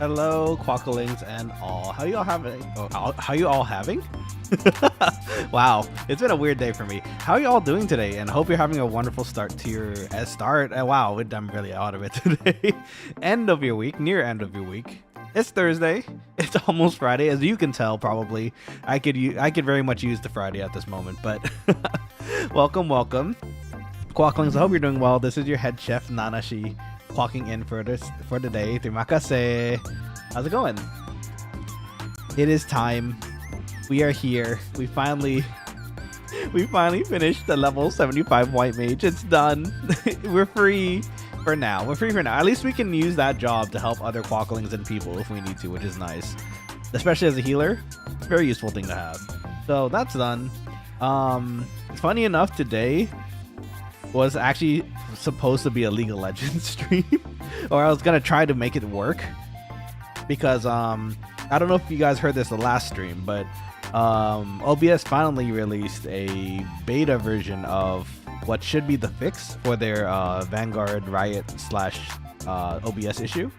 Hello, Quokkalings and all. How you all having? Oh, how you all having? Wow, it's been a weird day for me. How are you all doing today? And hope you're having a wonderful start to your start. Wow, I'm really out of it today. End of your week, near end of your week. It's Thursday. It's almost Friday, as you can tell. Probably, I could very much use the Friday at this moment. But welcome, Quokkalings. I hope you're doing well. This is your head chef Nanashi, clocking in for the day. Terima kasih. How's it going? It is time. We are here. We finally finished the level 75 white mage. It's done. We're free for now. At least we can use that job to help other Quokkalings and people if we need to, which is nice. Especially as a healer. Very useful thing to have. So that's done. Funny enough, today was actually supposed to be a League of Legends stream, or I was gonna try to make it work because I don't know if you guys heard this the last stream, but OBS finally released a beta version of what should be the fix for their Vanguard Riot / OBS issue,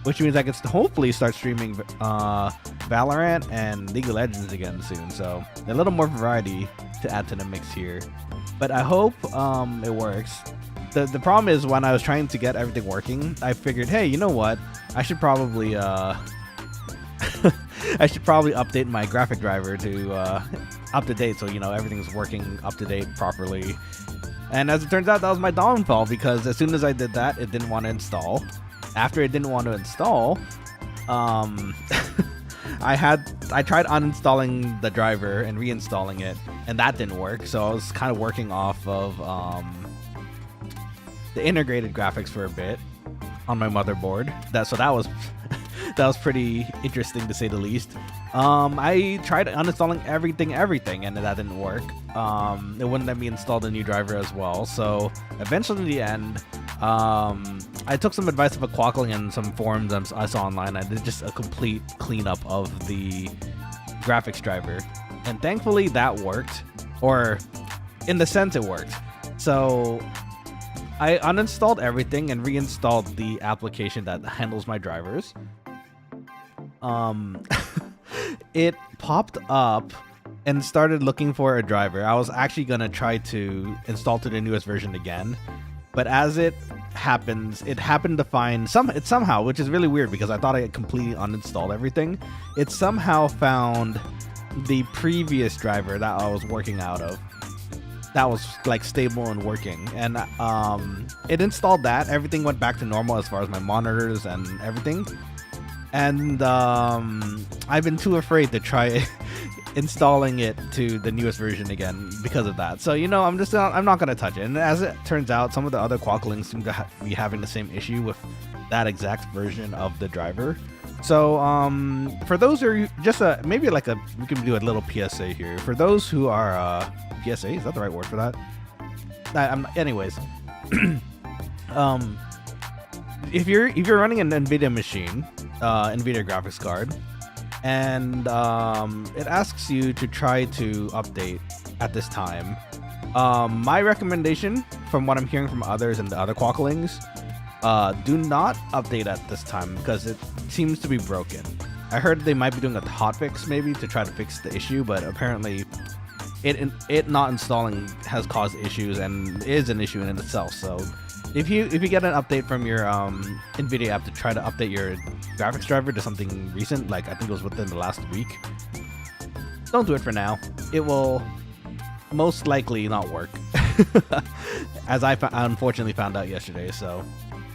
which means I can hopefully start streaming Valorant and League of Legends again soon. So a little more variety to add to the mix here. But I hope it works. The problem is when I was trying to get everything working, I figured, hey, you know what? I should probably update my graphic driver to up to date, so you know everything's working up to date properly. And as it turns out, that was my downfall, because as soon as I did that, it didn't want to install. After it didn't want to install, I tried uninstalling the driver and reinstalling it, and that didn't work. So I was kind of working off of the integrated graphics for a bit on my motherboard. That was that was pretty interesting, to say the least. I tried uninstalling everything, and that didn't work. It wouldn't let me install the new driver as well. So eventually, in the end, I took some advice of a Quokkaling and some forums I saw online. I did just a complete cleanup of the graphics driver, and thankfully that worked, or in the sense it worked. So I uninstalled everything and reinstalled the application that handles my drivers. It popped up and started looking for a driver. I was actually gonna try to install to the newest version again, but as it happens, it happened to find it somehow, which is really weird because I thought I had completely uninstalled everything. It somehow found the previous driver that I was working out of that was like stable and working, and it installed that. Everything went back to normal as far as my monitors and everything. And I've been too afraid to try installing it to the newest version again because of that. So, you know, I'm not gonna touch it. And as it turns out, some of the other Quokkalings seem to be having the same issue with that exact version of the driver. So for those who are just maybe we can do a little PSA here. For those who are PSA, is that the right word for that? Anyways, if you're running an NVIDIA machine, NVIDIA graphics card, and it asks you to try to update at this time, my recommendation, from what I'm hearing from others and the other Quokkalings, do not update at this time because it seems to be broken. I heard they might be doing a hotfix maybe to try to fix the issue, but apparently it not installing has caused issues and is an issue in itself. So if you get an update from your NVIDIA app to try to update your graphics driver to something recent, like I think it was within the last week, don't do it for now. It will most likely not work, as I unfortunately found out yesterday. So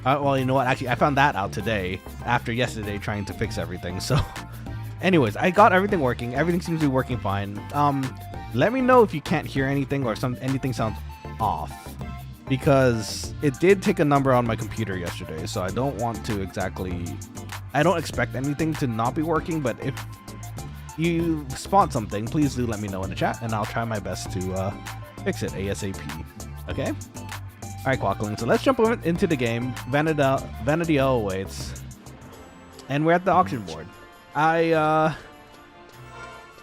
well, you know what, actually I found that out today after yesterday trying to fix everything. So anyways, I got everything working. Everything seems to be working fine. Let me know if you can't hear anything or anything sounds off, because it did take a number on my computer yesterday. So I don't expect anything to not be working, but if you spot something, please do let me know in the chat, and I'll try my best to fix it ASAP. Okay? Alright, Quokkalings, so let's jump into the game. Vana'diel awaits, and we're at the auction board. I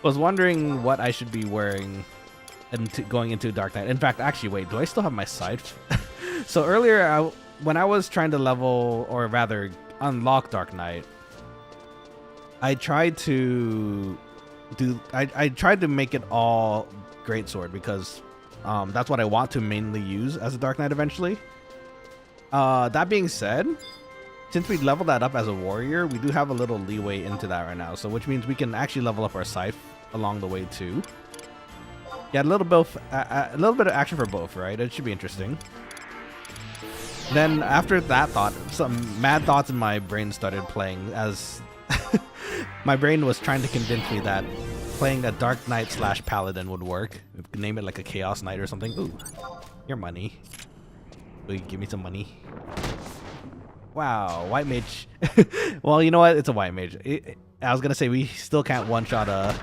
was wondering what I should be wearing going into Dark Knight. In fact, actually, wait, do I still have my scythe? So earlier, when I was trying to level, or rather unlock Dark Knight, I tried to I tried to make it all greatsword because that's what I want to mainly use as a Dark Knight eventually. That being said, since we leveled that up as a warrior, we do have a little leeway into that right now. So which means we can actually level up our scythe along the way too. Yeah, a little bit of action for both, right? It should be interesting. Then after that thought, some mad thoughts in my brain started playing as my brain was trying to convince me that playing a Dark Knight / Paladin would work. Name it like a Chaos Knight or something. Ooh, your money. Will you give me some money? Wow, White Mage. Well, you know what? It's a White Mage. I was gonna say we still can't one-shot a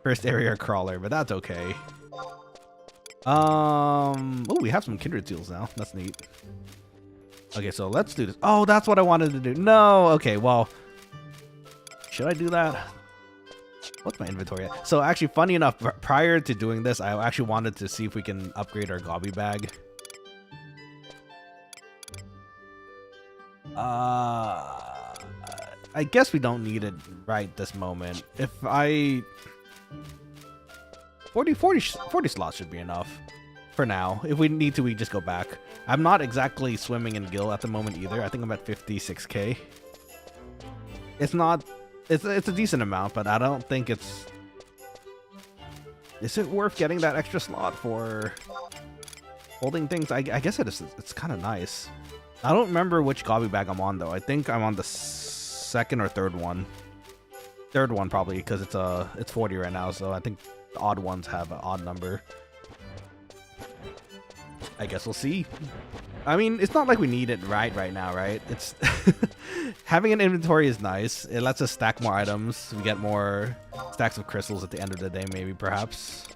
first area crawler, but that's okay. Oh, we have some kindred seals now. That's neat. Okay, so let's do this. Oh, that's what I wanted to do. No, okay, well, should I do that? What's my inventory at? So actually, funny enough, prior to doing this, I actually wanted to see if we can upgrade our gobby bag. I guess we don't need it right this moment. If I 40 slots should be enough for now. If we need to, we just go back. I'm not exactly swimming in gil at the moment either. I think I'm at 56k. It's not, it's a decent amount, but I don't think it's, is it worth getting that extra slot for holding things? I guess it is. It's kind of nice. I don't remember which gobby bag I'm on though. I think I'm on the second or third one. Third one probably, because it's 40 right now, so I think the odd ones have an odd number. I guess we'll see. I mean, it's not like we need it right now, right? It's having an inventory is nice. It lets us stack more items. We get more stacks of crystals at the end of the day, maybe, perhaps.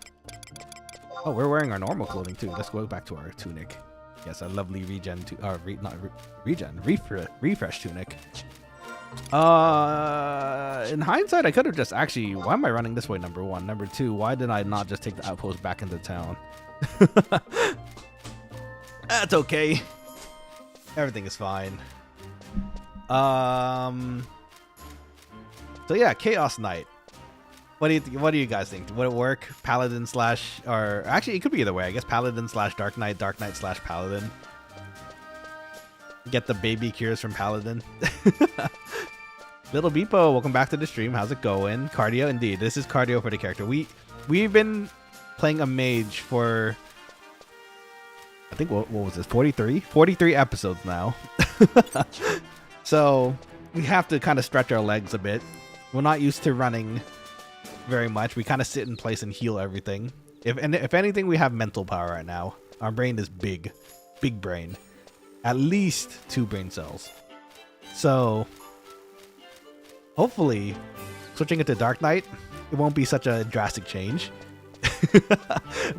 Oh, we're wearing our normal clothing too. Let's go back to our tunic. Yes, a lovely refresh tunic. In hindsight, I could have just actually, why am I running this way? Number one. Number two, why did I not just take the outpost back into town? That's okay. Everything is fine. So yeah, Chaos Knight. What do you guys think? Would it work? Paladin / or actually it could be either way. I guess Paladin / Dark Knight, Dark Knight / Paladin. Get the baby cures from Paladin. Little Beepo, welcome back to the stream. How's it going? Cardio, indeed. This is cardio for the character. We've been playing a mage for, I think, what was this? 43 episodes now. So we have to kind of stretch our legs a bit. We're not used to running very much. We kind of sit in place and heal everything. If anything, we have mental power right now. Our brain is big brain. At least 2 brain cells. So hopefully switching it to Dark Knight, it won't be such a drastic change.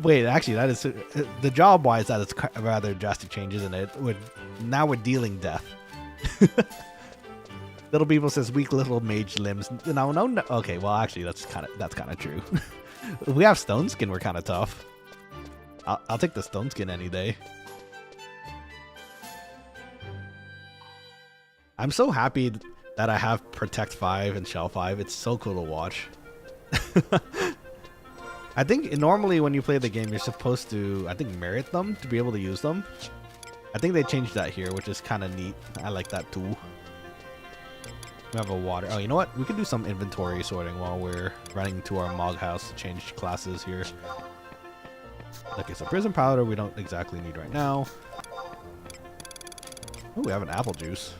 Wait, actually, that is the job wise, that is a rather drastic change, isn't it? Now we're dealing death. Little People says weak little mage limbs. No. Okay, well, actually, that's kind of true. If we have stone skin, we're kind of tough. I'll take the stone skin any day. I'm so happy that I have Protect 5 and Shell 5. It's so cool to watch. I think normally when you play the game, you're supposed to, I think, merit them to be able to use them. I think they changed that here, which is kind of neat. I like that too. We have a water. Oh, you know what? We could do some inventory sorting while we're running to our Mog house to change classes here. Okay, so prison powder we don't exactly need right now. Oh, we have an apple juice.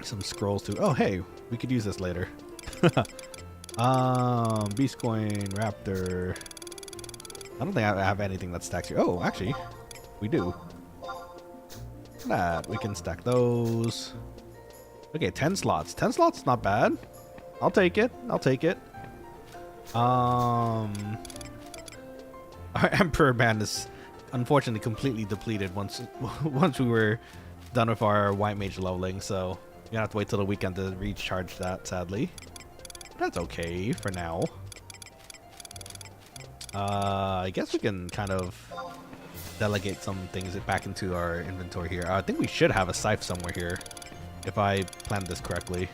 Some scrolls too. Oh, hey, we could use this later. Beast coin, raptor. I don't think I have anything that stacks here. Oh, actually, we do. That we can stack those. Okay, 10 slots. 10 slots, not bad. I'll take it. Our Emperor band is unfortunately completely depleted once we were done with our White Mage leveling, so you're gonna have to wait till the weekend to recharge that, sadly. That's okay for now. I guess we can kind of delegate some things back into our inventory here. I think we should have a scythe somewhere here, if I planned this correctly.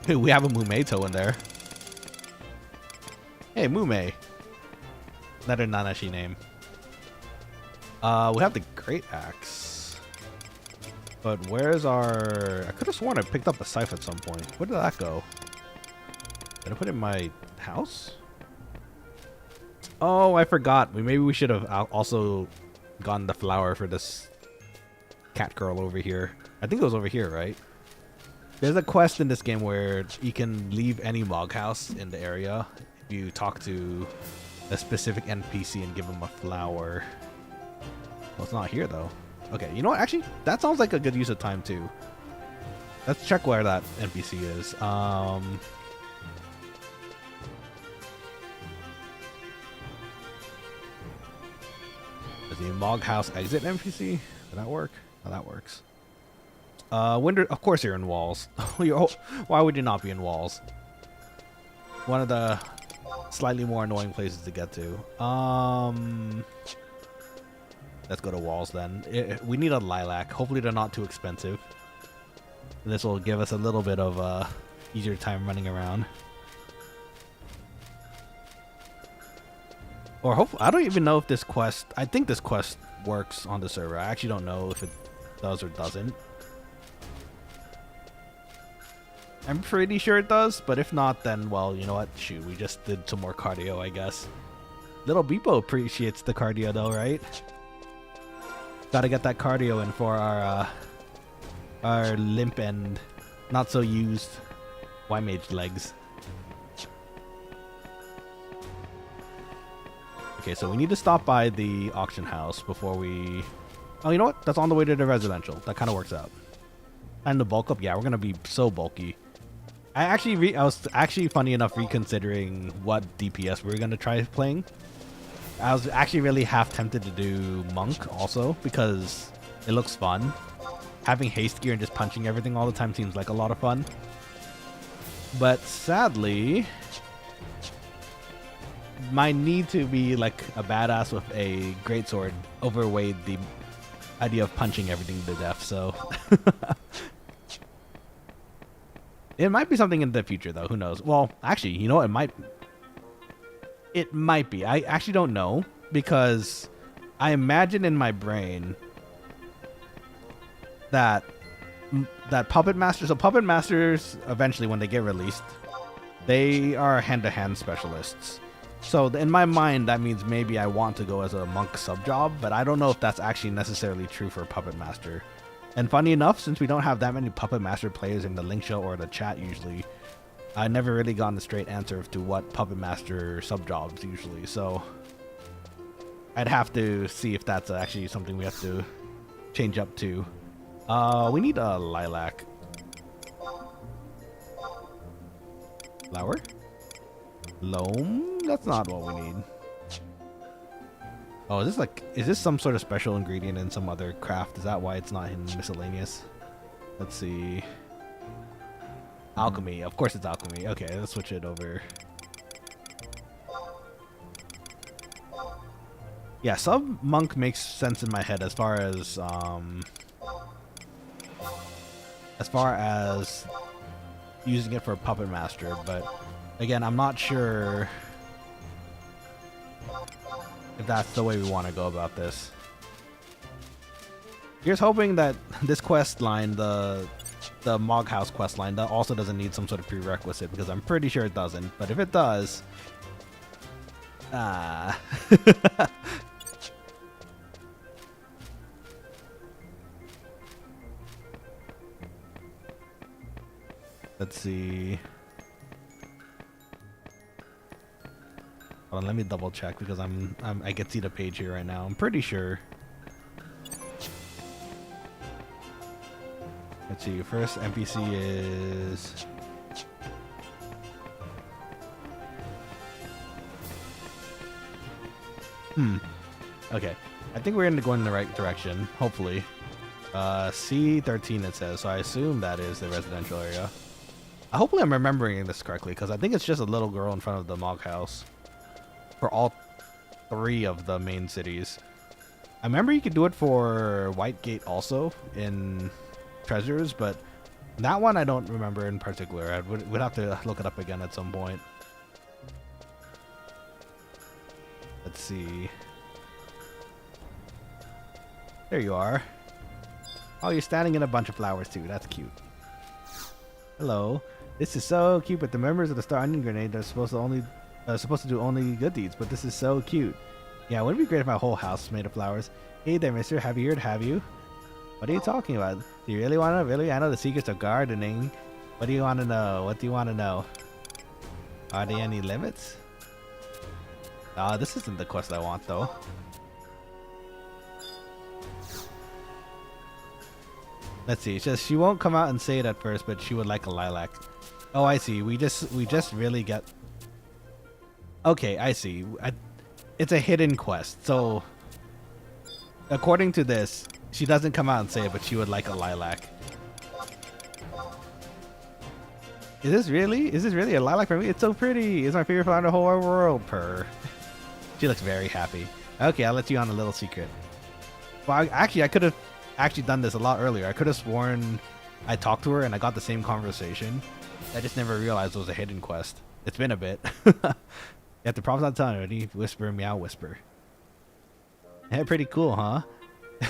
Hey, we have a Mumeto in there. Hey, Mume. Another Nanashi name. We have the Great Axe. But where's our... I could have sworn I picked up a scythe at some point. Where did that go? Did I put it in my house? Oh, I forgot. Maybe we should have also gotten the flower for this cat girl over here. I think it was over here, right? There's a quest in this game where you can leave any log house in the area if you talk to a specific NPC and give them a flower. Well, it's not here though. Okay, you know what? Actually, that sounds like a good use of time too. Let's check where that NPC is. Is the log house exit NPC? Did that work? Oh, that works. Winter, of course you're in walls. Why would you not be in walls? One of the slightly more annoying places to get to. Let's go to walls then. We need a lilac. Hopefully they're not too expensive. And this will give us a little bit of easier time running around. Or hopefully, I don't even know if this quest, I think this quest works on the server. I actually don't know if it does or doesn't. I'm pretty sure it does, but if not, then, well, you know what? Shoot, we just did some more cardio, I guess. Little Beepo appreciates the cardio, though, right? Gotta get that cardio in for our limp and not so used Y-Mage legs. Okay, so we need to stop by the auction house before we... Oh, you know what? That's on the way to the residential. That kind of works out. And the bulk up, yeah, we're gonna be so bulky. I was actually funny enough reconsidering what DPS we were gonna try playing. I was actually really half tempted to do Monk also because it looks fun. Having haste gear and just punching everything all the time seems like a lot of fun. But sadly, my need to be like a badass with a greatsword overweighed the idea of punching everything to death, so... It might be something in the future, though. Who knows? Well, actually, you know what? It might be. I actually don't know, because I imagine in my brain that Puppet Masters... So Puppet Masters, eventually, when they get released, they are hand-to-hand specialists. So in my mind, that means maybe I want to go as a monk sub-job, but I don't know if that's actually necessarily true for Puppet Master. And funny enough, since we don't have that many Puppet Master players in the link show or the chat usually, I never really gotten a straight answer to what Puppet Master sub-jobs usually, so I'd have to see if that's actually something we have to change up to. We need a lilac. Flower? Loam? That's not what we need. Oh, is this some sort of special ingredient in some other craft? Is that why it's not in miscellaneous? Let's see. Alchemy. Of course it's alchemy. Okay, let's switch it over. Yeah, sub monk makes sense in my head as far as using it for Puppet Master, but again, I'm not sure if that's the way we want to go about this. Here's hoping that this quest line, the Mog House quest line, that also doesn't need some sort of prerequisite, because I'm pretty sure it doesn't. But if it does, let's see. Hold on, let me double check because I can see the page here right now. I'm pretty sure. Let's see. First NPC is okay. I think we're going in the right direction. Hopefully. C13 it says. So I assume that is the residential area. Hopefully I'm remembering this correctly because I think it's just a little girl in front of the Mog House. For all 3 of the main cities. I remember you could do it for Whitegate also in Treasures, but That one I don't remember in particular. I would have to look it up again at some point. Let's see. There you are. Oh, you're standing in a bunch of flowers too. That's cute. Hello. This is so cute, but the members of the Star Onion Grenade are supposed to do only good deeds, but this is so cute. Yeah, wouldn't it be great if my whole house was made of flowers? Hey there, mister. Have you heard? Have you? What are you talking about? Do you really want to know? Really? I know the secrets of gardening. What do you want to know? What do you want to know? Are there any limits? This isn't the quest I want, though. Let's see. It's just she won't come out and say it at first, but she would like a lilac. Oh, I see. We just really get. Okay, I see. It's a hidden quest. So, according to this, she doesn't come out and say it, but she would like a lilac. Is this really a lilac for me? It's so pretty. It's my favorite flower in the whole world. Purr. She looks very happy. Okay, I'll let you on a little secret. Well, I could have actually done this a lot earlier. I could have sworn I talked to her and I got the same conversation. I just never realized it was a hidden quest. It's been a bit. You have to promise not to tell anybody. Whisper, meow, whisper. Yeah, pretty cool, huh?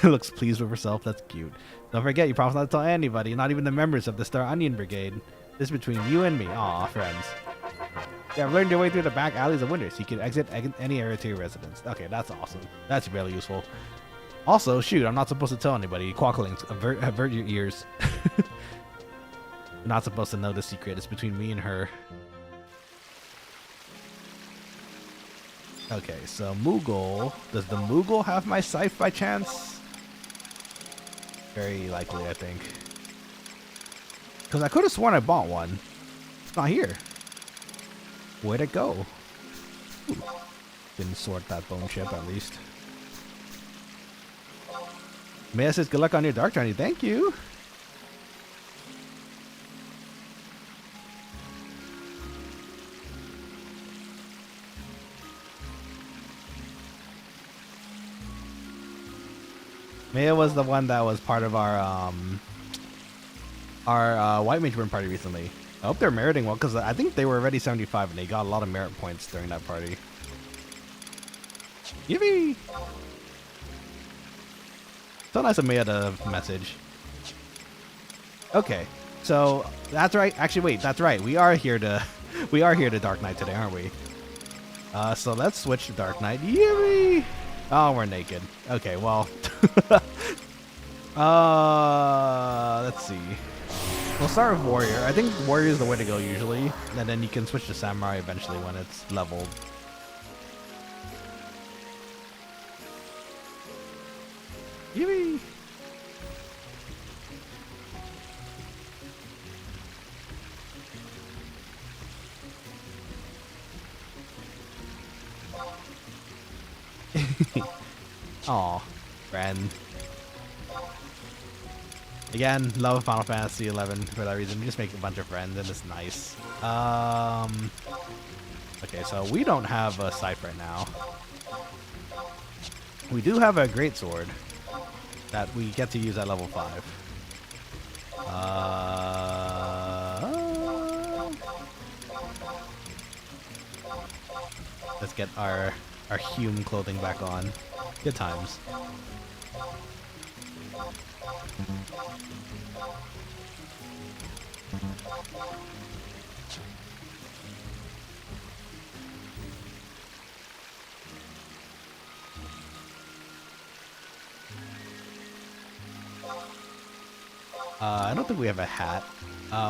Looks pleased with herself. That's cute. Don't forget, you promise not to tell anybody, not even the members of the Star Onion Brigade. This is between you and me. Aw, friends. Yeah, I've learned your way through the back alleys of winter, so you can exit any area to your residence. Okay, that's awesome. That's really useful. Also, shoot, I'm not supposed to tell anybody. Quokkalings, avert your ears. You're not supposed to know the secret. It's between me and her. Okay, so Moogle. Does the Moogle have my scythe by chance? Very likely, I think. Because I could have sworn I bought one. It's not here. Where'd it go? Ooh. Didn't sort that bone chip, at least. Maya says, good luck on your dark journey. Thank you. Maya was the one that was part of our White Mage Burn party recently. I hope they're meriting well, because I think they were already 75 and they got a lot of merit points during that party. Yippeee! So nice of Maya to message. Okay, so that's right. Actually, wait, that's right. We are here to Dark Knight today, aren't we? So let's switch to Dark Knight. Yippeee! Oh, we're naked. Okay, well. Let's see. We'll start with Warrior. I think Warrior is the way to go usually, and then you can switch to Samurai eventually when it's leveled. Yippeee! Aw, friend. Again, love Final Fantasy XI for that reason. We just make a bunch of friends and it's nice. Okay, so we don't have a scythe right now. We do have a greatsword that we get to use at level 5. Let's get our Hume clothing back on. Good times. I don't think we have a hat.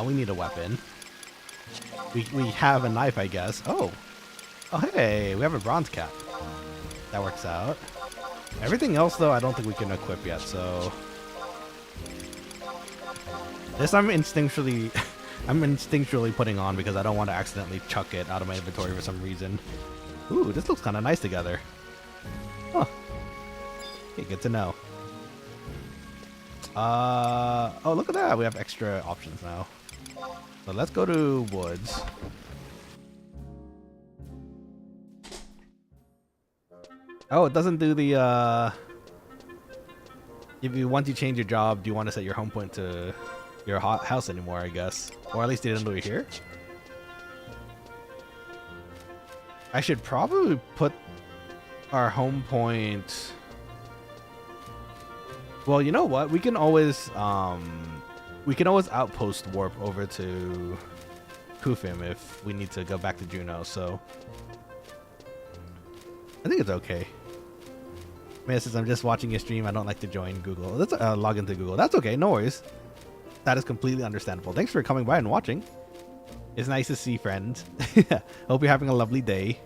We need a weapon. We have a knife, I guess. Oh, hey, we have a bronze cap. That works out. Everything else, though, I don't think we can equip yet, so... This I'm instinctually putting on because I don't want to accidentally chuck it out of my inventory for some reason. Ooh, this looks kind of nice together. Huh. Okay, good to know. Oh, look at that. We have extra options now. So let's go to Woods. Oh, it doesn't do the, if you, once you change your job, do you want to set your home point to your house anymore, I guess. Or at least they didn't do it here. I should probably put our home point. Well, you know what? We can always outpost warp over to Kufim if we need to go back to Juno. So I think it's okay. Maya says, I'm just watching your stream. I don't like to join Google. Let's log into Google. That's okay. No worries. That is completely understandable. Thanks for coming by and watching. It's nice to see friends. Hope you're having a lovely day.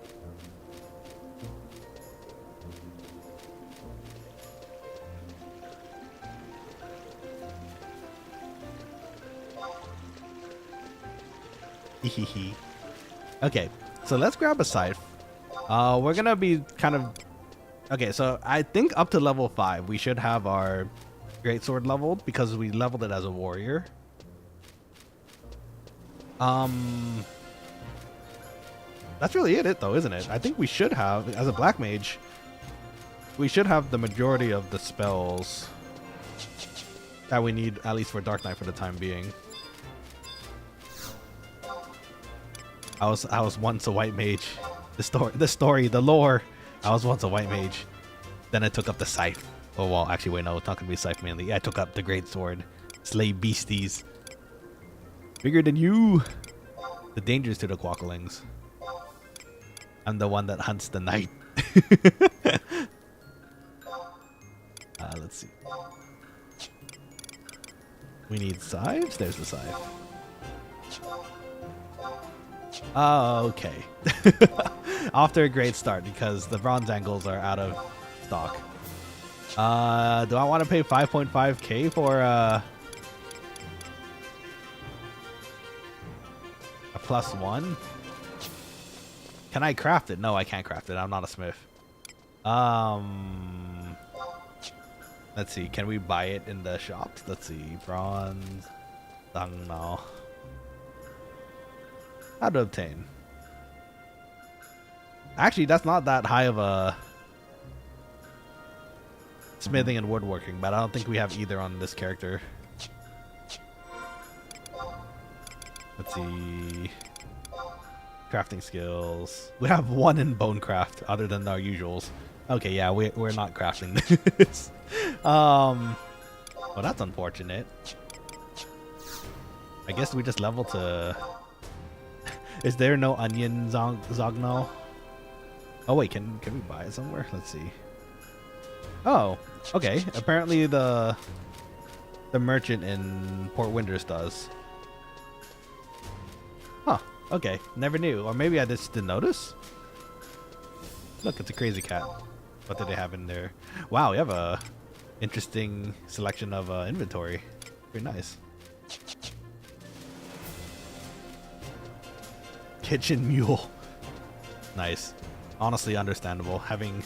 Okay, so let's grab a scythe. We're gonna be kind of... Okay, so I think up to level 5 we should have our greatsword leveled because we leveled it as a warrior. That's really it though, isn't it? I think we should have, as a black mage, we should have the majority of the spells that we need, at least for Dark Knight for the time being. I was once a white mage. The lore. I was once a white mage. Then I took up the scythe. Oh well, actually wait, no, it's not gonna be scythe mainly. Yeah, I took up the great sword. Slay beasties. Bigger than you. The dangers to the quokkalings. I'm the one that hunts the night. Let's see. We need scythes. There's the scythe. Okay. Off to a great start because the bronze angles are out of stock. Do I want to pay 5.5k for a +1? Can I craft it? No, I can't craft it. I'm not a smith. Let's see. Can we buy it in the shops? Let's see. Bronze. No. How to obtain? Actually, that's not that high of a smithing and woodworking, but I don't think we have either on this character. Let's see. Crafting skills. We have 1 in bone craft, other than our usuals. Okay, yeah, we're not crafting this. Well, that's unfortunate. I guess we just level to... Is there no onion Zogno? Oh wait, can we buy it somewhere? Let's see. Oh, okay. Apparently the merchant in Port Winders does. Huh. Okay. Never knew. Or maybe I just didn't notice. Look, it's a crazy cat. What did they have in there? Wow, we have a interesting selection of inventory. Very nice. Kitchen mule. Nice. Honestly understandable. Having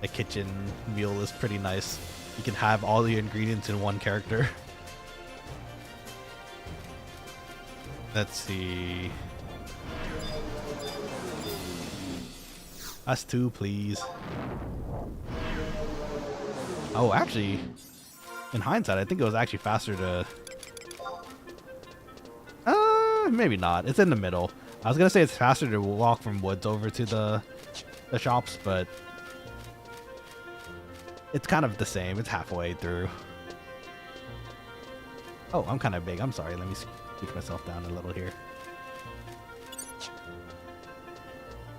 a kitchen mule is pretty nice. You can have all the ingredients in one character. Let's see. Us two, please. Oh, actually, in hindsight, I think it was actually faster to... maybe not. It's in the middle. I was gonna say it's faster to walk from woods over to the shops, but it's kind of the same. It's halfway through. Oh, I'm kind of big. I'm sorry. Let me scoot myself down a little here.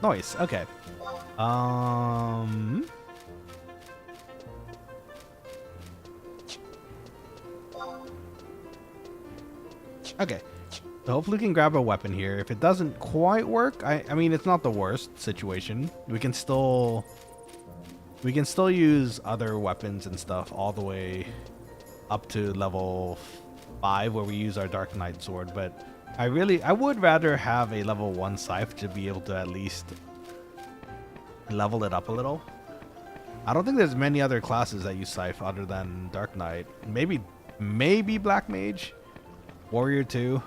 Nice. Okay. Okay. So hopefully we can grab a weapon here. If it doesn't quite work, I mean, it's not the worst situation. We can still use other weapons and stuff all the way up to level 5 where we use our Dark Knight sword, but I would rather have a level 1 scythe to be able to at least level it up a little. I don't think there's many other classes that use scythe other than Dark Knight. Maybe Black Mage, Warrior 2.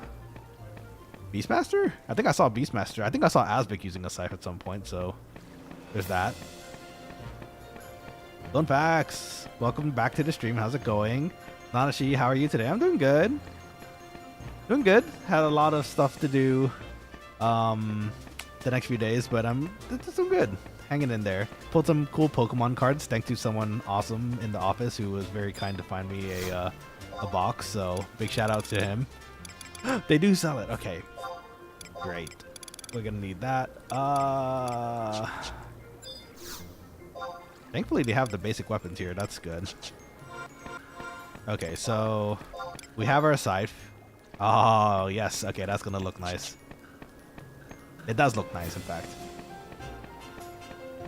Beastmaster? I think I saw Beastmaster. I think I saw Asbic using a scythe at some point, so there's that. Lone Pax, welcome back to the stream. How's it going? Nanashi, how are you today? I'm doing good. Doing good. Had a lot of stuff to do the next few days, but I'm doing good. Hanging in there. Pulled some cool Pokemon cards thanks to someone awesome in the office who was very kind to find me a box, so big shout out to him. They do sell it. Okay. Great. We're gonna need that. Thankfully they have the basic weapons here. That's good. Okay, so we have our scythe. Oh, yes. Okay, that's gonna look nice. It does look nice, in fact.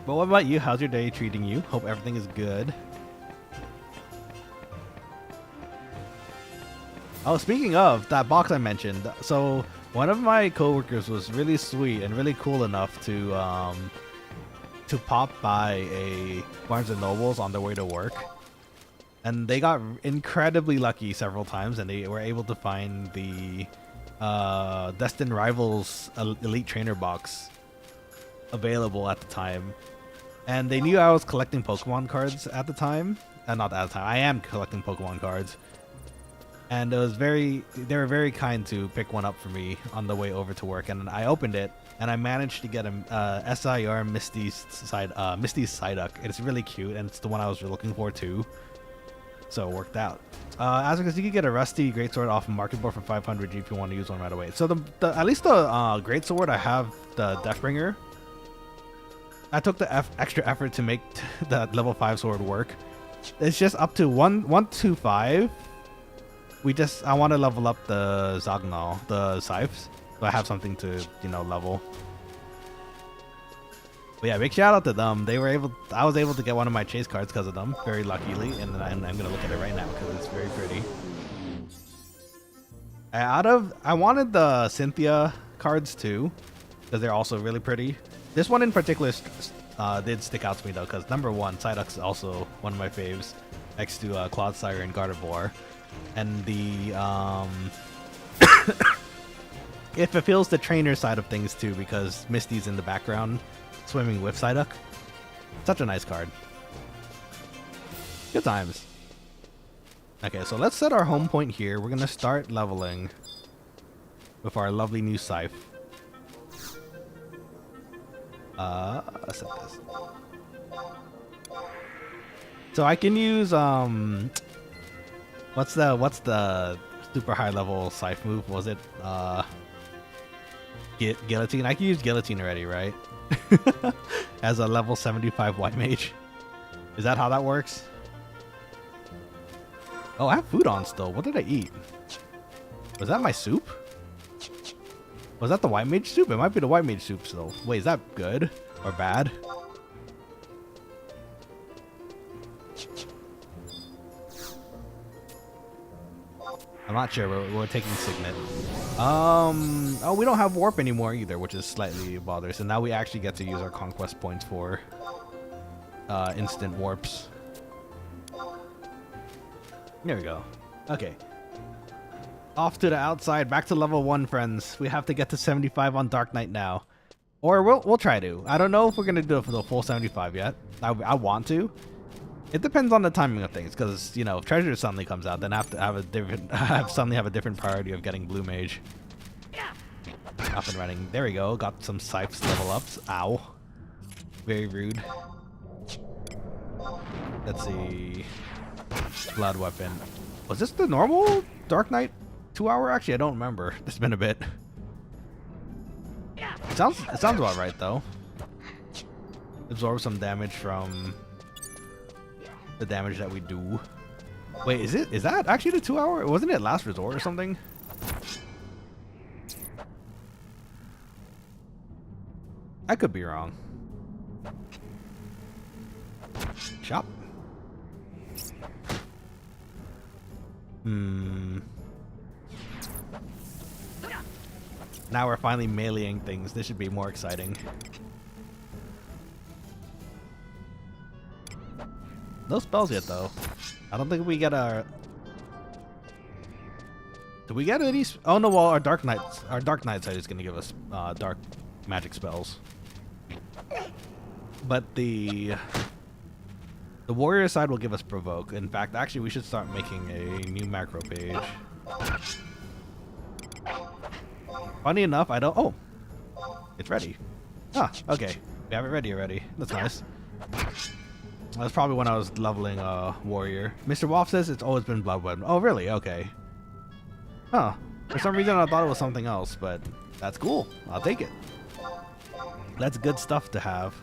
But what about you? How's your day treating you? Hope everything is good. Oh, speaking of that box I mentioned, so one of my coworkers was really sweet and really cool enough to pop by a Barnes & Noble's on their way to work. And they got incredibly lucky several times, and they were able to find the Destined Rivals Elite Trainer box available at the time. And they knew I was collecting Pokemon cards at the time. Not at the time. I am collecting Pokemon cards. And it was they were very kind to pick one up for me on the way over to work. And I opened it, and I managed to get a SIR Misty's Psyduck. It's really cute, and it's the one I was looking for too. So it worked out. As because you could get a rusty greatsword off of market board for 500 if you want to use one right away. So at least the greatsword, I have the Deathbringer. I took the extra effort to make that level 5 sword work. It's just up to 125. I want to level up the Zagnal, the scythes, so I have something to level. But yeah, big shout out to them. I was able to get one of my chase cards because of them, very luckily, and I'm gonna look at it right now because it's very pretty. I wanted the Cynthia cards too, because they're also really pretty. This one in particular did stick out to me though, because number 1, Psyduck's also one of my faves, next to Clodsire and Gardevoir, and the it fulfills the trainer side of things too, because Misty's in the background swimming with Psyduck. Such a nice card. Good times. Okay, so let's set our home point here. We're gonna start leveling with our lovely new scythe. Let's set this. So I can use what's the super high level scythe move? Was it Guillotine? I can use Guillotine already, right? As a level 75 white mage. Is that how that works? Oh, I have food on still. What did I eat? Was that my soup? Was that the white mage soup? It might be the white mage soup still. Wait, is that good or bad? I'm not sure. We're taking Signet. Oh, we don't have warp anymore either, which is slightly bothersome. Now we actually get to use our conquest points for instant warps. There we go. Okay. Off to the outside, back to level 1, friends. We have to get to 75 on Dark Knight now. Or we'll try to. I don't know if we're gonna do it for the full 75 yet. I want to. It depends on the timing of things, because if Treasure suddenly comes out, then I have to have a different suddenly have a different priority of getting Blue Mage up and running. There we go. Got some Scythes level ups. Ow. Very rude. Let's see. Blood weapon. Was this the normal Dark Knight 2-hour? Actually, I don't remember. It's been a bit. It sounds about right though. Absorb some damage from the damage that we do. Wait, is that actually the 2-hour? Wasn't it Last Resort or something? I could be wrong. Shop. Now we're finally meleeing things. This should be more exciting. No spells yet, though. I don't think we get our... Do we get any... Oh, no, well, our Dark Knight side is going to give us dark magic spells. But the The warrior side will give us provoke. In fact, actually, we should start making a new macro page. Funny enough, I don't... Oh! It's ready. Ah, okay. We have it ready already. That's nice. That's probably when I was leveling warrior. Mr. Wolf says it's always been Bloodborne. Oh, really? Okay. Huh. For some reason, I thought it was something else, but that's cool. I'll take it. That's good stuff to have.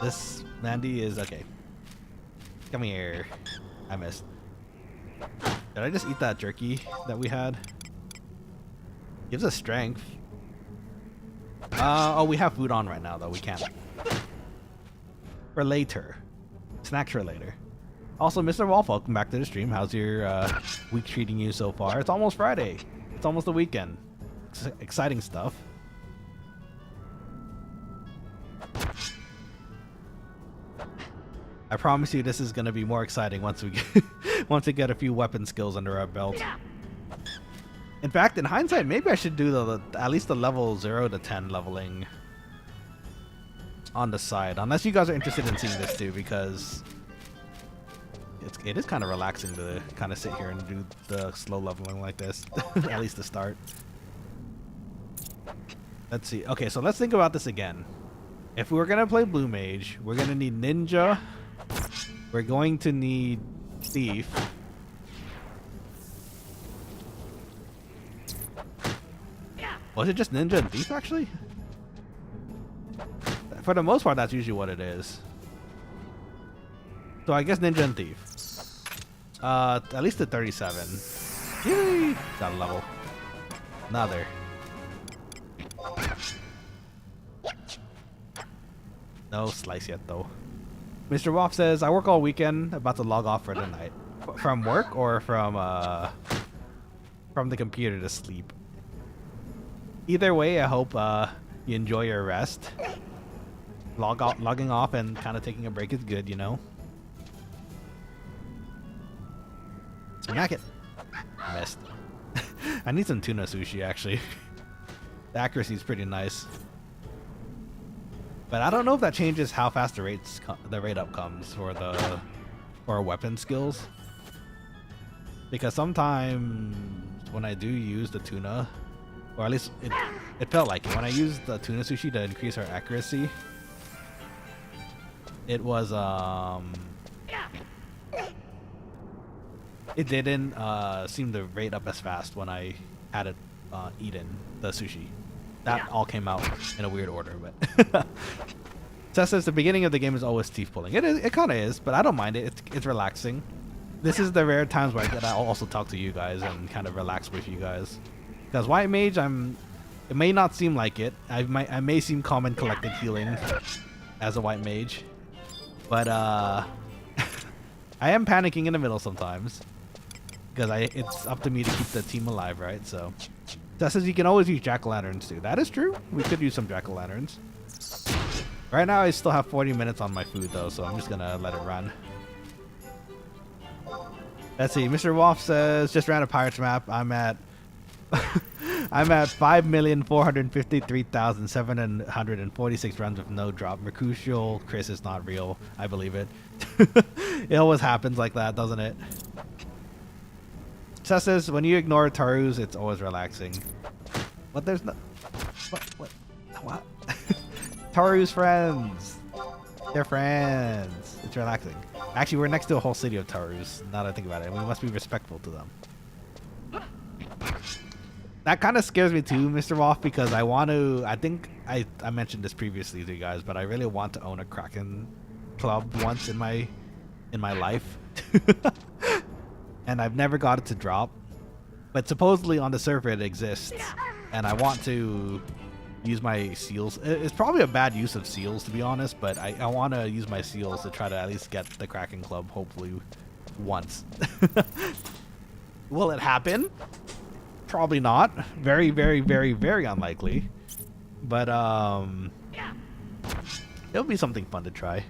This Mandy is okay. Come here. I missed. Did I just eat that jerky that we had? Gives us strength. Oh, we have food on right now, though. We can't. For later. Snacks for later. Also, Mr. Wolf, welcome back to the stream. How's your week treating you so far? It's almost Friday. It's almost the weekend. Exciting stuff. I promise you this is going to be more exciting once we get once we get a few weapon skills under our belt. In fact, in hindsight, maybe I should do the at least the level 0 to 10 leveling on the side. Unless you guys are interested in seeing this too, because it is kind of relaxing to kind of sit here and do the slow leveling like this. At least to start. Let's see. Okay, so let's think about this again. If we're going to play Blue Mage, we're going to need Ninja. We're going to need Thief. Was it just Ninja and Thief, actually? For the most part, that's usually what it is. So I guess Ninja and Thief. At least at 37. Yay! Got a level. Another. No slice yet, though. Mr. Wolf says, I work all weekend, about to log off for the night. From work or from the computer to sleep? Either way, I hope you enjoy your rest. Logging off and kind of taking a break is good, you know? Smack it. Missed. I need some tuna sushi, actually. The accuracy is pretty nice. But I don't know if that changes how fast the rate up comes for our weapon skills. Because sometimes when I do use the tuna, or at least it felt like it, when I used the tuna sushi to increase our accuracy, it was it didn't seem to rate up as fast when I had it eaten, the sushi. That all came out in a weird order, but Seth says the beginning of the game is always teeth pulling. It kind of is, but I don't mind it. It's relaxing. This is the rare times where I'll also talk to you guys and kind of relax with you guys. Because White Mage, it may not seem like it. I may seem calm and collected healing as a White Mage, but I am panicking in the middle sometimes because it's up to me to keep the team alive, right? So. That says you can always use jack-o'-lanterns too. That is true. We could use some jack-o'-lanterns. Right now I still have 40 minutes on my food though, so I'm just gonna let it run. Let's see. Mr. Wolf says just ran a Pirates map. I'm at I'm at 5,453,746 runs with no drop. Mercutial Chris is not real. I believe it. It always happens like that, doesn't it? Seth says, when you ignore Tarus, it's always relaxing. But there's no... What? Taru's friends! They're friends! It's relaxing. Actually, we're next to a whole city of Tarus, now that I think about it. We must be respectful to them. That kind of scares me too, Mr. Wolf, because I want to... I think I mentioned this previously to you guys, but I really want to own a Kraken club once in my life. And I've never got it to drop, but supposedly on the server it exists, and I want to use my seals. It's probably a bad use of seals, to be honest, but I want to use my seals to try to at least get the Kraken Club, hopefully, once. Will it happen? Probably not. Very, very, very, very unlikely. But it'll be something fun to try.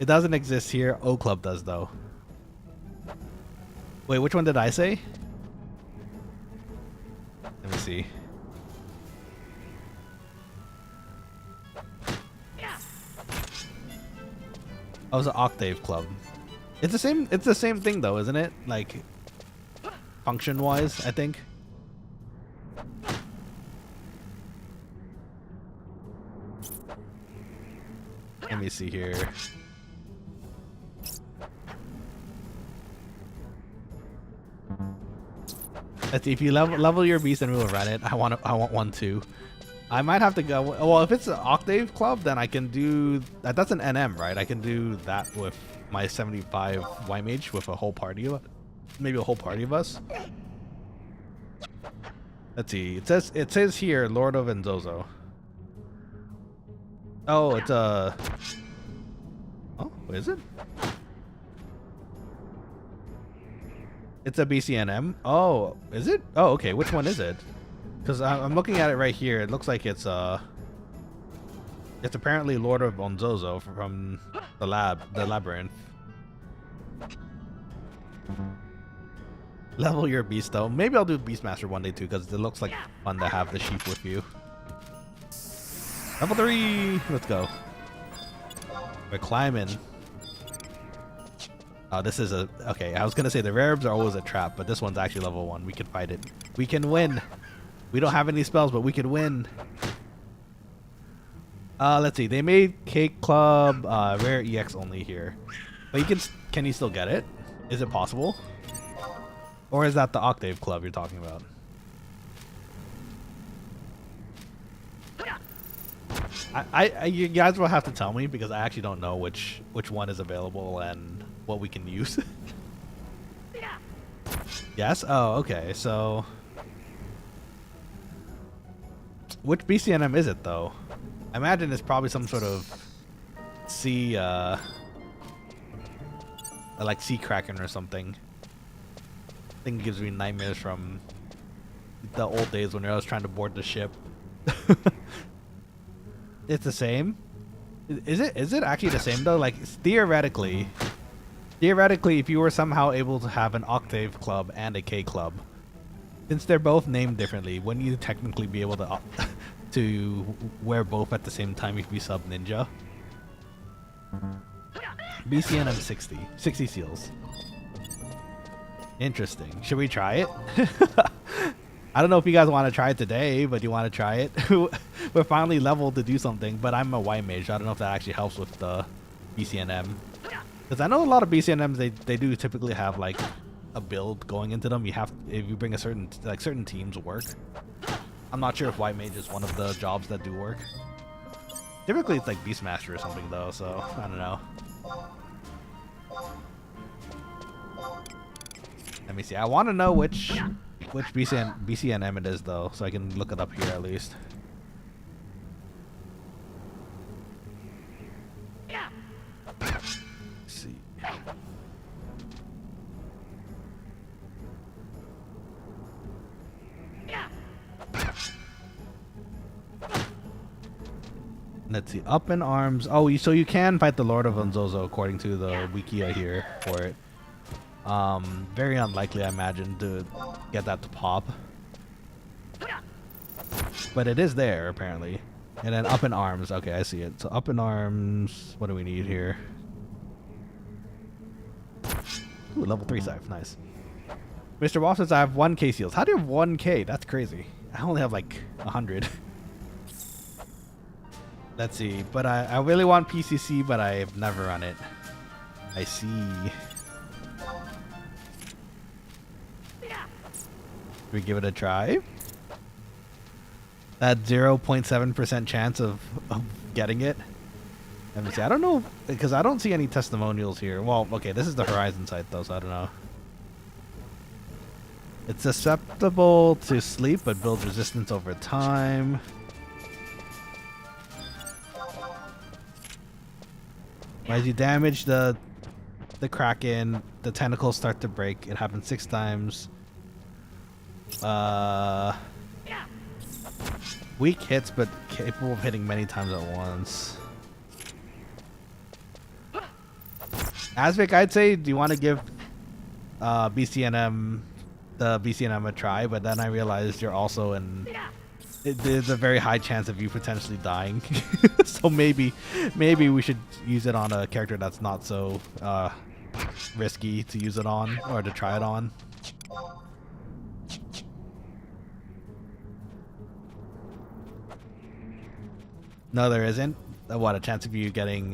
It doesn't exist here. O Club does, though. Wait, which one did I say? Let me see. Oh, it's an octave club. It's the same. It's the same thing though, isn't it? Like function-wise, I think. Let me see here. Let's see, if you level your beast, then we will run it. I want one too. I might have to go. Well, if it's an octave club, then I can do that. That's an NM, right? I can do that with my 75 Y mage with a whole party of, maybe a whole party of us. Let's see. It says here, Lord of Enzozo. Oh, it's a. Oh, what is it? It's a BCNM. Oh, is it? Oh, okay. Which one is it? Because I'm looking at it right here. It looks like it's apparently Lord of Onzozo from the labyrinth. Level your beast though. Maybe I'll do Beastmaster one day too, because it looks like fun to have the sheep with you. Level 3. Let's go. We're climbing. Oh, this is a... Okay, I was going to say the rare herbs are always a trap, but this one's actually level 1. We can fight it. We can win. We don't have any spells, but we can win. Let's see. They made Cake Club rare EX only here. But can you still get it? Is it possible? Or is that the Octave Club you're talking about? You guys will have to tell me, because I actually don't know which one is available and what we can use. Yes? Oh, okay. So which BCNM is it though? I imagine it's probably some sort of sea like sea kraken or something. I think it gives me nightmares from the old days when I was trying to board the ship. It's the same? Is it actually the same though? Like theoretically, if you were somehow able to have an Octave Club and a K Club, since they're both named differently, wouldn't you technically be able to to wear both at the same time if you sub ninja? BCNM 60 seals. Interesting. Should we try it? I don't know if you guys want to try it today, but you want to try it? We're finally leveled to do something, but I'm a Y mage. I don't know if that actually helps with the BCNM. Because I know a lot of BCNMs, they do typically have like a build going into them. You have, if you bring a certain teams work. I'm not sure if Y mage is one of the jobs that do work. Typically it's like Beastmaster or something though, so I don't know. Let me see. I want to know which BCNM it is though, so I can look it up here at least. Let's see. Let's see. Up in arms. Oh, so you can fight the Lord of Onzozo according to the Wikia here for it. Very unlikely, I imagine, to get that to pop. But it is there, apparently. And then up in arms. Okay, I see it. So up in arms. What do we need here? Ooh, level 3 scythe. Nice. Mr. Wolf says I have 1k seals. How do you have 1k? That's crazy. I only have like 100. Let's see. But I really want PCC, but I've never run it. I see. Should we give it a try? That 0.7% chance of getting it. Let me see. I don't know, because I don't see any testimonials here. Well, okay, this is the Horizon site though, so I don't know. It's susceptible to sleep, but builds resistance over time. As you damage the Kraken, the tentacles start to break. It happens 6 times. Weak hits, but capable of hitting many times at once. Asvik, I'd say, do you want to give the BCNM a try? But then I realized you're also in there's a very high chance of you potentially dying. So maybe we should use it on a character that's not so risky to use it on or to try it on. No, there isn't. What, a chance of you getting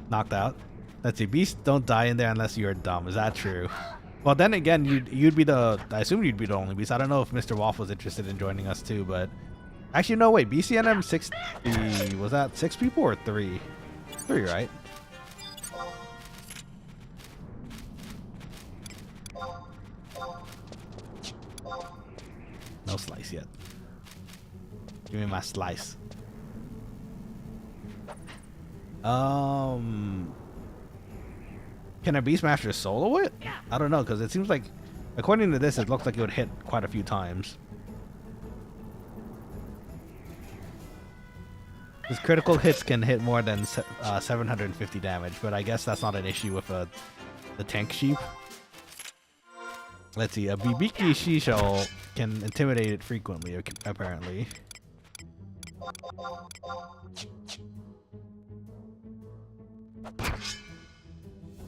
knocked out? Let's see. Beasts don't die in there unless you're dumb. Is that true? Well, then again, you'd be the. I assume you'd be the only beast. I don't know if Mr. Waff was interested in joining us too, but actually, no. Wait, BCNM 60 was that 6 people or 3? 3, right? No slice yet. Give me my slice. Can a Beastmaster solo it? I don't know, because it seems like, according to this, it looks like it would hit quite a few times. His critical hits can hit more than 750 damage, but I guess that's not an issue with the tank sheep. Let's see, a Bibiki Shishol can intimidate it frequently, apparently.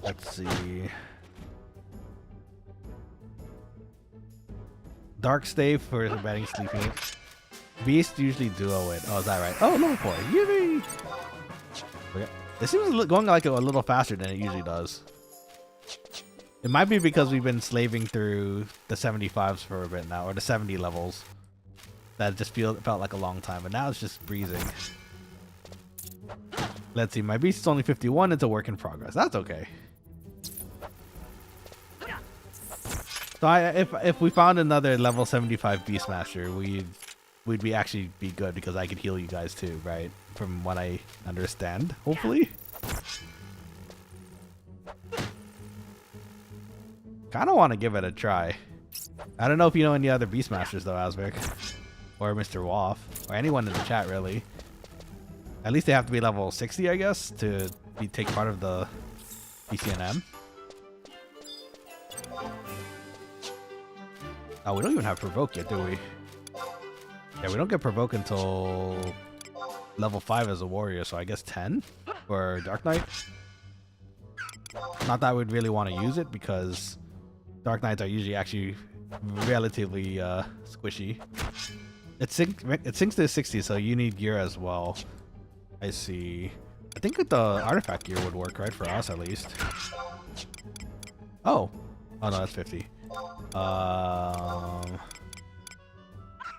Let's see. Dark stave for betting sleeping. Beast usually duo it. Oh, is that right? Oh, level 4. Yippeee! It seems going like a little faster than it usually does. It might be because we've been slaving through the 75s for a bit now, or the 70 levels. That just felt like a long time, but now it's just breezing. Let's see, my beast is only 51. It's a work in progress. That's okay. So if we found another level 75 Beastmaster, we'd be actually be good because I could heal you guys too, right? From what I understand, hopefully. Kind of want to give it a try. I don't know if you know any other Beastmasters though, Asvik, or Mr. Waff, or anyone in the chat really. At least they have to be level 60, I guess, to take part of the BCNM. Oh, we don't even have Provoke yet, do we? Yeah, we don't get Provoke until level 5 as a warrior, so I guess 10 for Dark Knight. Not that I would really want to use it because Dark Knights are usually actually relatively squishy. It sinks to 60, so you need gear as well. I see. I think the artifact gear would work, right? For us, at least. Oh. Oh, no, that's 50.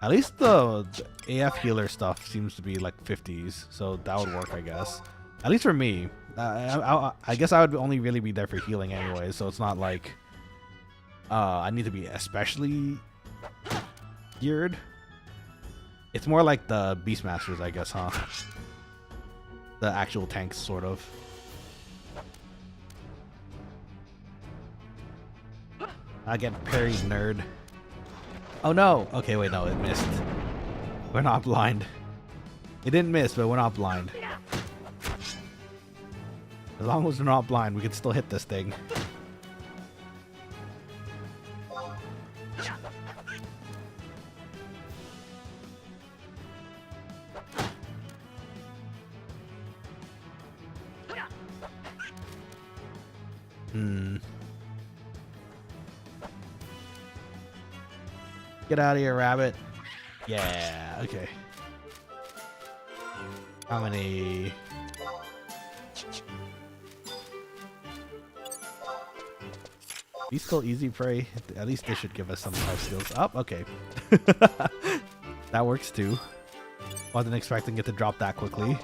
At least the AF healer stuff seems to be like 50s, so that would work, I guess. At least for me. I guess I would only really be there for healing anyway, so it's not like I need to be especially geared. It's more like the Beastmasters, I guess, huh? The actual tanks, sort of. I get parried, nerd. Oh no! Okay, wait, no, it missed. We're not blind. It didn't miss, but we're not blind. As long as we're not blind, we can still hit this thing. Get out of here, rabbit. Yeah, okay. How many? Beast Skull Easy Prey. At least this should give us some life skills. Up, okay. That works too. Wasn't expecting it to drop that quickly.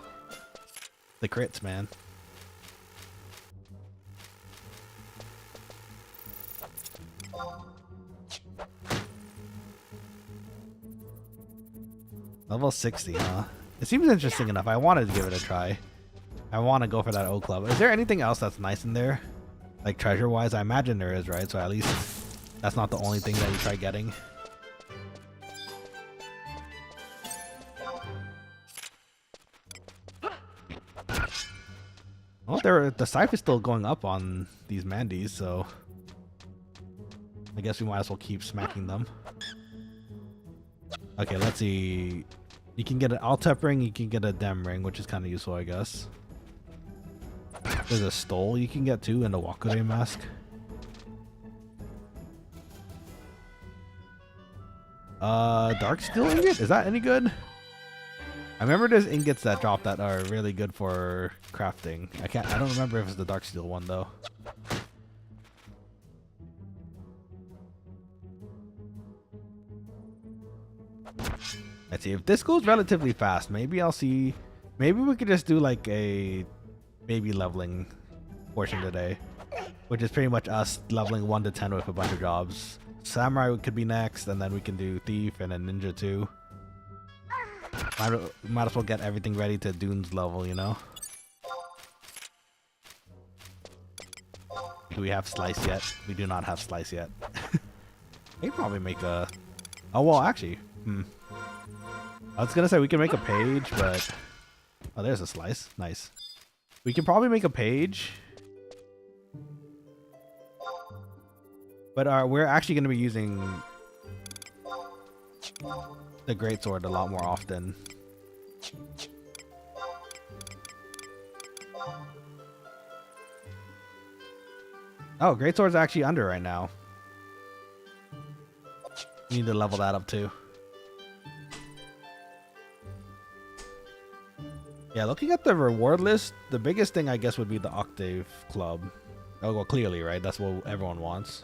The crits, man. Level 60, huh? It seems interesting enough. I wanted to give it a try. I want to go for that O Club. Is there anything else that's nice in there? Like treasure-wise? I imagine there is, right? So at least that's not the only thing that you try getting. Well, the Scythe is still going up on these Mandies, so I guess we might as well keep smacking them. Okay, let's see. You can get an Altep ring, you can get a Dem ring, which is kind of useful, I guess. There's a stole you can get too, and a Wakure mask. Dark steel ingot? Is that any good? I remember there's ingots that drop that are really good for crafting. I don't remember if it's the dark steel one though. Let's see if this goes relatively fast. Maybe I'll see. Maybe we could just do like a maybe leveling portion today, which is pretty much us leveling 1 to 10 with a bunch of jobs. Samurai could be next, and then we can do thief and then ninja too. Might as well get everything ready to Dune's level, you know. Do we have slice yet? We do not have slice yet. We probably make a. Oh well, actually, I was gonna say we can make a page, but oh, there's a slice. Nice. We can probably make a page, but we're actually gonna be using the greatsword a lot more often. Oh, greatsword's actually under right now. We need to level that up too. Yeah, looking at the reward list, the biggest thing I guess would be the Octave Club. Oh, well, clearly, right? That's what everyone wants.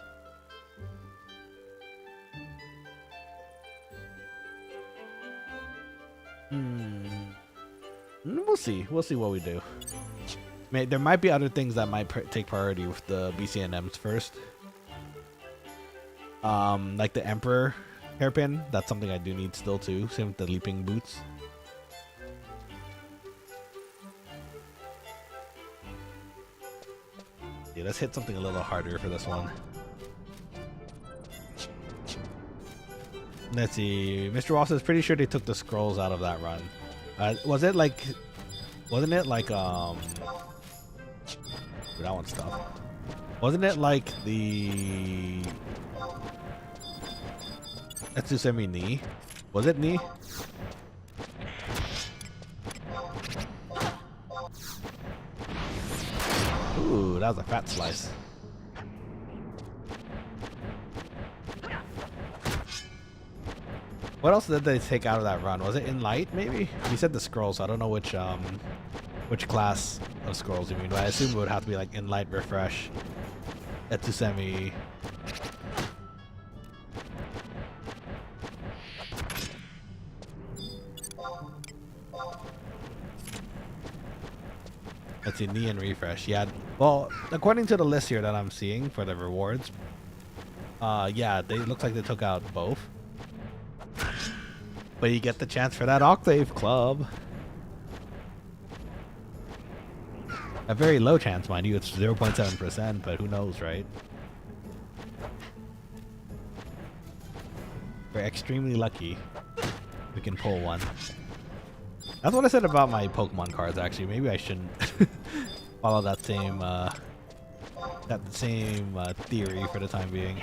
We'll see. We'll see what we do. There might be other things that might take priority with the BCNMs first. Like the Emperor hairpin. That's something I do need still too. Same with the leaping boots. Yeah, let's hit something a little harder for this one. Let's see. Mr. Ross is pretty sure they took the scrolls out of that run. Was it like... Wasn't it like, that one's tough. Wasn't it like the... Etsusemi knee? Was it knee? Ooh, that was a fat slice. What else did they take out of that run? Was it in light, maybe? You said the scrolls, so I don't know which class of scrolls you mean, but I assume it would have to be like in light, refresh, Etsusemi. Let's see, knee and refresh. Yeah, well, according to the list here that I'm seeing for the rewards, yeah, they look like they took out both. But you get the chance for that Octave Club. A very low chance, mind you. It's 0.7%, but who knows, right? We're extremely lucky we can pull one. That's what I said about my Pokemon cards, actually. Maybe I shouldn't follow that same theory for the time being.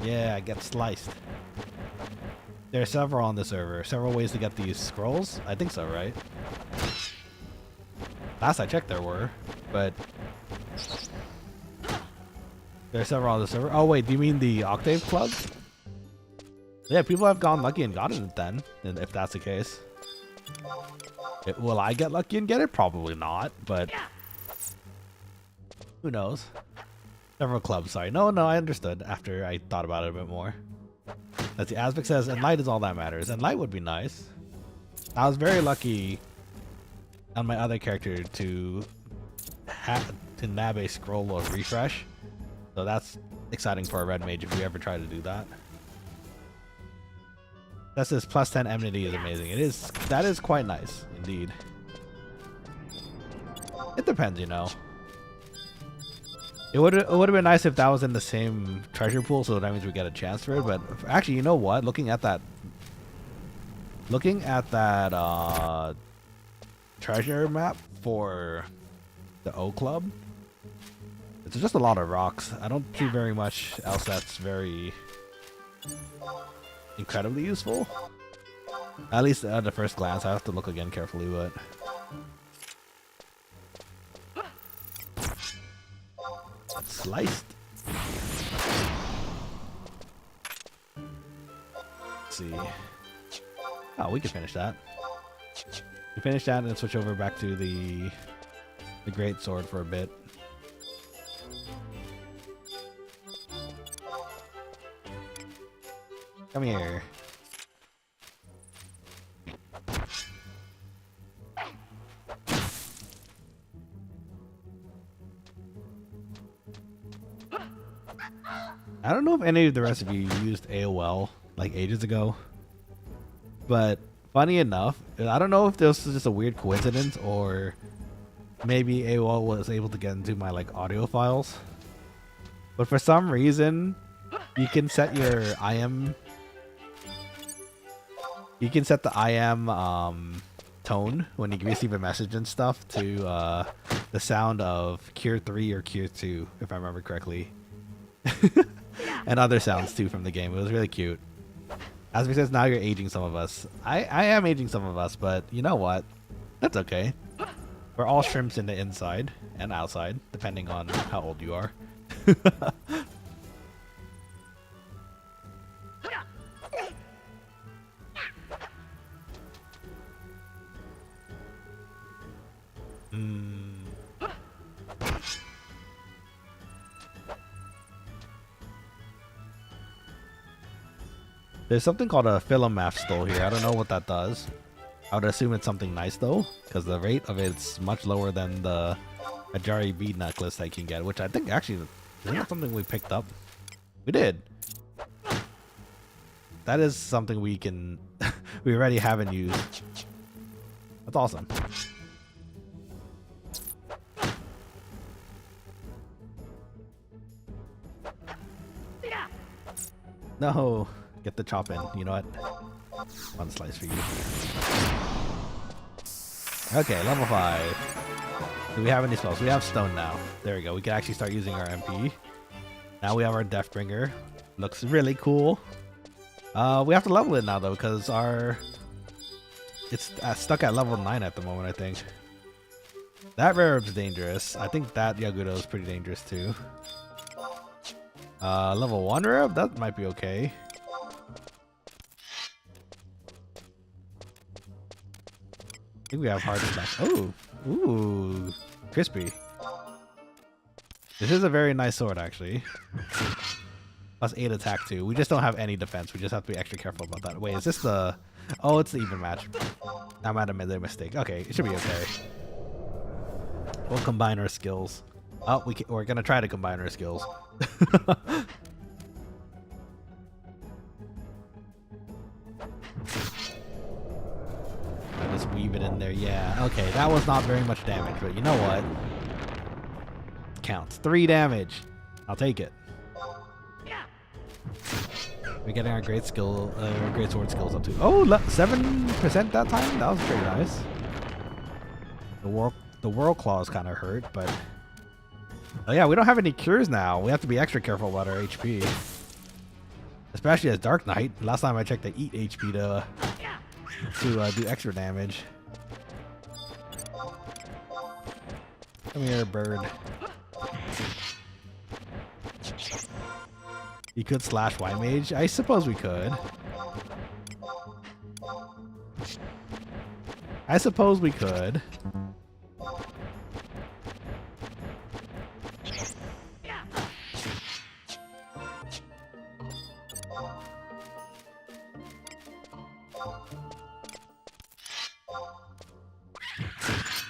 Yeah, get sliced. There are several on the server. Several ways to get these scrolls? I think so, right? Last I checked there were, but... There are several on the server. Oh wait, do you mean the Octave Club? Yeah, people have gone lucky and gotten it then, if that's the case. Will I get lucky and get it? Probably not, but... Who knows? Several clubs, sorry. No, I understood after I thought about it a bit more. Let's see, Asvik says, and light is all that matters. And light would be nice. I was very lucky on my other character to nab a scroll of refresh. So that's exciting for a red mage if we ever try to do that. That says plus 10 enmity is amazing. That is quite nice, indeed. It depends, you know. It would have been nice if that was in the same treasure pool, so that means we get a chance for it. But actually, you know what? Looking at that treasure map for the O Club, It's just a lot of rocks. I don't see very much else that's very incredibly useful. At least at the first glance. I have to look again carefully, but sliced. Let's see. Oh, we can finish that. We finish that and then switch over back to the great sword for a bit. Come here. I don't know if any of the rest of you used AOL like ages ago, but funny enough, I don't know if this was just a weird coincidence or maybe AOL was able to get into my like audio files, but for some reason you can set your IM, you can set the IM tone when you receive a message and stuff to the sound of Cure 3 or Cure 2, if I remember correctly. And other sounds too from the game. It was really cute. As we says, now you're aging some of us. I am aging some of us, but you know what? That's okay. We're all shrimps in the inside and outside, depending on how old you are. There's something called a Philomath stole here. I don't know what that does. I would assume it's something nice though, because the rate of it's much lower than the Ajari bead necklace I can get, which I think actually isn't that something we picked up. We did. That is something we can we already haven't used. That's awesome. No. Get the chop in. You know what? One slice for you. Okay, level 5. Do we have any spells? We have stone now. There we go. We can actually start using our MP. Now we have our Deathbringer. Looks really cool. We have to level it now though, because it's stuck at level 9 at the moment, I think. That rare herb's dangerous. I think that Yagudo is pretty dangerous too. Level 1 rare herb? That might be okay. I think we have hard stuff. Oh, ooh, crispy. This is a very nice sword, actually. Plus 8 attack too. We just don't have any defense. We just have to be extra careful about that. Wait, is this the? Oh, it's the even match. I might have made a mistake. Okay, it should be okay. We'll combine our skills. Oh, we're gonna try to combine our skills. Just weave it in there. Yeah, okay, that was not very much damage, but you know what? Counts. 3 damage. I'll take it. We're getting our great skill, great sword skills up to. Oh, 7% that time. That was pretty nice. The Whirl Claws kind of hurt, but oh yeah, we don't have any cures now. We have to be extra careful about our HP, especially as Dark Knight. Last time I checked, they eat HP to do extra damage. Come here, bird. You could slash Y Mage. I suppose we could. I suppose we could.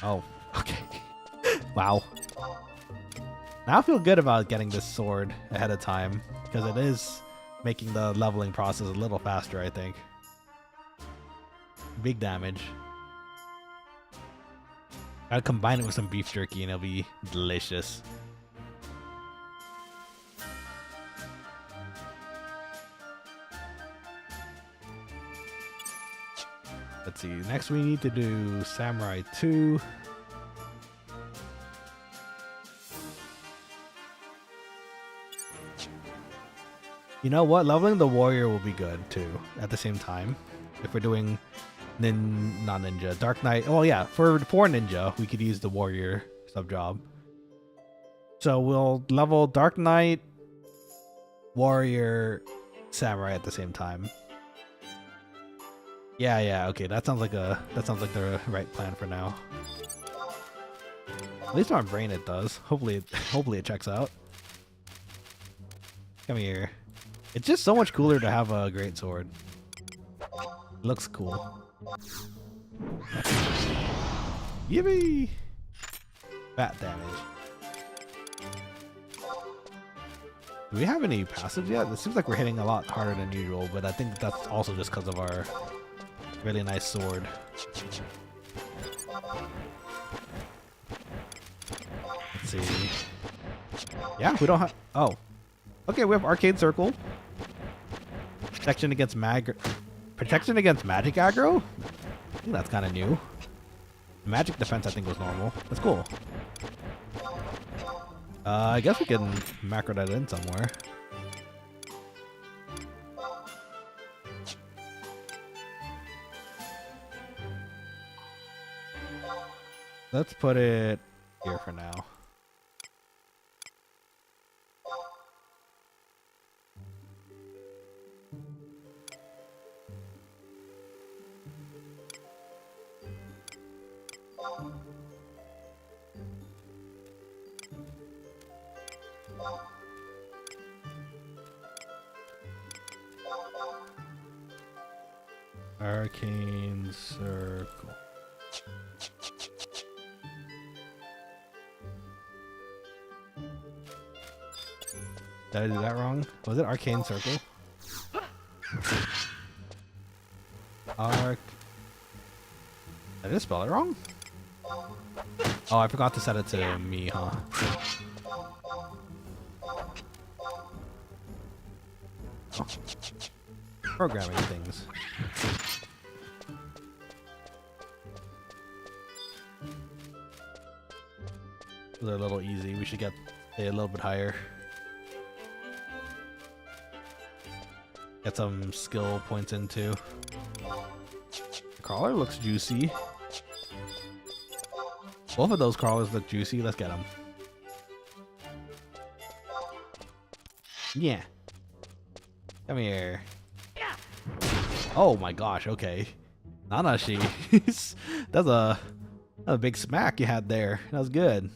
Oh, okay. Wow. Now I feel good about getting this sword ahead of time, because it is making the leveling process a little faster, I think. Big damage. Gotta combine it with some beef jerky and it'll be delicious. Let's see, next we need to do Samurai 2. You know what? Leveling the warrior will be good too at the same time. If we're doing not ninja, Dark Knight. Oh yeah, for ninja, we could use the warrior sub job. So we'll level Dark Knight, warrior, samurai at the same time. Yeah, okay. That sounds like the right plan for now. At least on my brain it does. Hopefully it checks out. Come here. It's just so much cooler to have a great sword. It looks cool. Yippeee! Fat damage. Do we have any passives yet? It seems like we're hitting a lot harder than usual, but I think that's also just because of our really nice sword. Let's see. Yeah, we don't have... Oh. Okay, we have Arcade Circle. Protection against magic aggro? I think that's kind of new. Magic defense I think was normal. That's cool. I guess we can macro that in somewhere. Let's put it here for now. Arcane Circle. Did I do that wrong? Was it Arcane Circle? Did I just spell it wrong? Oh, I forgot to set it to me, huh? Oh. Programming things. Those are a little easy. We should get a little bit higher. Get some skill points into. The crawler looks juicy. Both of those crawlers look juicy. Let's get them. Yeah. Come here. Oh my gosh, okay. Nanashi. That's a big smack you had there. That was good.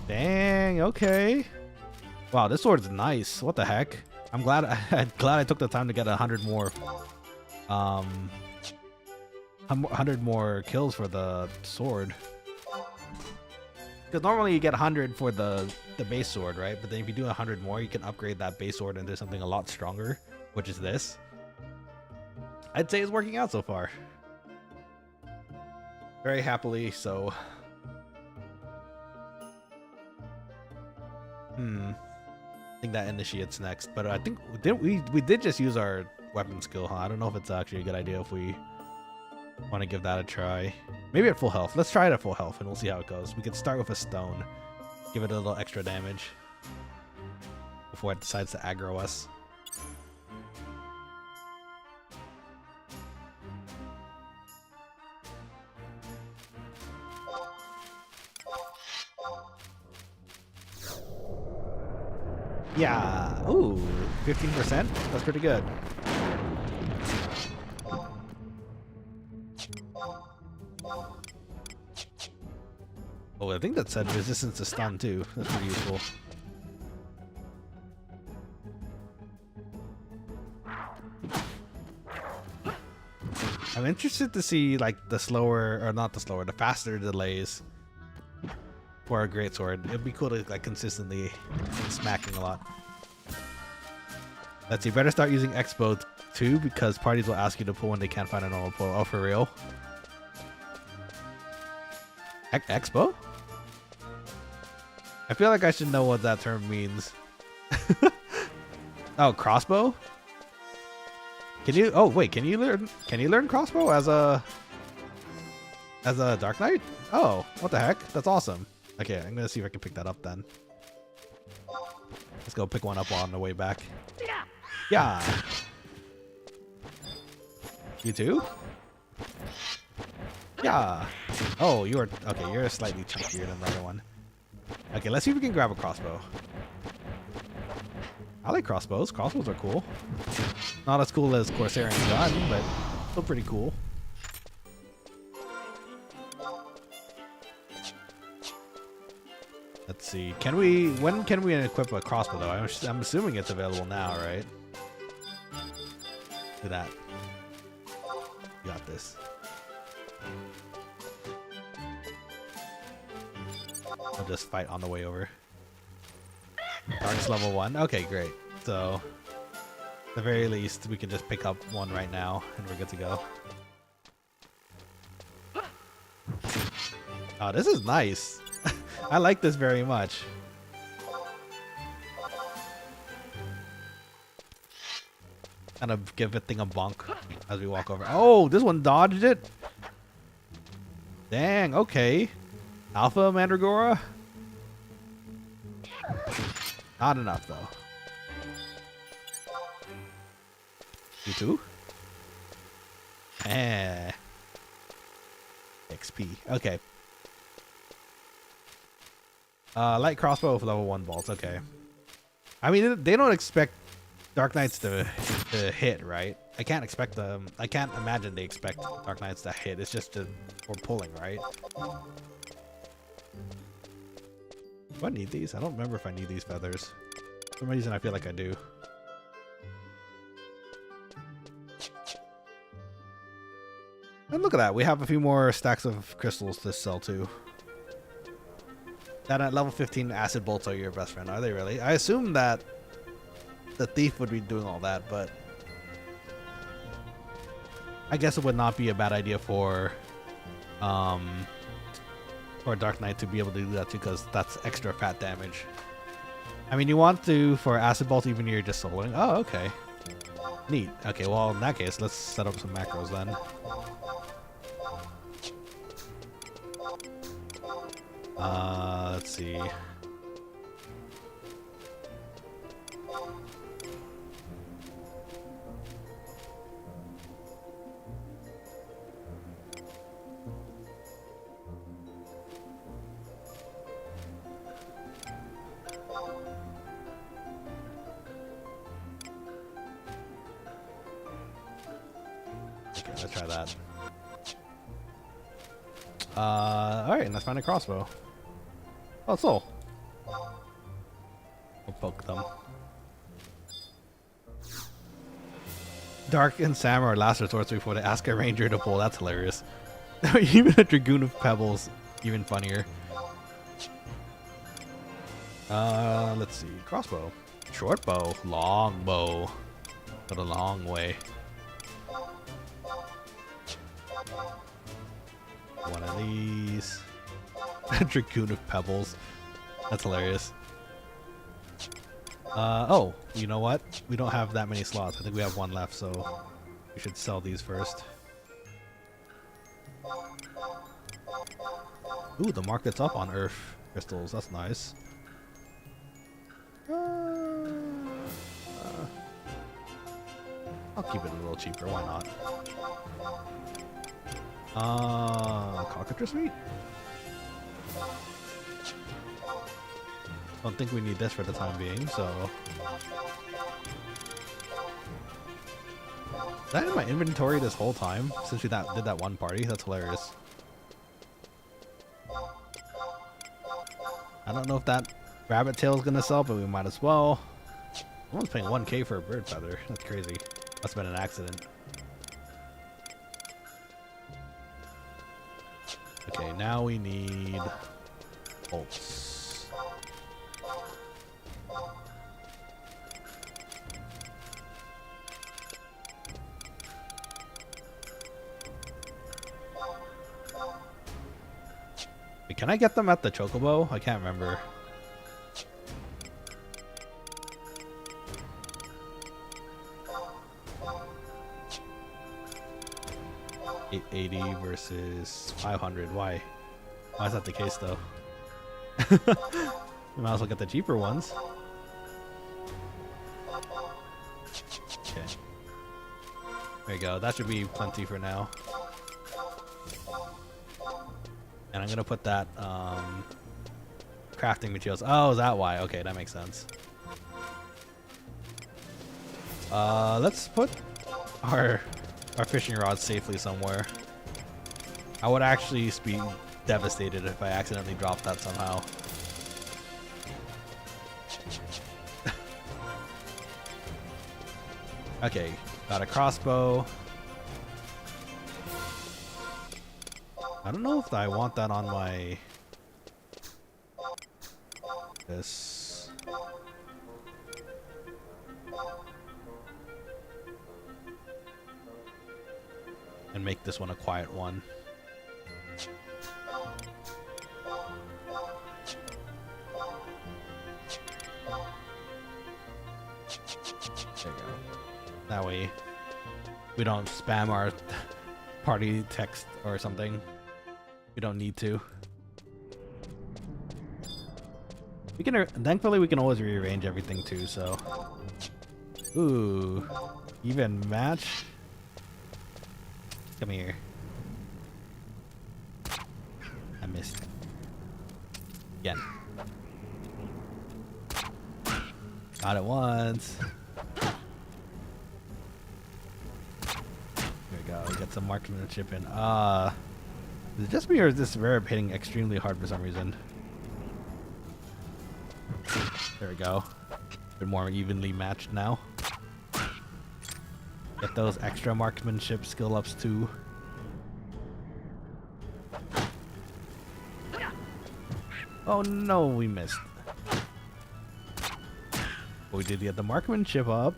Dang, okay. Wow, this sword's nice. What the heck? I'm glad I took the time to get 100 more 100 more kills for the sword. Because normally you get 100 for the base sword, right? But then if you do 100 more, you can upgrade that base sword into something a lot stronger, which is this. I'd say it's working out so far. Very happily so. I think that initiates next, but I think we did just use our weapon skill, huh? I don't know if it's actually a good idea if we want to give that a try. Maybe at full health. Let's try it at full health and we'll see how it goes. We could start with a stone, give it a little extra damage before it decides to aggro us. Yeah. Ooh, 15%? That's pretty good. Oh, I think that said resistance to stun too. That's pretty useful. I'm interested to see like the faster delays for a greatsword. It'd be cool to like consistently smacking a lot. Let's see, better start using Expo too because parties will ask you to pull when they can't find a normal pull. Oh, for real? Expo? I feel like I should know what that term means. Oh, crossbow? Can you? Oh wait, can you learn? Can you learn crossbow as a Dark Knight? Oh, what the heck? That's awesome. Okay, I'm gonna see if I can pick that up then. Let's go pick one up on the way back. Yeah. You too? Yeah. Oh, you're okay. You're slightly chunkier than the other one. Okay, let's see if we can grab a crossbow. I like crossbows. Crossbows are cool. Not as cool as Corsairin's gun, but still pretty cool. Let's see. Can we? When can we equip a crossbow though? I'm assuming it's available now, right? Look at that. You got this. I'll just fight on the way over. Dark's level 1. Okay, great. So, at the very least, we can just pick up one right now, and we're good to go. Oh, this is nice. I like this very much. Kind of give a thing a bonk as we walk over. Oh, this one dodged it. Dang, okay. Alpha Mandragora? Not enough, though. You too? Eh. XP. Okay. Light crossbow with level 1 bolts. Okay. I mean, they don't expect Dark Knights to hit, right? I can't expect them. I can't imagine they expect Dark Knights to hit. It's just for pulling, right? Do I need these? I don't remember if I need these feathers. For some reason, I feel like I do. And look at that. We have a few more stacks of crystals to sell too. That at level 15 acid bolts are your best friend. Are they really? I assume that the thief would be doing all that, but I guess it would not be a bad idea for a Dark Knight to be able to do that too, because that's extra fat damage. I mean, you want to for acid bolt even if you're just soloing. Oh, okay. Neat. Okay, well in that case, let's set up some macros then. Let's see. Okay, let's try that. Alright, let's find a crossbow. Oh, soul. We'll poke them. Dark and Sam are last resorts before they ask a ranger to pull. That's hilarious. Even a Dragoon of Pebbles, even funnier. Let's see. Crossbow. Short bow. Long bow. But a long way. One of these. Dragoon of Pebbles. That's hilarious. Oh, you know what? We don't have that many slots. I think we have one left, so we should sell these first. Ooh, the market's up on Earth crystals. That's nice. I'll keep it a little cheaper. Why not? Cockatrice meat? Don't think we need this for the time being, so... Is that in my inventory this whole time? Since we did that one party? That's hilarious. I don't know if that rabbit tail is gonna sell, but we might as well. Someone's paying 1k for a bird feather. That's crazy. Must have been an accident. Okay, now we need bolts. Wait, can I get them at the Chocobo? I can't remember. 880 versus 500. Why? Why is that the case though? You might as well get the cheaper ones. Okay. There you go. That should be plenty for now. And I'm gonna put that crafting materials. Oh, is that why? Okay, that makes sense. Let's put our fishing rod safely somewhere. I would actually be devastated if I accidentally dropped that somehow. Okay, got a crossbow. I don't know if I want that on my... this. And make this one a quiet one. There you go. That way we don't spam our party text or something. We don't need to. We can, thankfully we can always rearrange everything too, so. Ooh, even match. Come here. I missed. Again. Got it once. There we go. We got some marksmanship in. Is it just me or is this verb hitting extremely hard for some reason? There we go. A bit more evenly matched now. Get those extra marksmanship skill ups too. Oh no, we missed. But we did get the marksmanship up.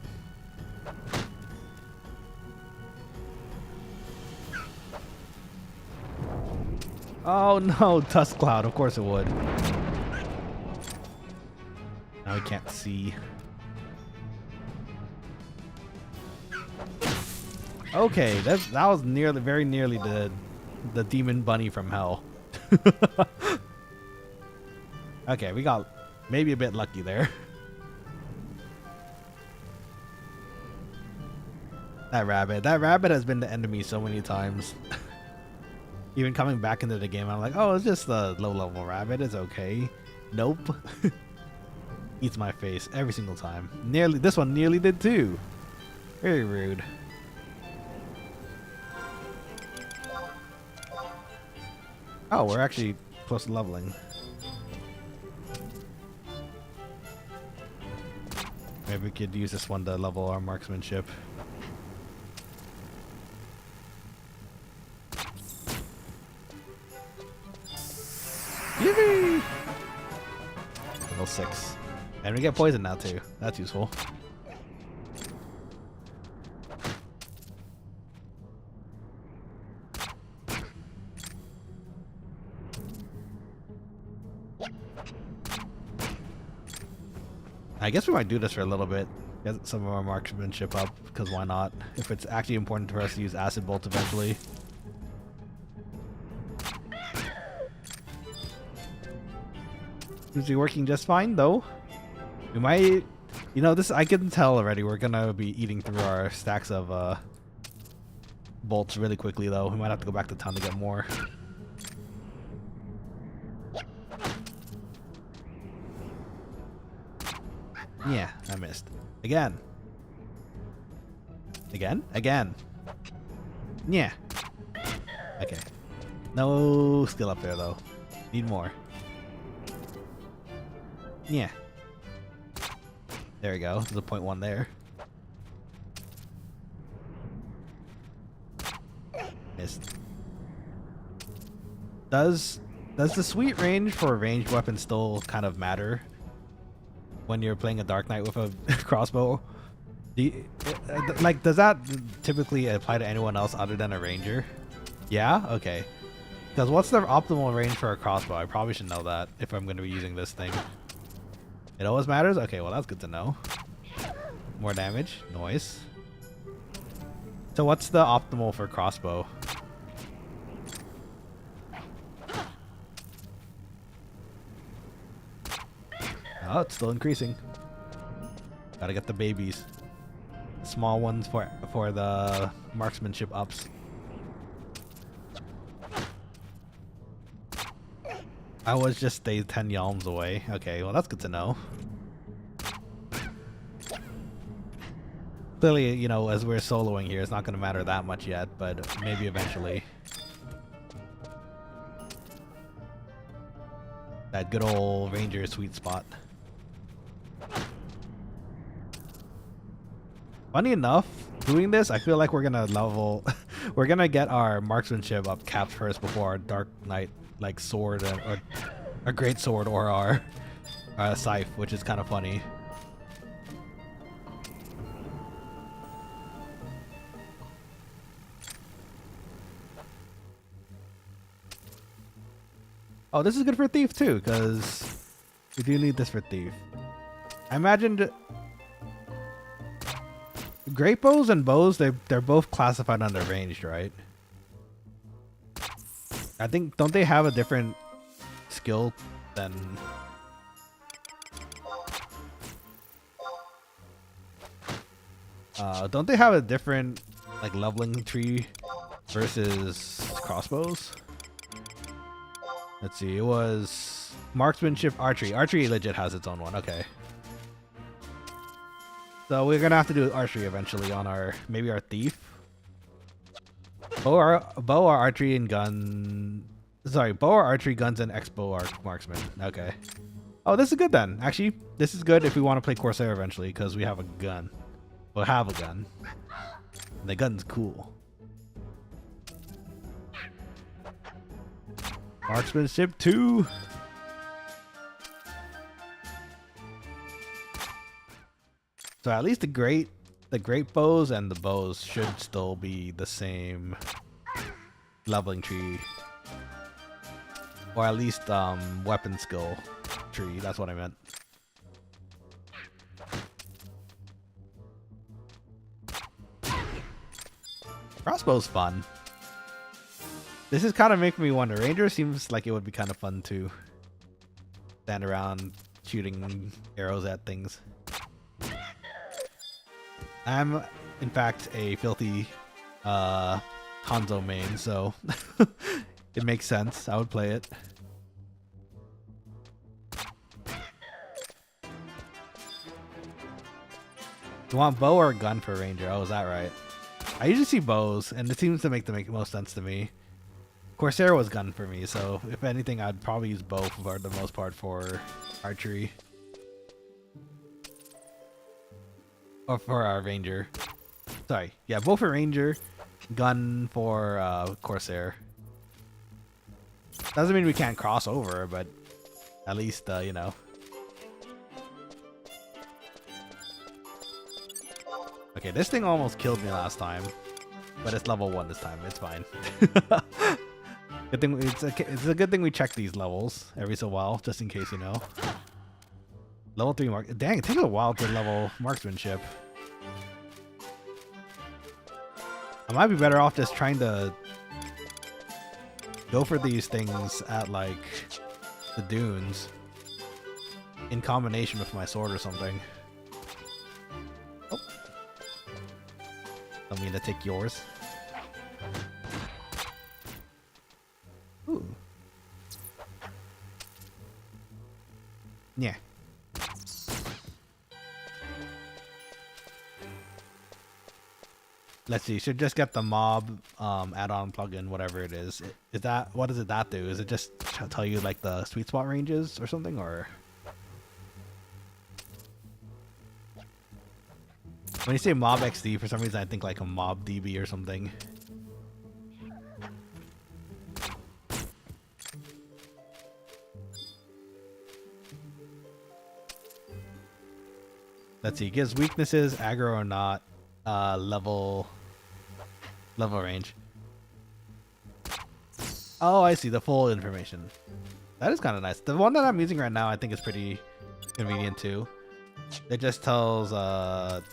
Oh no, dust cloud, of course it would. Now we can't see. Okay, that was nearly, very nearly the demon bunny from hell. Okay, we got maybe a bit lucky there. That rabbit has been the enemy so many times. Even coming back into the game, I'm like, oh, it's just a low-level rabbit. It's okay. Nope. Eats my face every single time. This one nearly did too. Very rude. Oh, we're actually close to leveling. Maybe we could use this one to level our marksmanship. Yippee! Level 6. And we get poison now too. That's useful. I guess we might do this for a little bit. Get some of our marksmanship up, because why not? If it's actually important for us to use acid bolts eventually. Seems to be working just fine though. We might, you know, this I can tell already. We're gonna be eating through our stacks of bolts really quickly though. We might have to go back to town to get more. Yeah, I missed. Again. Again? Again. Yeah. Okay. No skill up there though. Need more. Yeah. There we go. There's a 0.1 there. Missed. Does the sweet range for a ranged weapon still kind of matter when you're playing a Dark Knight with a crossbow? Like, does that typically apply to anyone else other than a ranger? Yeah? Okay. Because what's the optimal range for a crossbow? I probably should know that if I'm going to be using this thing. It always matters? Okay, well that's good to know. More damage. Noise. So what's the optimal for crossbow? Oh, it's still increasing. Gotta get the babies. Small ones for the marksmanship ups. I was just stayed 10 yalms away. Okay, well that's good to know. Clearly, you know, as we're soloing here, it's not going to matter that much yet, but maybe eventually. That good old ranger sweet spot. Funny enough, doing this, I feel like we're gonna level, we're gonna get our marksmanship up capped first before our dark knight, like sword or a great sword or our scythe, which is kind of funny. Oh, this is good for thief too, because we do need this for thief. I imagined great bows and bows, they're both classified under ranged, right? I think, don't they have a different skill than... don't they have a different like leveling tree versus crossbows? Let's see, it was marksmanship, archery. Archery legit has its own one, okay. So we're gonna have to do archery eventually on our, maybe our thief. Bow or archery and gun. Sorry, bow or archery, guns, and X-bow are marksman. Okay. Oh, this is good then. Actually, this is good if we want to play Corsair eventually, because we have a gun. We'll have a gun. And the gun's cool. Marksmanship 2. So at least the great bows and the bows should still be the same leveling tree, or at least weapon skill tree. That's what I meant. Crossbow's fun. This is kind of making me wonder. Ranger seems like it would be kind of fun to stand around shooting arrows at things. I'm, in fact, a filthy Hanzo main, so it makes sense. I would play it. You want bow or gun for Ranger? Oh, is that right? I usually see bows, and it seems to make the most sense to me. Corsair was gun for me, so if anything, I'd probably use bow for the most part for archery. Or for our Ranger. Sorry, yeah, bow for Ranger, gun for Corsair. Doesn't mean we can't cross over, but at least, you know. Okay, this thing almost killed me last time, but it's level 1 this time. It's fine. Good thing it's a good thing we check these levels every so while, just in case, you know. Level 3 mark. Dang, it takes a while to level marksmanship. I might be better off just trying to go for these things at like the dunes in combination with my sword or something. Oh. Don't mean to take yours. Ooh. Yeah. Let's see. Should just get the mob add-on plugin, whatever it is. Is that, what does that do? Is it just tell you like the sweet spot ranges or something, or? When you say mob XD, for some reason I think like a mob DB or something. Let's see, gives weaknesses, aggro or not, level range. Oh, I see, the full information. That is kind of nice. The one that I'm using right now I think is pretty convenient too. It just tells the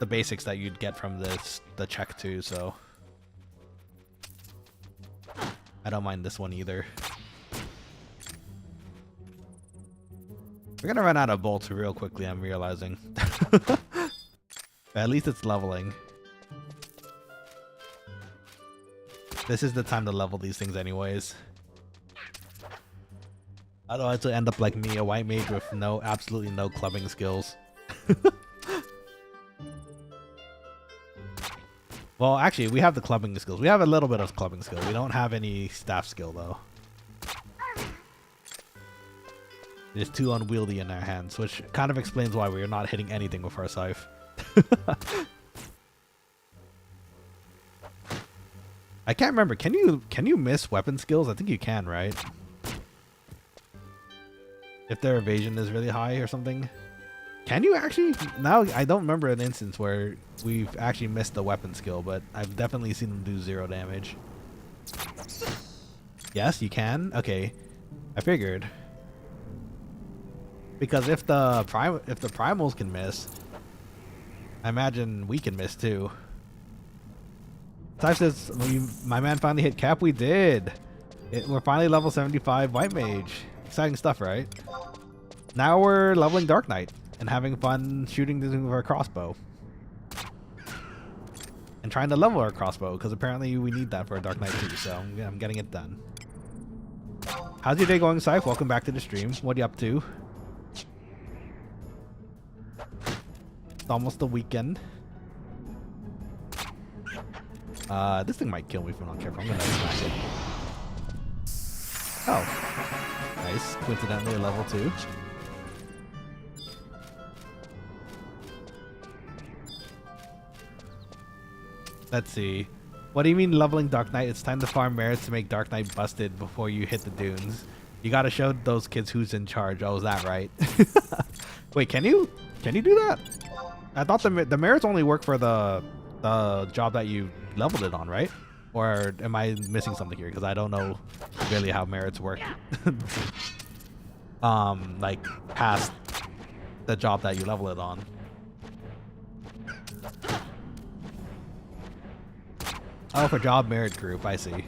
basics that you'd get from the check too, so I don't mind this one either. We're gonna run out of bolts real quickly, I'm realizing. At least it's leveling. This is the time to level these things anyways. Otherwise it'll end up like me, a white mage with absolutely no clubbing skills. Well, actually, we have the clubbing skills. We have a little bit of clubbing skill. We don't have any staff skill, though. It's too unwieldy in our hands, which kind of explains why we're not hitting anything with our scythe. I can't remember. Can you miss weapon skills? I think you can, right? If their evasion is really high or something. Can you actually? Now I don't remember an instance where we've actually missed the weapon skill, but I've definitely seen them do 0 damage. Yes, you can. Okay, I figured. Because if the primals can miss, I imagine we can miss too. Type says, my man finally hit cap. We did. We're finally level 75 white mage. Exciting stuff, right? Now we're leveling Dark Knight and having fun shooting with our crossbow. And trying to level our crossbow, because apparently we need that for a Dark Knight too, so I'm getting it done. How's your day going, Scythe? Welcome back to the stream. What are you up to? It's almost the weekend. This thing might kill me if I'm not careful. I'm gonna smash it. Oh. Nice. Coincidentally, a level 2. Let's see. What do you mean leveling Dark Knight? It's time to farm merits to make Dark Knight busted before you hit the dunes. You gotta show those kids who's in charge. Oh, is that right? Wait, can you do that? I thought the merits only work for the job that you leveled it on, right? Or am I missing something here? Because I don't know really how merits work. Like past the job that you level it on. Oh, for job merit group, I see.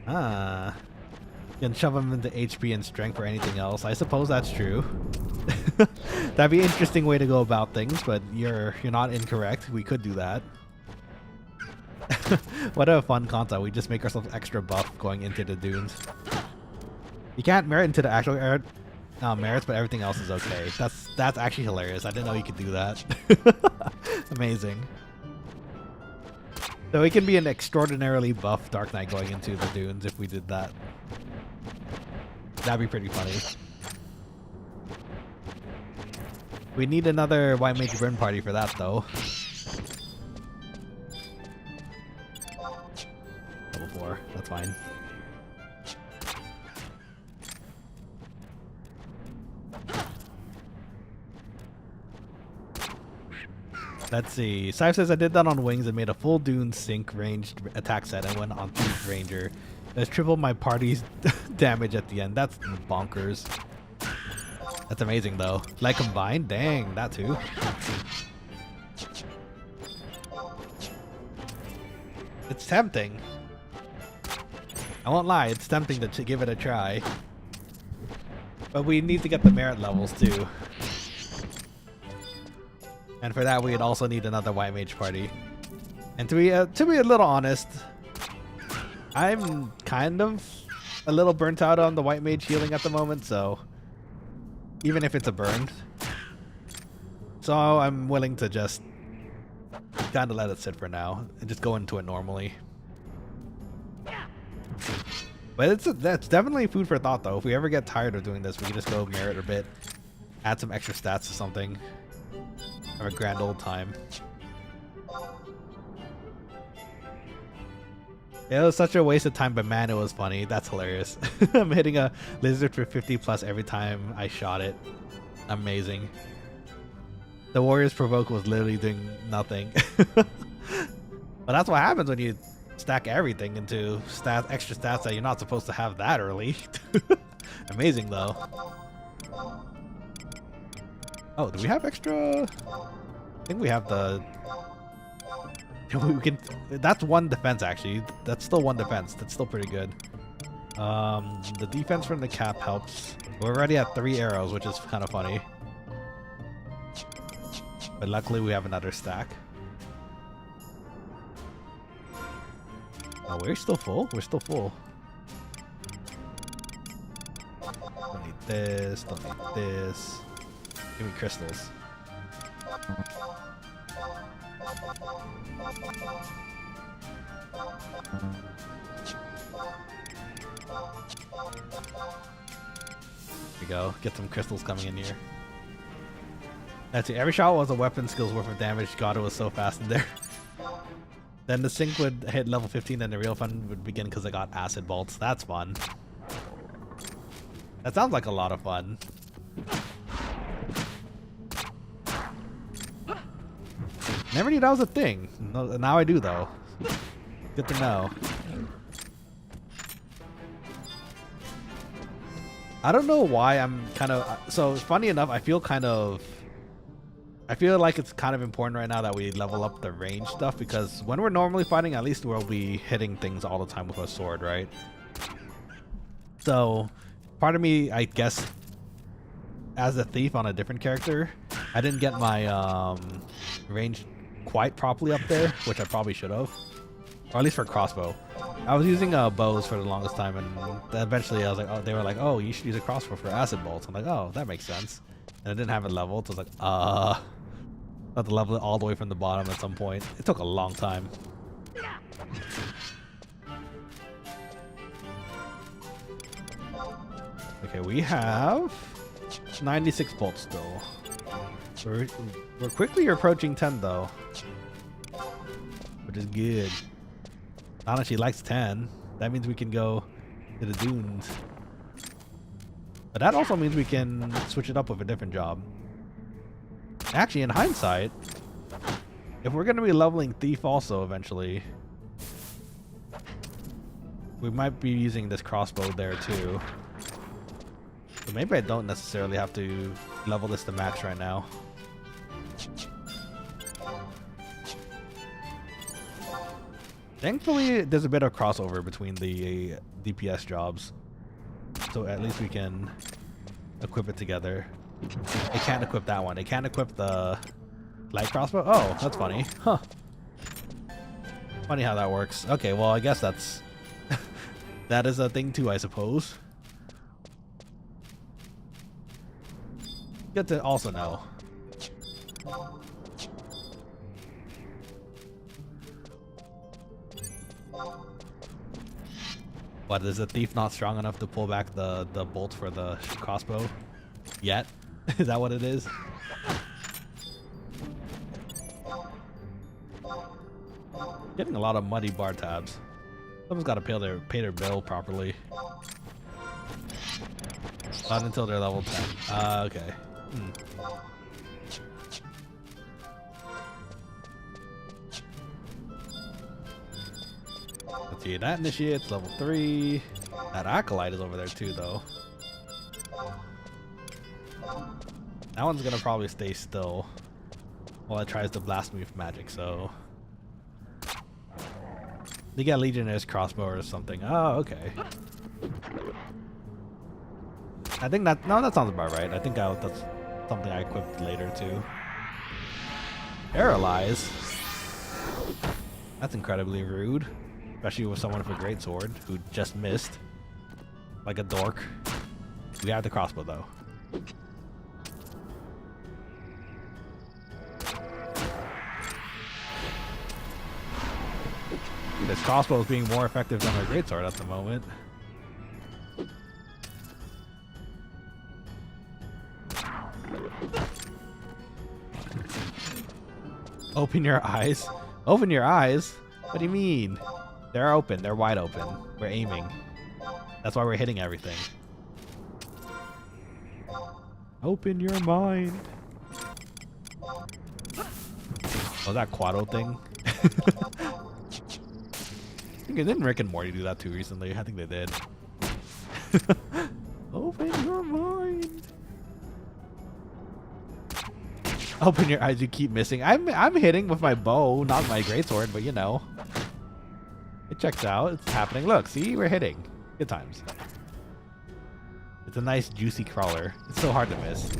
Ah. You can shove them into HP and strength or anything else. I suppose that's true. That'd be an interesting way to go about things, but you're not incorrect. We could do that. What a fun concept. We just make ourselves extra buff going into the dunes. You can't merit into the actual merits, but everything else is okay. That's actually hilarious. I didn't know you could do that. Amazing. So we can be an extraordinarily buff Dark Knight going into the dunes if we did that. That'd be pretty funny. We need another White Mage Burn party for that, though. Level 4, that's fine. Let's see. Scythe says I did that on wings and made a full dune sync ranged attack set and went on Thief Ranger. That's tripled my party's damage at the end. That's bonkers. That's amazing though. Like combined? Dang, that too. It's tempting. I won't lie, it's tempting to give it a try. But we need to get the merit levels too. And for that, we'd also need another White Mage party. And to be a little honest, I'm kind of a little burnt out on the White Mage healing at the moment, so even if it's a burn, so I'm willing to just kind of let it sit for now and just go into it normally. But that's definitely food for thought, though. If we ever get tired of doing this, we can just go merit a bit, add some extra stats to something. Have a grand old time. It was such a waste of time, but man, it was funny. That's hilarious. I'm hitting a lizard for 50 plus every time I shot it. Amazing. The Warriors Provoke was literally doing nothing. But that's what happens when you stack everything into extra stats that you're not supposed to have that early. Amazing though. Oh, do we have extra? I think we have the... We can. That's one defense actually. That's still one defense. That's still pretty good. The defense from the cap helps. We're already at 3 arrows, which is kind of funny. But luckily we have another stack. Oh, we're still full? We're still full. Don't need this, don't need this. Give me crystals. Here we go. Get some crystals coming in here. That's it. Every shot was a weapon skill's worth of damage. God, it was so fast in there. Then the sync would hit level 15 and the real fun would begin because I got acid bolts. That's fun. That sounds like a lot of fun. Never knew that was a thing. Now I do though. Good to know. I don't know why I'm kind of... So funny enough, I feel like it's kind of important right now that we level up the range stuff, because when we're normally fighting, at least we'll be hitting things all the time with a sword, right? So part of me, I guess, as a thief on a different character, I didn't get my range quite properly up there, which I probably should have. Or at least for crossbow. I was using bows for the longest time, and eventually I was like, oh, they were like, oh, you should use a crossbow for acid bolts. I'm like, oh, that makes sense. And I didn't have it leveled, so I was like, I have to level it all the way from the bottom at some point. It took a long time. Okay, we have 96 bolts still. We're quickly approaching 10 though, which is good. Nanashi likes 10. That means we can go to the dunes. But that also means we can switch it up with a different job. Actually, in hindsight, if we're going to be leveling Thief also eventually, we might be using this crossbow there too. So maybe I don't necessarily have to level this to max right now. Thankfully, there's a bit of crossover between the DPS jobs, so at least we can equip it together. They can't equip that one. They can't equip the light crossbow. Oh, that's funny. Huh. Funny how that works. Okay, well, I guess that's that is a thing too, I suppose. Good to also know. What, is the thief not strong enough to pull back the bolt for the crossbow yet? Is that what it is? Getting a lot of muddy bar tabs. Someone's got to pay their bill properly. Not until they're level 10. Okay. Let's see, that initiates level 3. That acolyte is over there too, though. That one's gonna probably stay still while it tries to blast me with magic, so... They get Legionnaires crossbow or something. Oh, okay. I think that... No, that sounds about right. I think that's something I equipped later, too. Paralyze? That's incredibly rude. Especially with someone with a greatsword who just missed. Like a dork. We have the crossbow, though. This crossbow is being more effective than my greatsword at the moment. Open your eyes. Open your eyes? What do you mean? They're open. They're wide open. We're aiming. That's why we're hitting everything. Open your mind. Was that Quado thing? Didn't Rick and Morty do that too recently? I think they did. Open your mind. Open your eyes. You keep missing. I'm hitting with my bow, not my greatsword, but you know, it checks out. It's happening. Look, see, we're hitting. Good times. It's a nice juicy crawler. It's so hard to miss.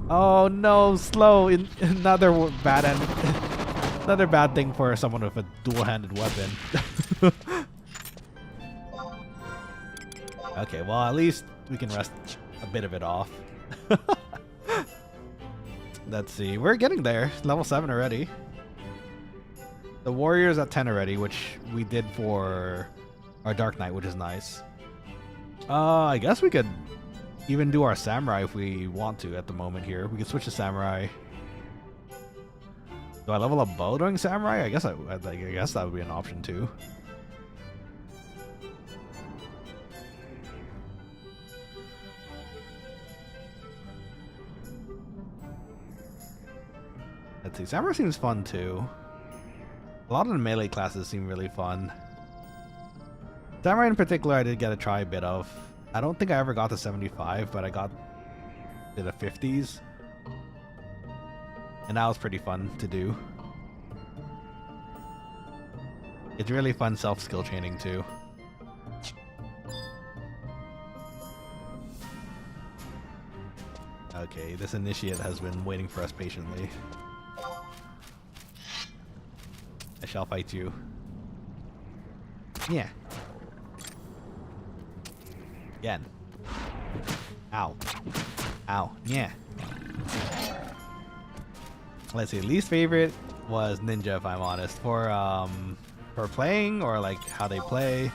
Oh no, slow. Another bad end. Another bad thing for someone with a dual-handed weapon. Okay, well at least we can rest a bit of it off. Let's see. We're getting there. Level 7 already. The warrior's at 10 already, which we did for our Dark Knight, which is nice. I guess we could even do our samurai if we want to at the moment here. We could switch to samurai. Do I level up bow doing samurai? I guess I guess that would be an option too. Let's see. Samurai seems fun too. A lot of the melee classes seem really fun. Samurai in particular, I did get to try a bit of. I don't think I ever got to 75, but I got to the 50s. And that was pretty fun to do. It's really fun self-skill chaining too. Okay, this initiate has been waiting for us patiently. I shall fight you. Yeah. Again. Ow. Ow. Yeah. Let's see. Least favorite was Ninja, if I'm honest. For playing or like how they play.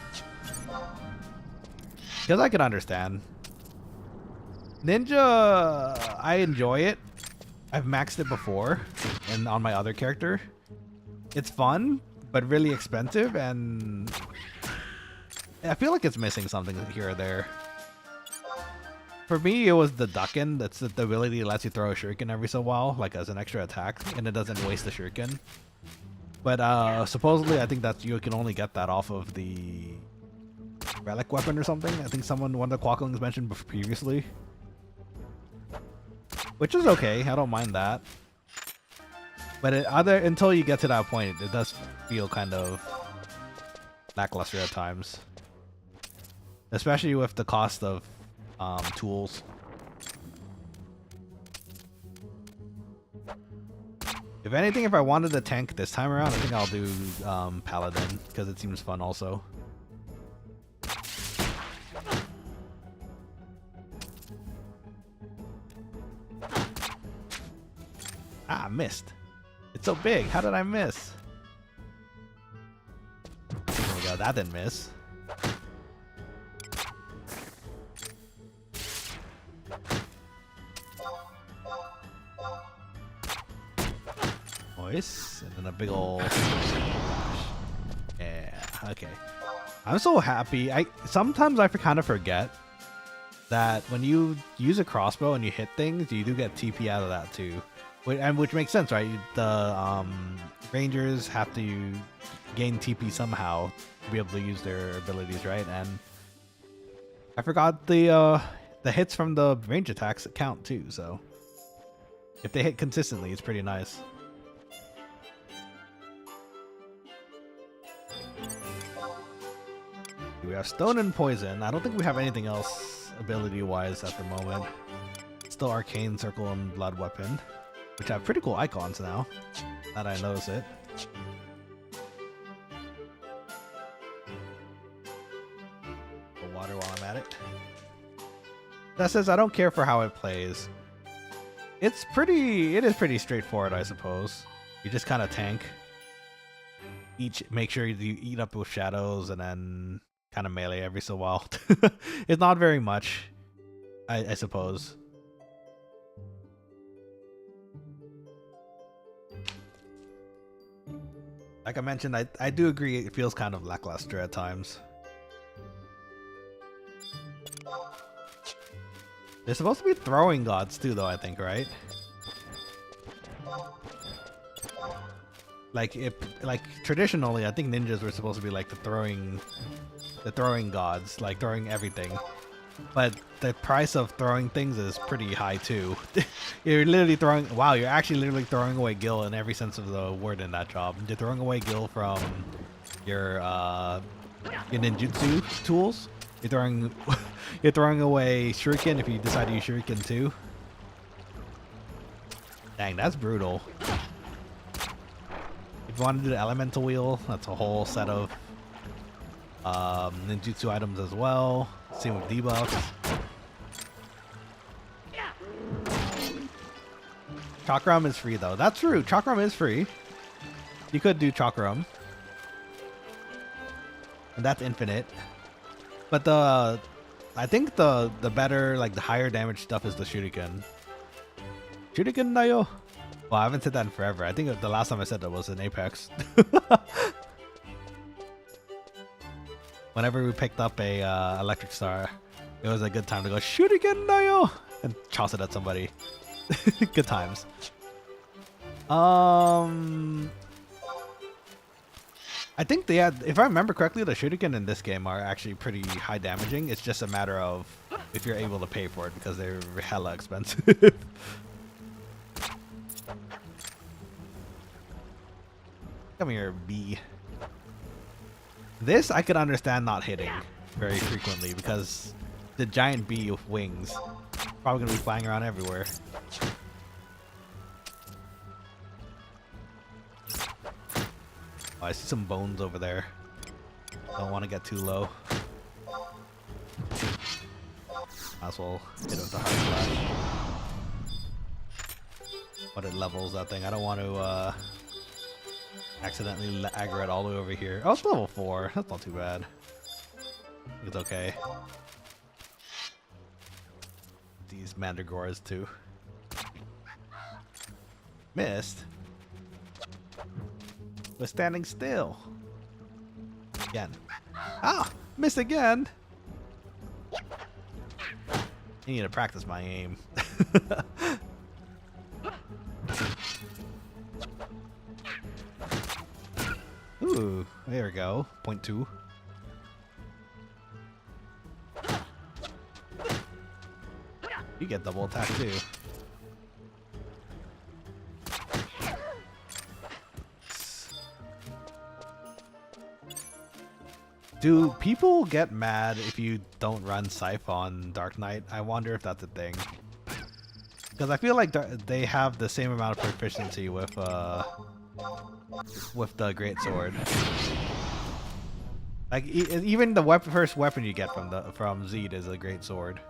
Because I can understand. Ninja, I enjoy it. I've maxed it before and on my other character. It's fun, but really expensive, and I feel like it's missing something here or there. For me, it was the duckin. That's the ability that lets you throw a shuriken every so while, like as an extra attack, and it doesn't waste the shuriken. But supposedly, I think that you can only get that off of the relic weapon or something. I think one of the Quokkalings mentioned previously, which is okay. I don't mind that. But until you get to that point, it does feel kind of lackluster at times, especially with the cost of tools. If anything, if I wanted a tank this time around, I think I'll do Paladin, because it seems fun also. Ah, I missed. It's so big. How did I miss? There we go. That didn't miss. Nice. And then a big ol' yeah. Okay. I'm so happy. Sometimes I kind of forget that when you use a crossbow and you hit things, you do get TP out of that too. Which makes sense, right? The Rangers have to gain TP somehow to be able to use their abilities, right? And I forgot the hits from the range attacks count too, so if they hit consistently, it's pretty nice. We have Stone and Poison. I don't think we have anything else ability-wise at the moment. Still Arcane, Circle, and Blood Weapon, which have pretty cool icons now, now that I notice it. The water while I'm at it. That says I don't care for how it plays. It is pretty straightforward, I suppose. You just kind of tank. Make sure you eat up with shadows and then kind of melee every so while. It's not very much, I suppose. Like I mentioned, I do agree it feels kind of lackluster at times. They're supposed to be throwing gods too, though, I think, right? Like traditionally, I think ninjas were supposed to be like the throwing gods, like throwing everything. But the price of throwing things is pretty high too. You're literally throwing. Wow, you're actually literally throwing away gil in every sense of the word in that job. You're throwing away gil from your ninjutsu tools, You're throwing you're throwing away shuriken if you decide to use shuriken too. Dang, that's brutal. If you want to do the elemental wheel, that's a whole set of ninjutsu items as well. Same with debuffs. Chakram is free though. That's true. Chakram is free. You could do Chakram. And that's infinite. But I think the better, like the higher damage stuff is the shuriken. Shuriken Nayo. Well, I haven't said that in forever. I think the last time I said that was in Apex. Whenever we picked up a electric star, it was a good time to go Shuriken Nayo and toss it at somebody. Good times. I think they had, if I remember correctly, the shuriken in this game are actually pretty high damaging. It's just a matter of if you're able to pay for it because they're hella expensive. Come here, bee. This I could understand not hitting very frequently because the giant bee with wings probably gonna be flying around everywhere. Oh, I see some bones over there. Don't want to get too low. Might as well hit it with the hard flash. But it levels that thing. I don't want to accidentally aggro it all the way over here. Oh, it's level 4. That's not too bad. It's okay. These mandragores too. Missed. We're standing still. Again. Ah! Missed again! I need to practice my aim. Ooh, there we go. 0.2. You get double attack too. Do people get mad if you don't run Scythe on Dark Knight? I wonder if that's a thing. Because I feel like they have the same amount of proficiency with the Great Sword. Like even the first weapon you get from Zed is a Great Sword.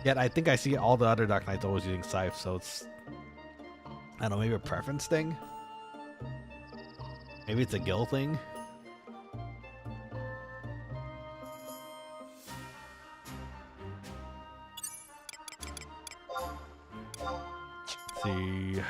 Yet I think I see all the other Dark Knights always using Scythe, so it's, I don't know, maybe a preference thing. Maybe it's a guild thing. Let's see.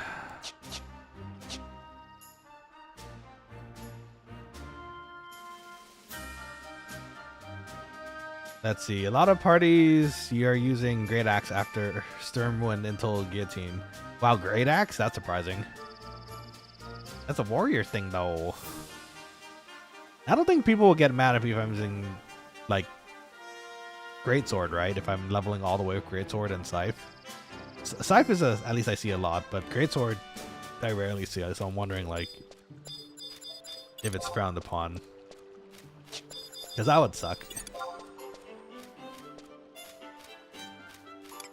Let's see. A lot of parties you are using Great Axe after Stormwind until Guillotine. Wow, Great Axe? That's surprising. That's a warrior thing, though. I don't think people will get mad if I'm using, like, Greatsword, right? If I'm leveling all the way with Greatsword and Scythe. Scythe is at least I see a lot, but Greatsword I rarely see. So I'm wondering, like, if it's frowned upon. Because that would suck.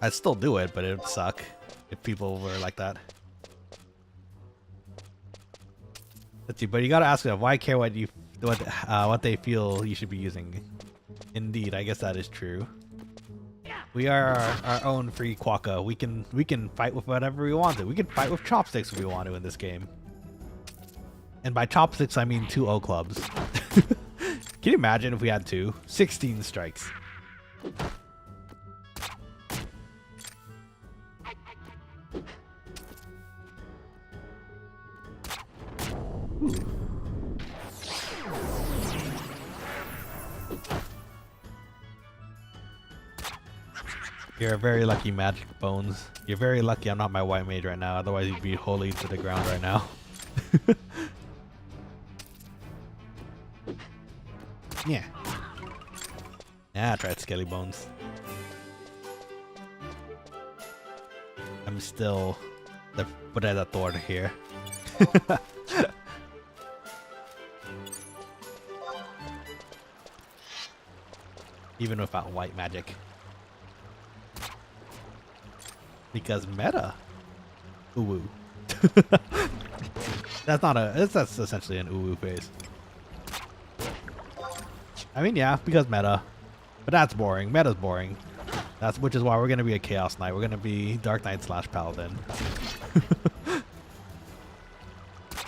I'd still do it, but it would suck if people were like that. Let's see, but you gotta ask them, why care what they feel you should be using? Indeed, I guess that is true. We are our own free quokka. We can fight with whatever we want to. We can fight with chopsticks if we want to in this game. And by chopsticks, I mean 2 O clubs. Can you imagine if we had 2? 16 strikes. Ooh. You're very lucky, Magic Bones. You're very lucky I'm not my white mage right now, otherwise you'd be wholly to the ground right now. Yeah. Yeah, I tried Skelly Bones. I'm still the Predator here. even without white magic. Because meta. Ooh. That's not a. That's essentially an ooh face. I mean, yeah, because meta. But that's boring. Meta's boring. Which is why we're gonna be a Chaos Knight. We're gonna be Dark Knight / Paladin.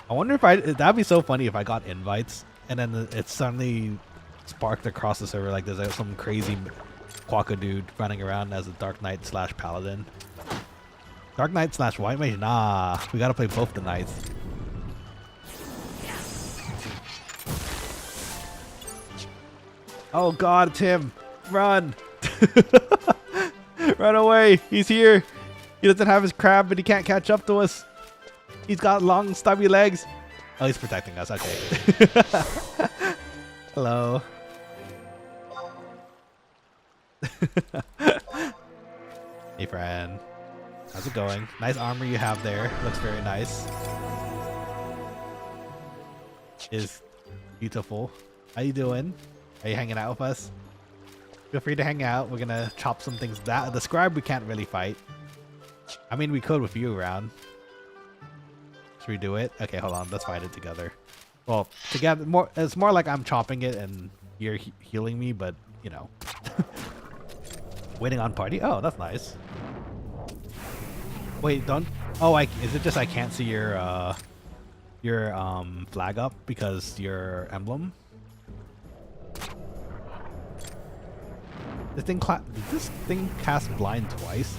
I wonder if that'd be so funny if I got invites and then it suddenly sparked across the server like there's like some crazy quokka dude running around as a Dark Knight / Paladin. Dark Knight / White Mage? Nah, we gotta play both the knights. Oh god, Tim, run! Run away! He's here! He doesn't have his crab, but he can't catch up to us. He's got long, stubby legs. Oh, he's protecting us. Okay. Hello. Hey, friend. How's it going? Nice armor you have there. Looks very nice. Is beautiful. How you doing? Are you hanging out with us? Feel free to hang out. We're gonna chop some things. The scribe we can't really fight. I mean, we could with you around. Should we do it? Okay, hold on. Let's fight it together. Well, together. It's more like I'm chopping it and you're healing me, but you know. Waiting on party. Oh, that's nice. Wait, don't. Oh, is it just I can't see your flag up because your emblem? Did this thing cast blind twice?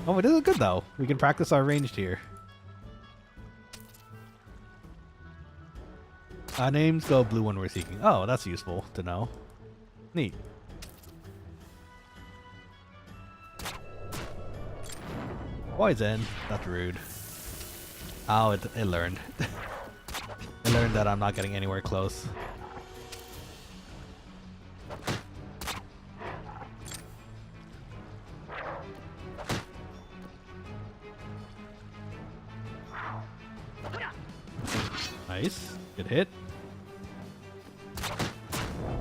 Oh, it is good though. We can practice our ranged here. Names go blue when we're seeking. Oh, that's useful to know. Neat. Poison. That's rude. Oh, it learned. It learned that I'm not getting anywhere close. Nice. Good hit.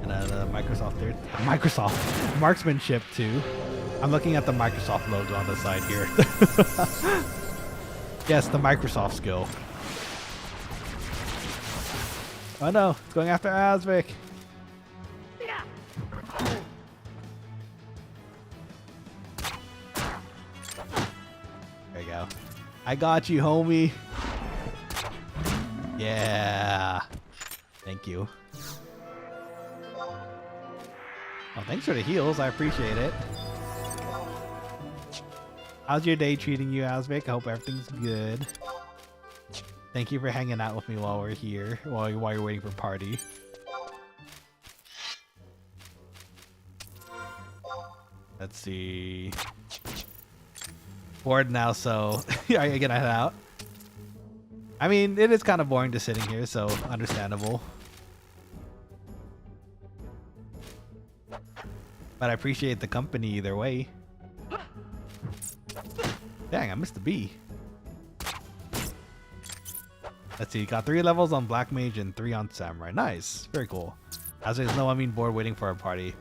And then Microsoft there. Microsoft. Marksmanship too. I'm looking at the Microsoft logo on the side here. Yes, the Microsoft skill. Oh no, it's going after Asvik. There you go. I got you, homie. Yeah. Thank you. Oh, thanks for the heals. I appreciate it. How's your day treating you, Asvik? I hope everything's good. Thank you for hanging out with me while we're here, while you're waiting for party. Let's see. Bored now, so are you gonna head out? I mean, it is kind of boring just sitting here, so understandable. But I appreciate the company either way. Dang, I missed the B. Let's see, got 3 levels on Black Mage and 3 on Samurai. Nice, very cool. As there's no, I mean, bored waiting for a party.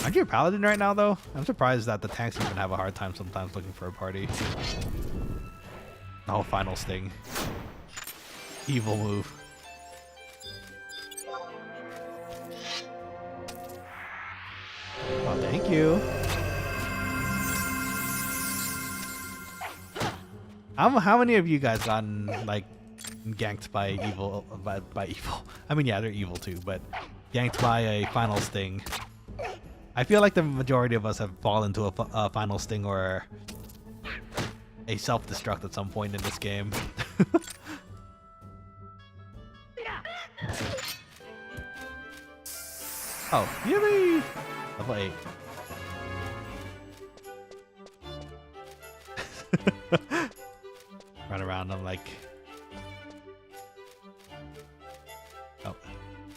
Aren't you a Paladin right now, though? I'm surprised that the tanks even have a hard time sometimes looking for a party. Oh, final sting. Evil move. Oh, thank you. How many of you guys gotten like ganked by evil? By evil? I mean, yeah, they're evil too, but ganked by a final sting. I feel like the majority of us have fallen to a final sting or a self-destruct at some point in this game. Oh, Yippeee! Level 8. Run around, I'm like... Oh.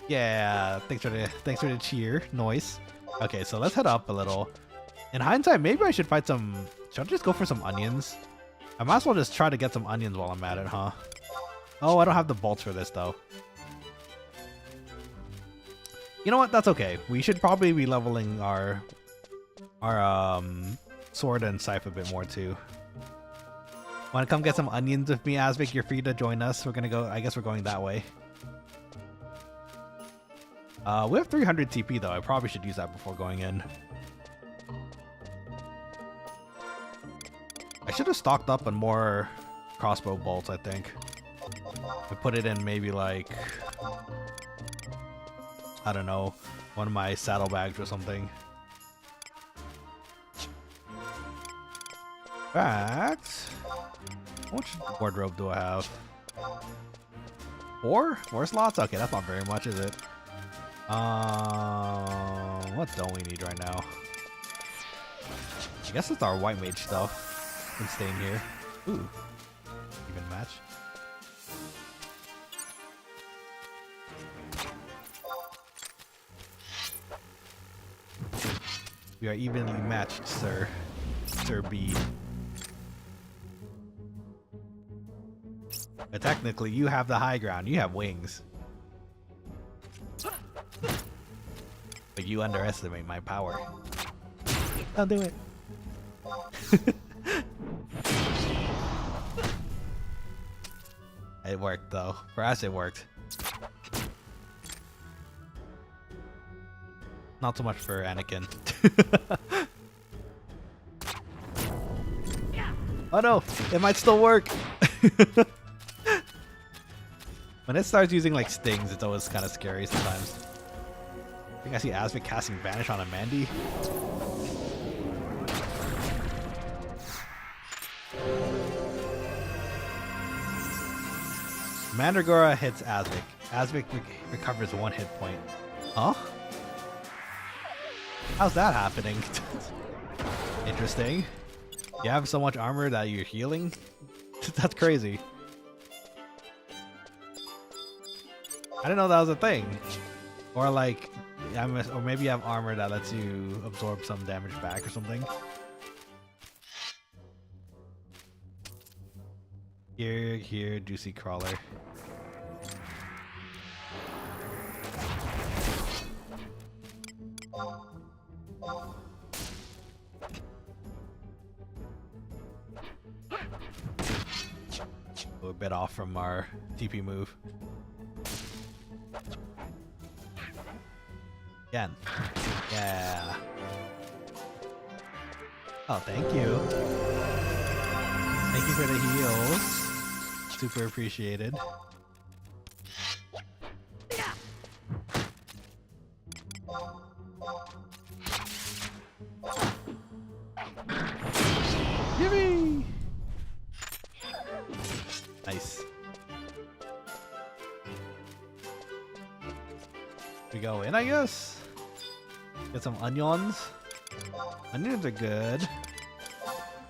Yeah, thanks for the cheer. Nice. Okay, so let's head up a little. In hindsight, maybe I should fight some... Should I just go for some onions? I might as well just try to get some onions while I'm at it, huh? Oh, I don't have the bolts for this, though. You know what? That's okay. We should probably be leveling our sword and scythe a bit more too. Want to come get some onions with me, Asvik? You're free to join us. We're gonna go. I guess we're going that way. We have 300 TP though. I probably should use that before going in. I should have stocked up on more crossbow bolts, I think. I put it in maybe like, I don't know, one of my saddlebags or something. But how much wardrobe do I have? 4 slots? Okay, that's not very much, is it? What don't we need right now? I guess it's our white mage stuff. Can stay in here. Ooh, even match. We are evenly matched, sir. Sir B. But technically, you have the high ground. You have wings. But you underestimate my power. I'll do it. It worked though. For us, it worked. Not so much for Anakin. Oh no! It might still work! When it starts using like stings, it's always kind of scary sometimes. I think I see Asvik casting Vanish on a Mandy. Mandragora hits Asvik. Asvik recovers 1 hit point. Huh? How's that happening? Interesting. You have so much armor that you're healing? That's crazy. I didn't know that was a thing. Or like, or maybe you have armor that lets you absorb some damage back or something. Here, juicy crawler. A bit off from our TP move. Again. Yeah. Oh, thank you. Thank you for the heals. Super appreciated. Yippeee! Nice. We go in, I guess. Get some onions. Onions are good.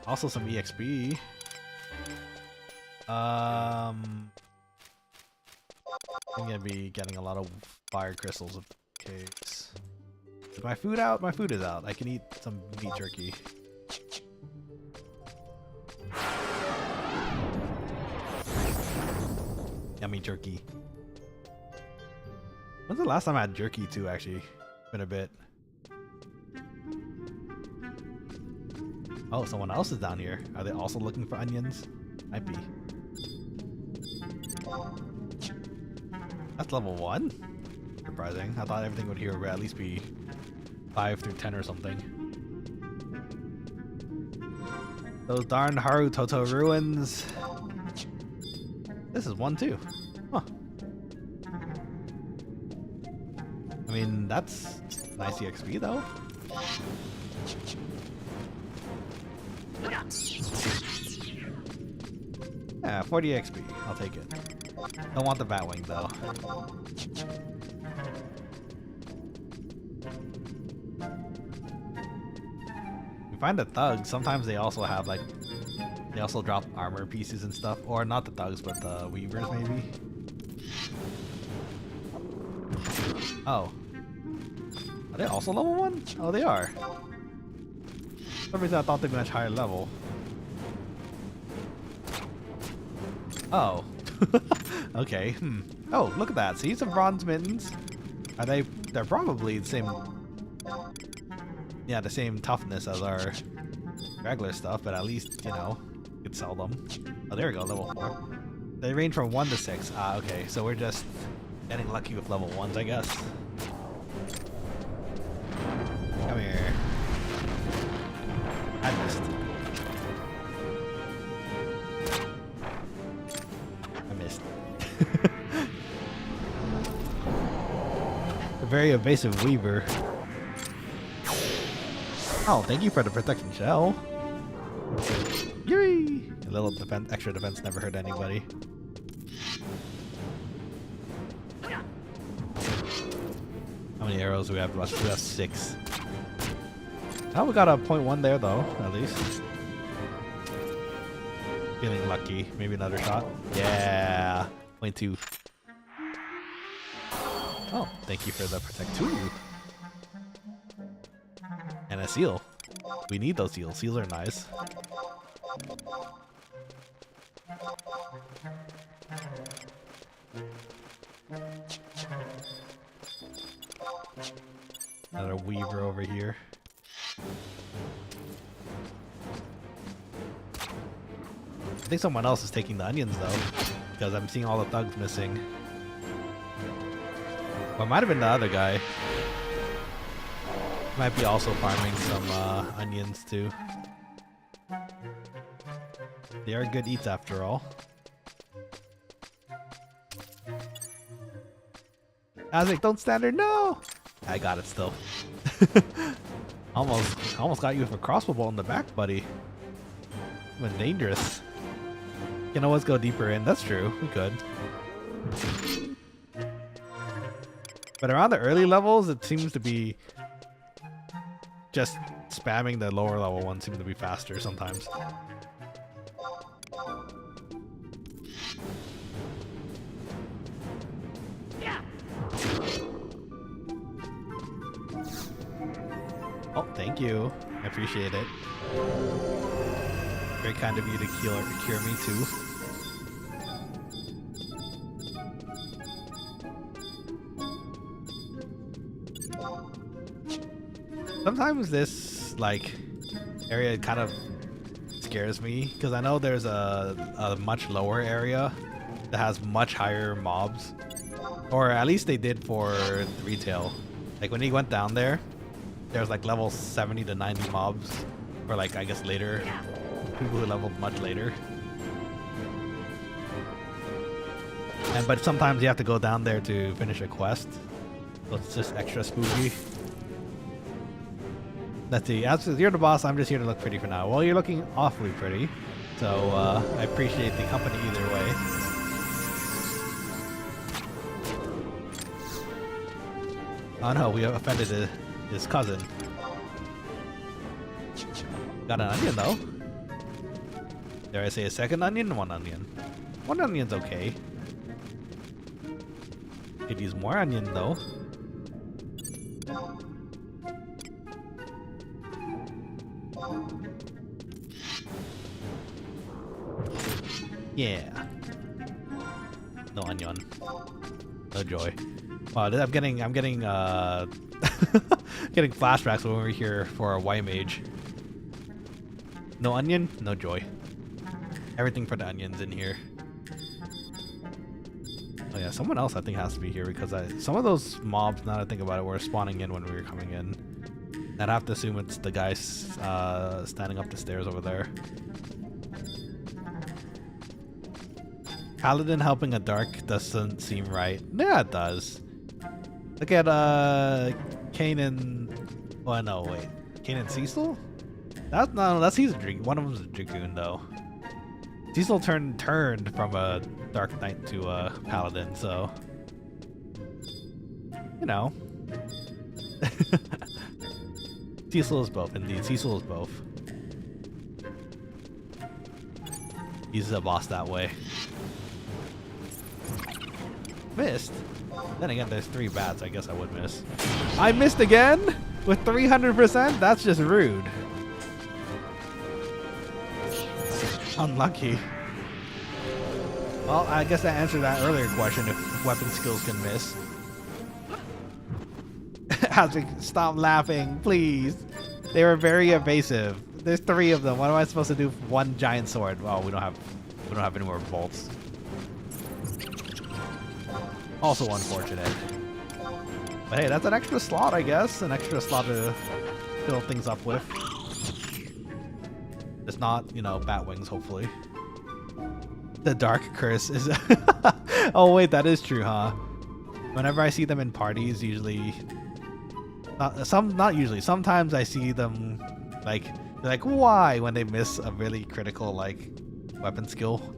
Also some EXP. I'm gonna be getting a lot of fire crystals of case. Is my food out? My food is out. I can eat some meat jerky. Yummy jerky. When's the last time I had jerky too, actually? Been a bit. Oh, someone else is down here. Are they also looking for onions? Might be. That's level 1? Surprising. I thought everything would here would at least be 5 through 10 or something. Those darn Harutoto ruins. This is 1 too. Huh. I mean, that's nice EXP though. Yeah, 40 XP. I'll take it. Don't want the Batwing though. You find the thugs, sometimes they also have like, they also drop armor pieces and stuff. Or not the thugs, but the weavers maybe. Oh. Are they also level 1? Oh, they are. For some reason I thought they'd be much higher level. Oh. Okay. Oh, look at that. See, some bronze mittens. Are they? They're probably the same. Yeah, the same toughness as our regular stuff, but at least, you know, you could sell them. Oh, there we go, level 4. They range from 1 to 6. Ah, okay, so we're just getting lucky with level 1s, I guess. Come here. I missed. I missed. A very evasive weaver. Oh, thank you for the protection shell. Yay! A little defense, extra defense never hurt anybody. How many arrows do we have left? We have 6. Oh, we got a 0.1 there though, at least. Feeling lucky. Maybe another shot. Yeah! 0.2. Oh, thank you for the protect 2. And a seal. We need those seals. Seals are nice. Another weaver over here. I think someone else is taking the onions though, because I'm seeing all the thugs missing. Or it might have been the other guy. Might be also farming some onions too. They are good eats after all. I was like, don't stand there, no! I got it still. almost got you with a crossbow bolt in the back, buddy. Been dangerous. You can always go deeper in, that's true, we could. But around the early levels, it seems to be just spamming the lower level ones seems to be faster sometimes. Yeah. Oh, thank you. I appreciate it. Very kind of you to cure me too. Sometimes this like area kind of scares me because I know there's a much lower area that has much higher mobs, or at least they did for retail. Like when he went down there, there's like level 70 to 90 mobs, or like I guess later, people who leveled much later. But sometimes you have to go down there to finish a quest, so it's just extra spooky. Let's see, as you're the boss, I'm just here to look pretty for now. Well, you're looking awfully pretty, so I appreciate the company either way. Oh no, we offended his cousin. Got an onion though. Dare I say a second onion? 1 onion. 1 onion's okay. Could use more onion though. Yeah. No onion. No joy. Wow, I'm getting getting flashbacks when we were here for a Y mage. No onion, no joy. Everything for the onions in here. Oh yeah, someone else I think has to be here because some of those mobs, now that I think about it, were spawning in when we were coming in. I'd have to assume it's the guy standing up the stairs over there. Paladin helping a dark doesn't seem right. Yeah, it does. Look at Kanan. Oh no, wait. Kanan Cecil? That's he's a one of them's a dragoon though. Cecil turned from a dark knight to a paladin, so you know. Cecil is both, indeed. Cecil is both. He's a boss that way. Missed? Then again, there's 3 bats. I guess I would miss. I missed again? With 300%? That's just rude. Unlucky. Well, I guess that answered that earlier question if weapon skills can miss. Hazard, stop laughing, please. They were very evasive. There's 3 of them. What am I supposed to do with one giant sword? Well, we don't have any more bolts. Also unfortunate. But hey, that's an extra slot, I guess. An extra slot to fill things up with. It's not, you know, bat wings, hopefully. The dark curse is... Oh wait, that is true, huh? Whenever I see them in parties, usually... not usually. Sometimes I see them, like, why? When they miss a really critical, like, weapon skill.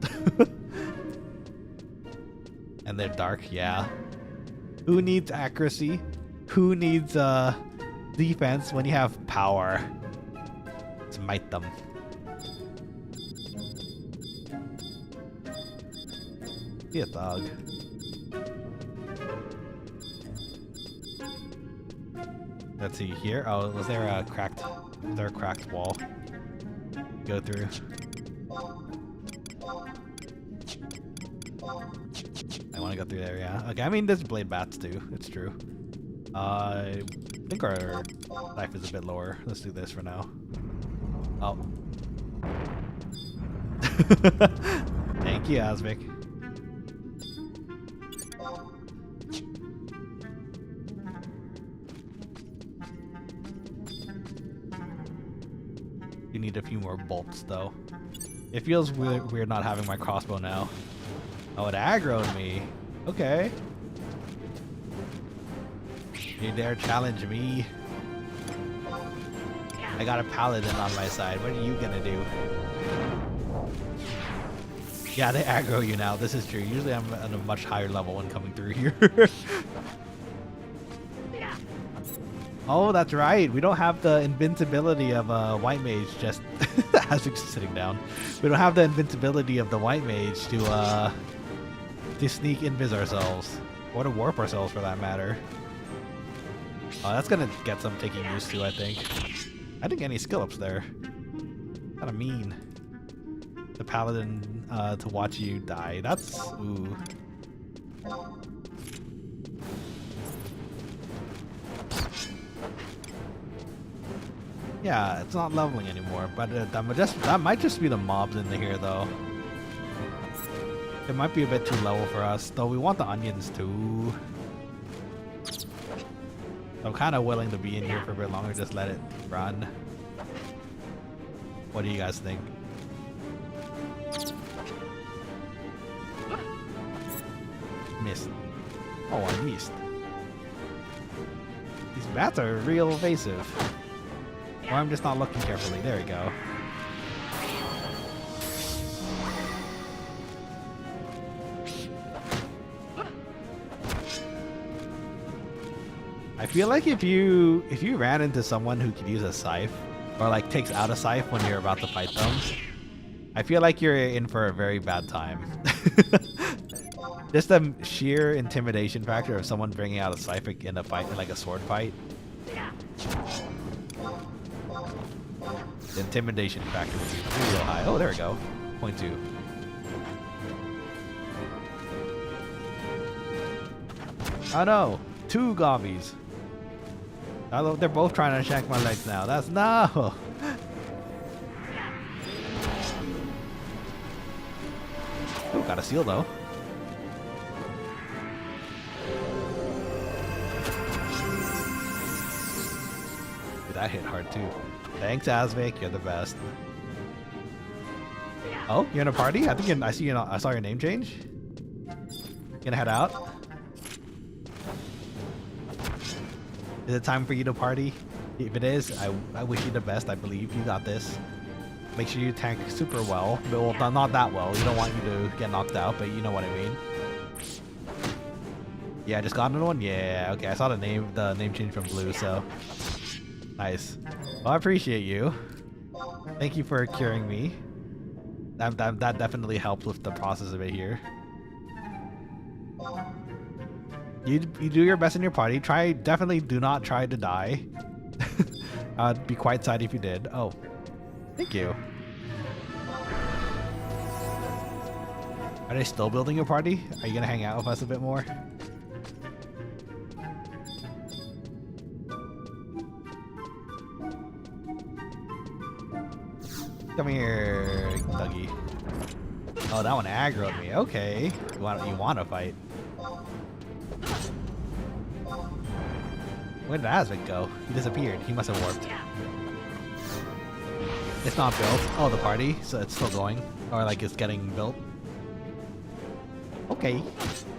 And they're dark, yeah. Who needs accuracy? Who needs defense when you have power? Smite them. Be a thug. Let's see here. Oh, was there a cracked wall? Go through. I want to go through there, yeah. Okay, I mean, there's blade bats too. It's true. I think our life is a bit lower. Let's do this for now. Oh. Thank you, Asvik. You need a few more bolts, though. It feels weird not having my crossbow now. Oh, it aggroed me. Okay. You dare challenge me? I got a paladin on my side. What are you gonna do? Yeah, they aggro you now. This is true. Usually I'm at a much higher level when coming through here. Oh, that's right. We don't have the invincibility of a white mage just as we're sitting down. We don't have the invincibility of the white mage to sneak invis ourselves. Or to warp ourselves for that matter. Oh, that's gonna get some taking used to, I think. I didn't get any skill ups there. Kinda mean. The paladin to watch you die. That's ooh. Yeah, it's not leveling anymore, but that might just be the mobs in here, though. It might be a bit too low for us, though we want the onions too. I'm kind of willing to be in here for a bit longer, just let it run. What do you guys think? Missed. Oh, I missed. These bats are real evasive. Or I'm just not looking carefully. There we go. I feel like if you ran into someone who could use a scythe, or like takes out a scythe when you're about to fight them, I feel like you're in for a very bad time. Just the sheer intimidation factor of someone bringing out a scythe in a fight, like a sword fight. The intimidation factor would be real high. Oh, there we go. 0.2. Oh no! 2 gobbies. Oh, they're both trying to shank my legs now. That's no! Oh, got a seal though. Dude, that hit hard too. Thanks, Asvik. You're the best. Oh, you're in a party? I think I see you. I saw your name change. Gonna head out. Is it time for you to party? If it is, I wish you the best. I believe you got this. Make sure you tank super well. Well, not that well. You don't want you to get knocked out, but you know what I mean. Yeah, I just got another one. Yeah, okay. I saw the name change from blue, so nice. Well, I appreciate you. Thank you for curing me. That definitely helped with the process of it here. You do your best in your party. Definitely do not try to die. I'd be quite sad if you did. Oh, thank you. Are they still building your party? Are you gonna hang out with us a bit more? Come here, Dougie. Oh, that one aggroed me. Okay. You want to fight. Where did Asvik go? He disappeared. He must have warped. It's not built. Oh, the party? So it's still going? Or like it's getting built? Okay.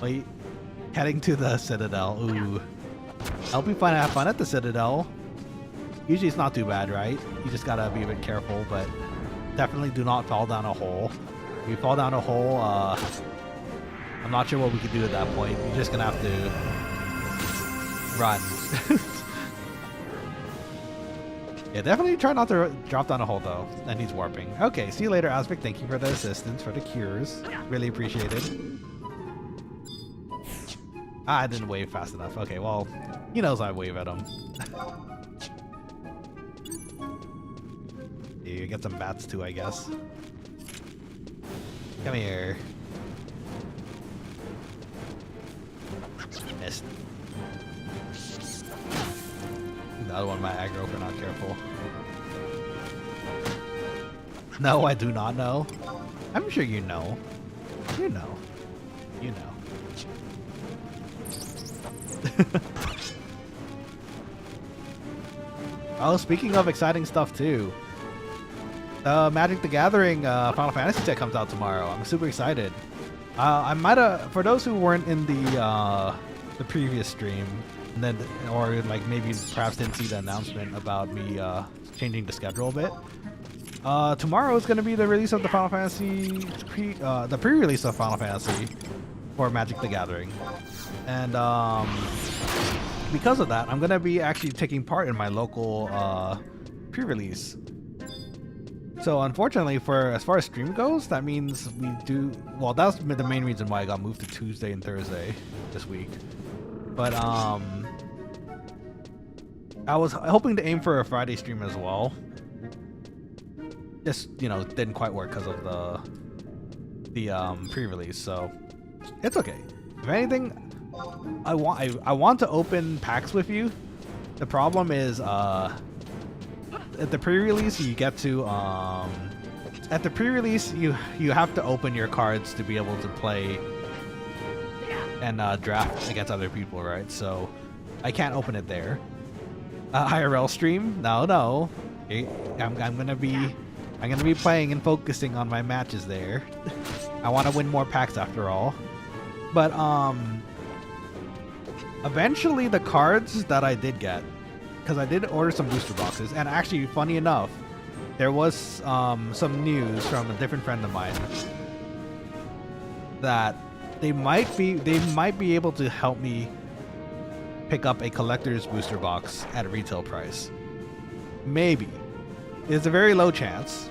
Wait. Heading to the Citadel. Ooh. I'll be fun to have fun at the Citadel. Usually it's not too bad, right? You just gotta be a bit careful, but definitely do not fall down a hole. If you fall down a hole, I'm not sure what we could do at that point. You're just gonna have to run. Yeah, definitely try not to drop down a hole though. And he's warping. Okay, see you later, Asvik. Thank you for the assistance, for the cures. Really appreciate it. I didn't wave fast enough. Okay, well, he knows I wave at him. You get some bats too, I guess. Come here. Missed. The other one might aggro if we're not careful. No, I do not know. I'm sure you know. You know. You know. Oh, speaking of exciting stuff too. Magic the Gathering Final Fantasy set comes out tomorrow. I'm super excited. I might have, for those who weren't in the previous stream, and then, or like maybe perhaps didn't see the announcement about me changing the schedule a bit. Tomorrow is going to be the release of the Final Fantasy, the pre-release of Final Fantasy for Magic the Gathering, and because of that, I'm going to be actually taking part in my local pre-release. So unfortunately, for as far as stream goes, that means we do, well, that's the main reason why I got moved to Tuesday and Thursday this week. But I was hoping to aim for a Friday stream as well. Just, you know, didn't quite work because of the pre-release, so it's okay. If anything, I want to open packs with you. The problem is at the pre-release you get to at the pre-release you have to open your cards to be able to play and draft against other people, right? So I can't open it there. IRL stream? No. I'm gonna be playing and focusing on my matches there. I want to win more packs after all. But eventually the cards that I did get, because I did order some booster boxes, and actually, funny enough, there was some news from a different friend of mine that they might be able to help me pick up a collector's booster box at a retail price. Maybe. It's a very low chance,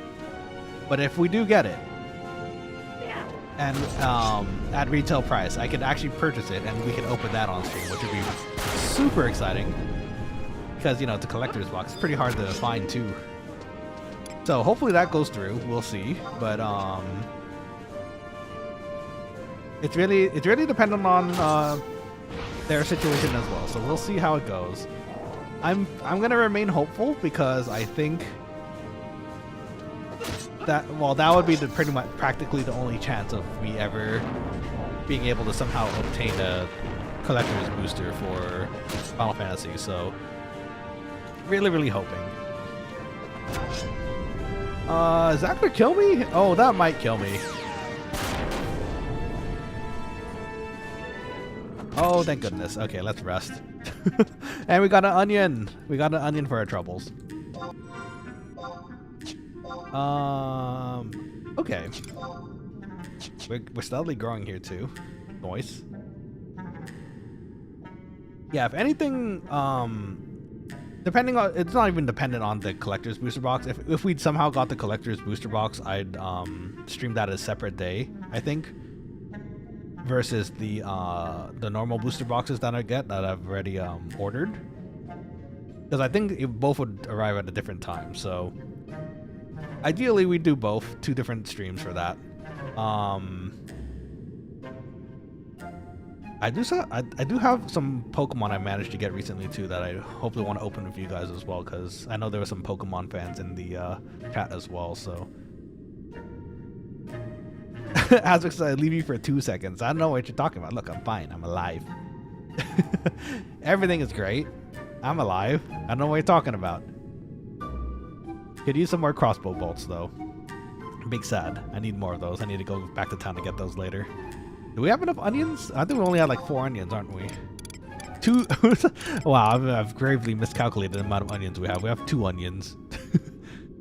but if we do get it, and at retail price, I could actually purchase it, and we can open that on stream, which would be super exciting. Because, you know, it's a collector's box. It's pretty hard to find, too. So, hopefully that goes through. We'll see. But, it's really dependent on their situation as well. So, we'll see how it goes. I'm going to remain hopeful because I think that, well, that would be pretty much practically the only chance of me ever being able to somehow obtain a collector's booster for Final Fantasy. So, really hoping. Is that gonna kill me? Oh, that might kill me. Oh, thank goodness. Okay, let's rest. And we got an onion. We got an onion for our troubles. Okay. We're steadily growing here too. Nice. Yeah, if anything, depending on, it's not even dependent on the collector's booster box. If we'd somehow got the collector's booster box, I'd stream that a separate day, I think, versus the normal booster boxes that I get that I've already ordered, because I think both would arrive at a different time. So ideally we do both, 2 different streams for that. I do have some Pokemon I managed to get recently too that I hopefully want to open with you guys as well, because I know there were some Pokemon fans in the chat as well. So, Azix, I leave you for 2 seconds. I don't know what you're talking about. Look, I'm fine. I'm alive. Everything is great. I'm alive. I don't know what you're talking about. Could use some more crossbow bolts though. Big sad. I need more of those. I need to go back to town to get those later. Do we have enough onions? I think we only had like 4 onions, aren't we? 2. Wow, I've gravely miscalculated the amount of onions we have. We have 2 onions.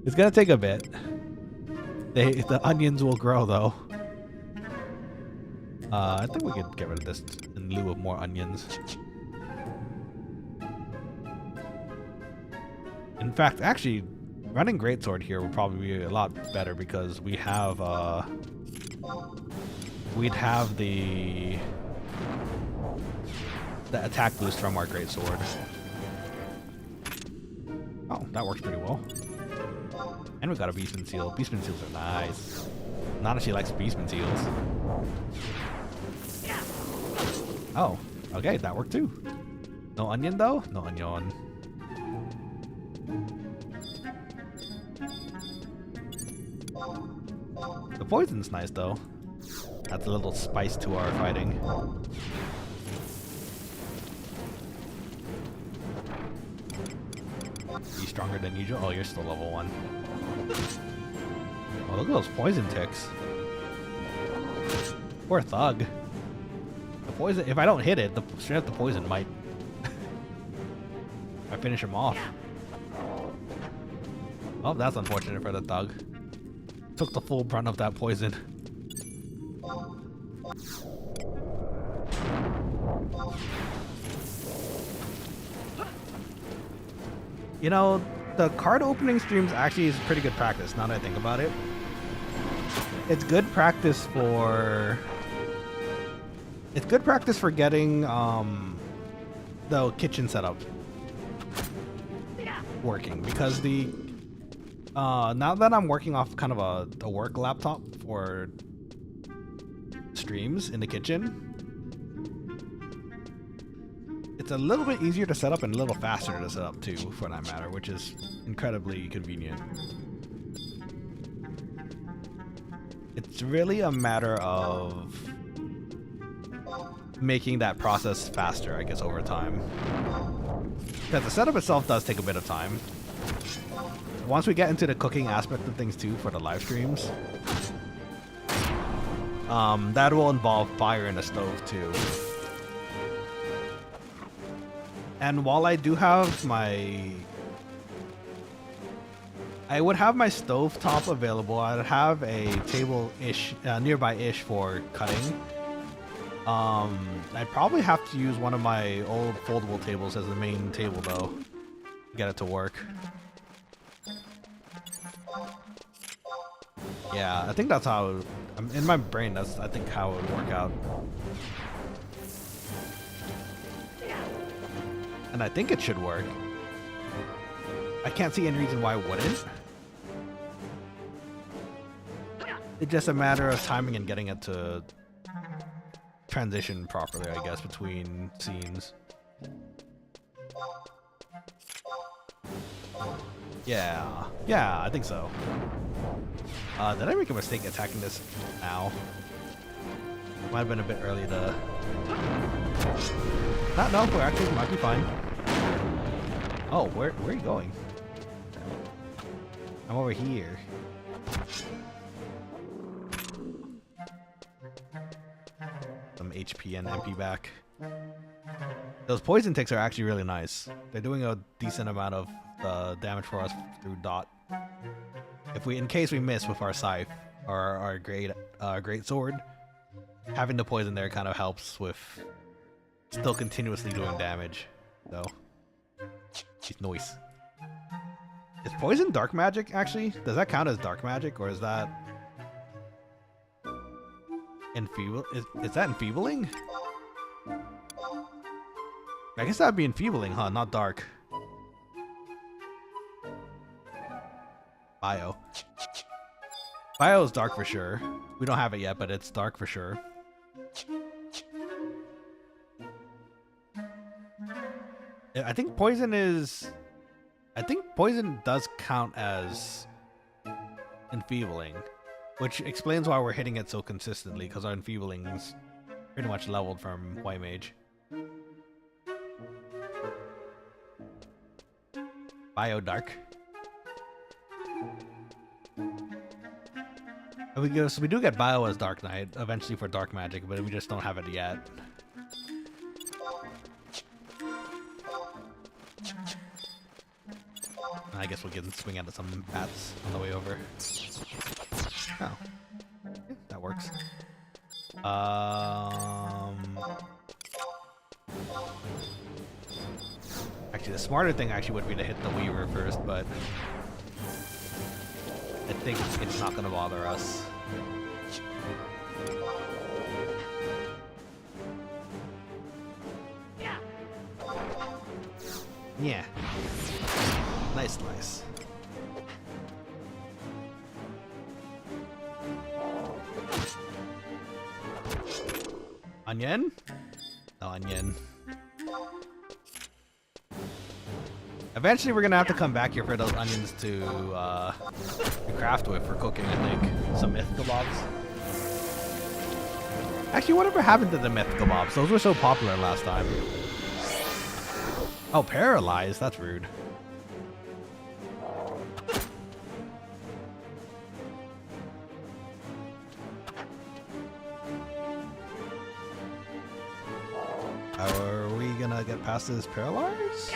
It's gonna take a bit. The onions will grow though. I think we could get rid of this in lieu of more onions. In fact, actually, running greatsword here would probably be a lot better because we have we'd have the attack boost from our greatsword. Oh, that works pretty well. And we got a beastman seal. Beastman seals are nice. Nanashi likes beastman seals. Oh, okay, that worked too. No onion though? No onion. The poison's nice though. That's a little spice to our fighting. Be stronger than usual? Oh, you're still level 1. Oh, look at those poison ticks. Poor thug. The poison, if I don't hit it, straight up the poison might. I finish him off. Oh, that's unfortunate for the thug. Took the full brunt of that poison. You know, the card opening streams actually is pretty good practice, now that I think about it. It's good practice for... It's good practice for getting the kitchen setup working, because the... now that I'm working off kind of a work laptop for streams in the kitchen, it's a little bit easier to set up and a little faster to set up too, for that matter, which is incredibly convenient. It's really a matter of making that process faster, I guess, over time. Because the setup itself does take a bit of time. Once we get into the cooking aspect of things too for the live streams, that will involve fire in the stove too. And while I do have my... I would have my stove top available. I'd have a table-ish, nearby-ish for cutting. I'd probably have to use one of my old foldable tables as the main table though, to get it to work. Yeah, I think that's how it would, in my brain, that's I think how it would work out. And I think it should work. I can't see any reason why it wouldn't. It's just a matter of timing and getting it to transition properly, I guess, between scenes. Yeah, I think so. Did I make a mistake attacking this now? Might have been a bit early to... No, we're actually might be fine. Oh, where are you going? I'm over here. Some HP and MP back. Those poison ticks are actually really nice. They're doing a decent amount of damage for us through dot. In case we miss with our scythe or our great sword, having the poison there kind of helps with still continuously doing damage. So, it's nice. Is poison dark magic actually? Does that count as dark magic, or is that enfeeble? Is that enfeebling? I guess that'd be enfeebling, huh? Not dark. Bio. Bio is dark for sure. We don't have it yet, but it's dark for sure. I think poison is... I think poison does count as enfeebling, which explains why we're hitting it so consistently, because our enfeebling's pretty much leveled from White Mage. Bio Dark. So we do get Bio as Dark Knight eventually for Dark Magic, but we just don't have it yet. I guess we'll get and swing into some bats on the way over. Oh, yeah, that works. Actually, the smarter thing actually would be to hit the Weaver first, but I think it's not going to bother us. Yeah. Nice, nice. Onion? No onion. Eventually we're gonna have to come back here for those onions to craft with for cooking, I think. Some myth kebabs. Actually, whatever happened to the myth kebabs? Those were so popular last time. Oh, paralyzed? That's rude. Are we gonna get past this paralyzed?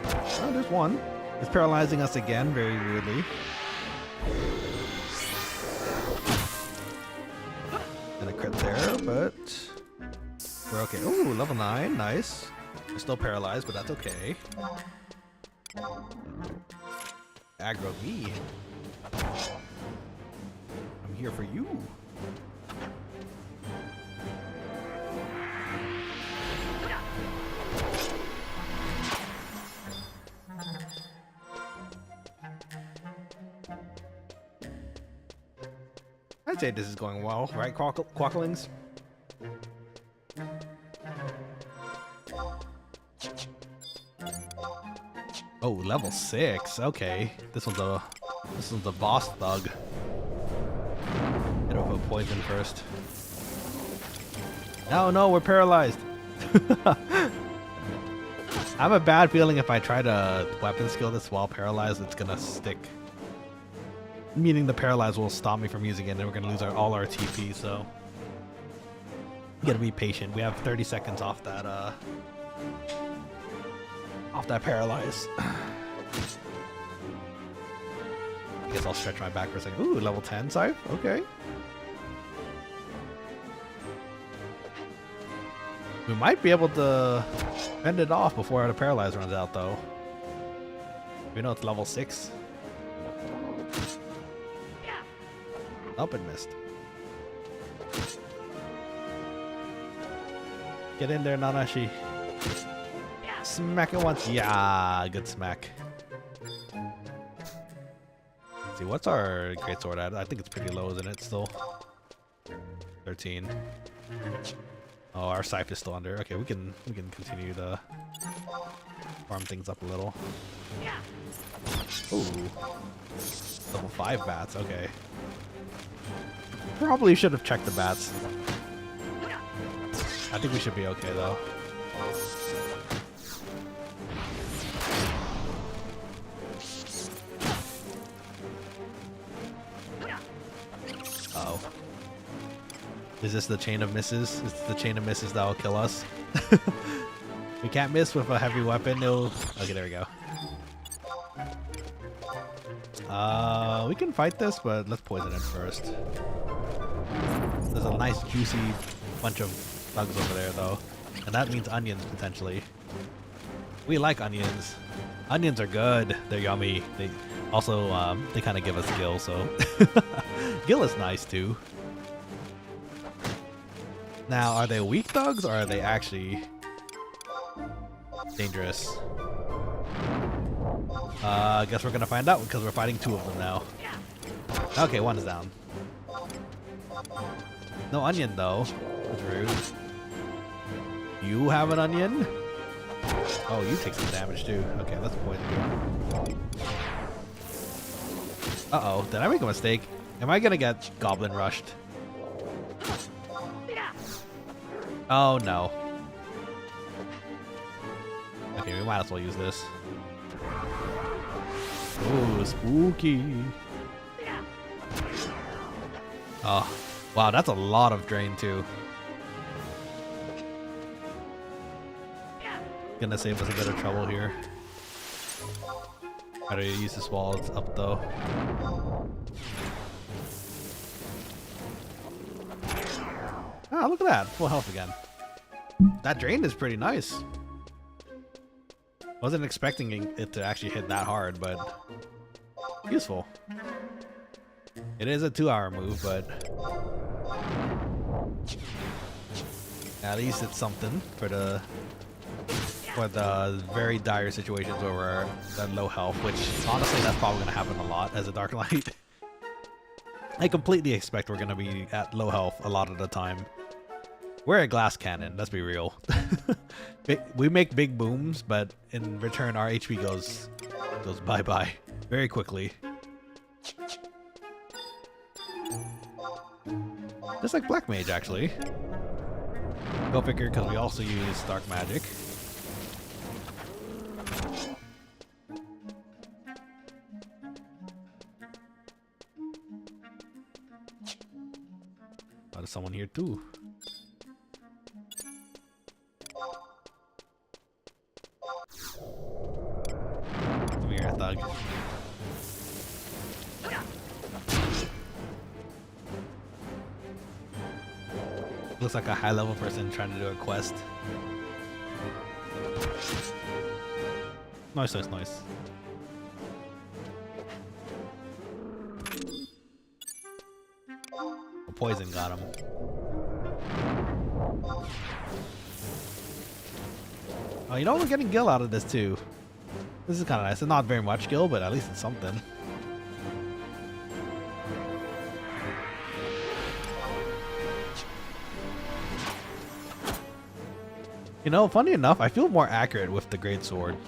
Oh, there's one. It's paralyzing us again, very weirdly. And a crit there, but we're okay. Ooh, level 9, nice. We're still paralyzed, but that's okay. Aggro me. I'm here for you. I'd say this is going well, right, Quokkalings? Oh, level 6. Okay, this one's a boss thug. Hit over poison first. No, we're paralyzed. I have a bad feeling if I try to weapon skill this while paralyzed, it's gonna stick. Meaning the paralyze will stop me from using it, and we're gonna lose all our TP. So we gotta be patient. We have 30 seconds off that paralyze. I guess I'll stretch my back for a second. Ooh, level 10 scythe. Okay. We might be able to fend it off before the paralyze runs out, though. We know it's level 6. Up and missed. Get in there, Nanashi. Smack it once. Yeah, good smack. Let's see, what's our greatsword at? I think it's pretty low, isn't it? Still 13. Oh, our scythe is still under. Okay, we can continue to farm things up a little. Ooh, level 5 bats. Okay. Probably should have checked the bats. I think we should be okay though. Uh-oh. Is this the chain of misses? Is this the chain of misses that will kill us? We can't miss with a heavy weapon. No. Okay, there we go. We can fight this, but let's poison it first. There's a nice juicy bunch of thugs over there though, and that means onions potentially. We like onions. Onions are good. They're yummy. They also they kind of give us gil, so gil is nice too. Now, are they weak thugs or are they actually dangerous? I guess we're gonna find out because we're fighting 2 of them now. Okay, 1 is down. No onion though. That's rude. You have an onion? Oh, you take some damage too. Okay, let's poison you. Uh-oh, did I make a mistake? Am I gonna get goblin rushed? Oh no. Okay, we might as well use this. Ooh, spooky. Oh, wow, that's a lot of drain too. Gonna save us a bit of trouble here. Better use this while it's up though. Ah, look at that. Full health again. That drain is pretty nice. Wasn't expecting it to actually hit that hard, but useful. It is a 2-hour move, but at least it's something for the very dire situations where we're at low health, which honestly that's probably going to happen a lot as a Dark Knight. I completely expect we're going to be at low health a lot of the time. We're a glass cannon, let's be real. We make big booms, but in return our HP goes bye-bye very quickly. Just like Black Mage, actually. Go figure, because we also use Dark Magic. Oh, there's someone here too. Come here, thug. Looks like a high-level person trying to do a quest. Nice, nice, nice. A poison got him. Oh, you know, we're getting gil out of this too. This is kind of nice. It's not very much gil, but at least it's something. You know, funny enough, I feel more accurate with the greatsword.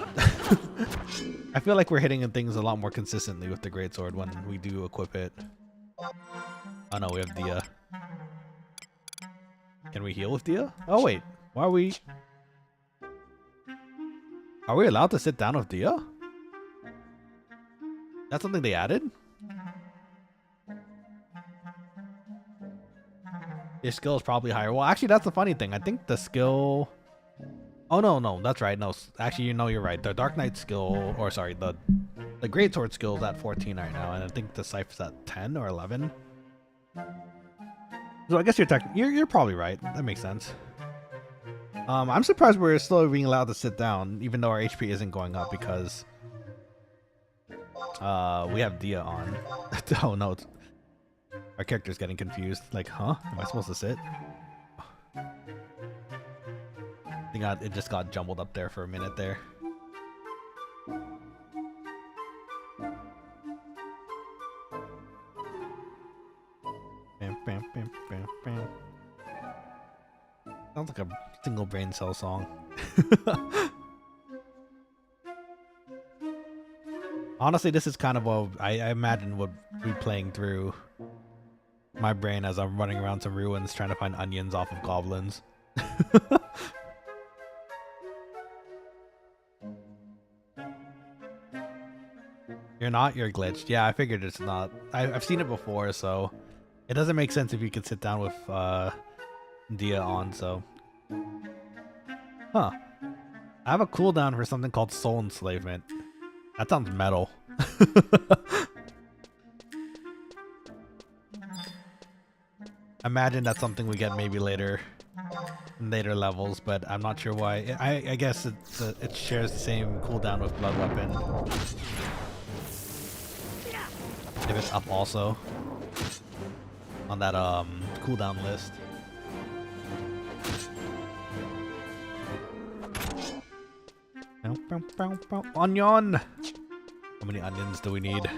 I feel like we're hitting things a lot more consistently with the greatsword when we do equip it. Oh no, we have Dia. Can we heal with Dia? Oh wait, why are we... Are we allowed to sit down with Dia? That's something they added? Your skill is probably higher. Well, actually, that's the funny thing. I think the skill... Oh, no, that's right. No, actually, you know, you're right. The Dark Knight skill, or sorry, the Greatsword skill is at 14 right now, and I think the Scythe is at 10 or 11. So I guess you're probably right. That makes sense. I'm surprised we're still being allowed to sit down, even though our HP isn't going up, because we have Dia on. Oh no, our character's getting confused. Like, huh? Am I supposed to sit? I think it just got jumbled up there for a minute there. Bam, bam, bam, bam, bam. Sounds like a single brain cell song. Honestly, this is kind of what I imagine would be playing through my brain as I'm running around some ruins trying to find onions off of goblins. You're not? You're glitched. Yeah, I figured it's not. I've seen it before, so it doesn't make sense if you could sit down with Dia on, so. Huh. I have a cooldown for something called Soul Enslavement. That sounds metal. Imagine that's something we get maybe later levels, but I'm not sure why. I guess it shares the same cooldown with Blood Weapon. If it's up also on that cooldown list. Onion! How many onions do we need?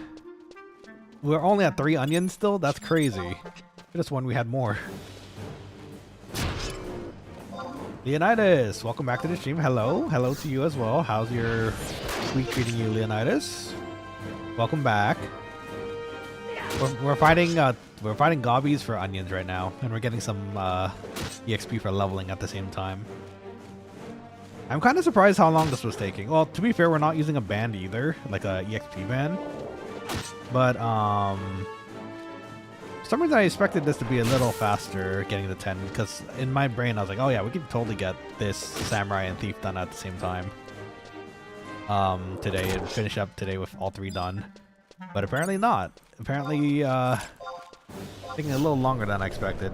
We're only at 3 onions still? That's crazy. I just when we had more. Leonidas, welcome back to the stream. Hello. Hello to you as well. How's your week treating you, Leonidas? Welcome back. We're fighting gobbies for onions right now, and we're getting some EXP for leveling at the same time. I'm kind of surprised how long this was taking. Well, to be fair, we're not using a band either, like a EXP band. But for some reason I expected this to be a little faster getting the 10, because in my brain I was like, oh yeah, we could totally get this samurai and thief done at the same time today and finish up today with all 3 done. But apparently not. Apparently taking a little longer than I expected.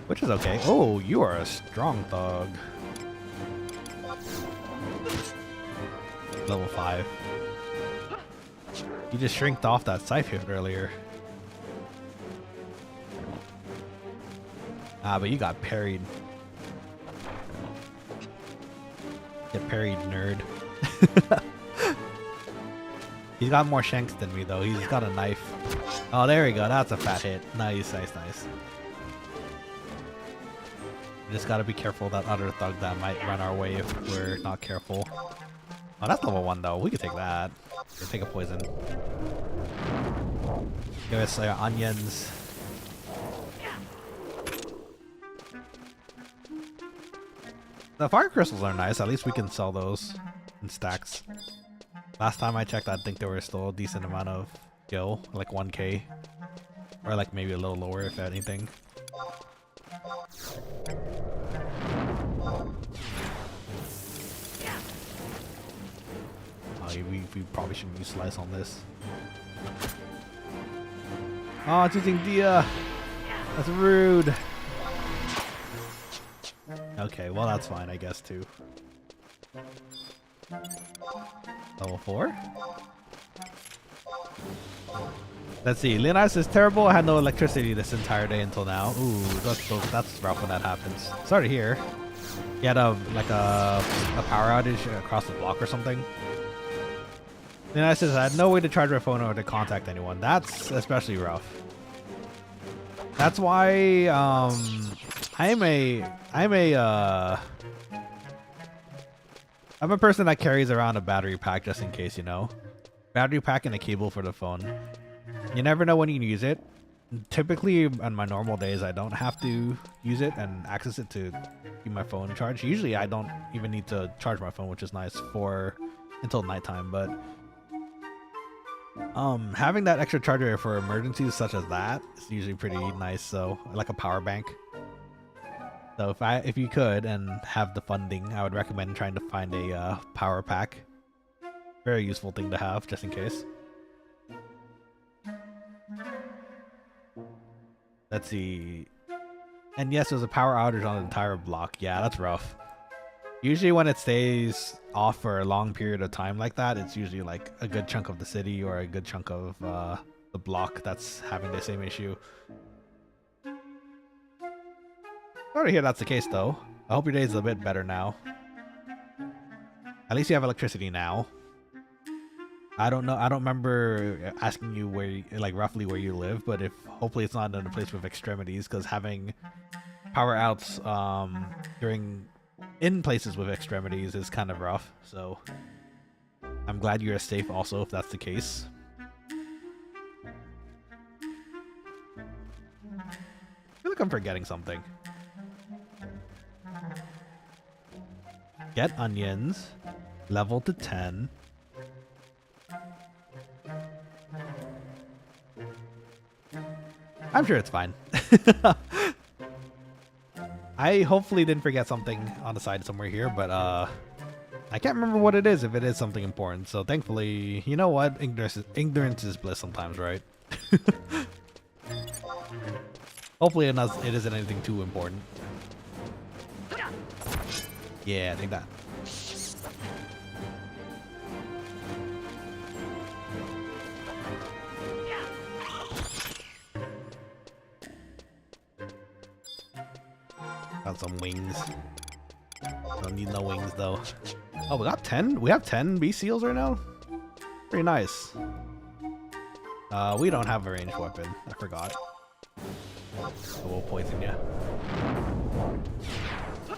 Which is okay. Oh, you are a strong thug. Level 5. You just shrinked off that scythe hit earlier. Ah, but you got parried. Get parried, nerd. He's got more shanks than me though. He's got a knife. Oh, there we go. That's a fat hit. Nice, nice, nice. Just gotta be careful of that other thug that might run our way if we're not careful. Oh, that's level 1 though. We could take that. We'll take a poison. Give us onions. The fire crystals are nice. At least we can sell those in stacks. Last time I checked, I think there were still a decent amount of gil, like 1k. Or like maybe a little lower if anything. We probably shouldn't use slice on this. Oh, it's using Dia. That's rude. Okay, well that's fine, I guess too. Level 4. Let's see. Leonidas is terrible. I had no electricity this entire day until now. Ooh, that's rough when that happens. Sorry to hear. You had like a power outage across the block or something. Leonidas says I had no way to charge my phone or to contact anyone. That's especially rough. That's why I'm a person that carries around a battery pack just in case, you know. Battery pack and a cable for the phone. You never know when you can use it. Typically on my normal days I don't have to use it and access it to keep my phone charged. Usually I don't even need to charge my phone, which is nice for until nighttime, but having that extra charger for emergencies such as that is usually pretty nice. So like a power bank. So if you could and have the funding, I would recommend trying to find a power pack. Very useful thing to have just in case. Let's see. And yes, there's a power outage on the entire block. Yeah, that's rough. Usually when it stays off for a long period of time like that, it's usually like a good chunk of the city or a good chunk of the block that's having the same issue. Sorry to hear that's the case though. I hope your day is a bit better now. At least you have electricity now. I don't know. I don't remember asking you where, like roughly where you live, but hopefully it's not in a place with extremities, because having power outs in places with extremities is kind of rough. So I'm glad you're safe also if that's the case. I feel like I'm forgetting something. Get onions, level to 10. I'm sure it's fine. I hopefully didn't forget something on the side somewhere here, but I can't remember what it is if it is something important. So thankfully, you know what? Ignorance is bliss sometimes, right? Hopefully it isn't anything too important. Yeah, I think that. Got some wings. Don't need no wings though. Oh, we got 10? We have 10 bee seals right now? Pretty nice. We don't have a ranged weapon. I forgot. So we'll poison you.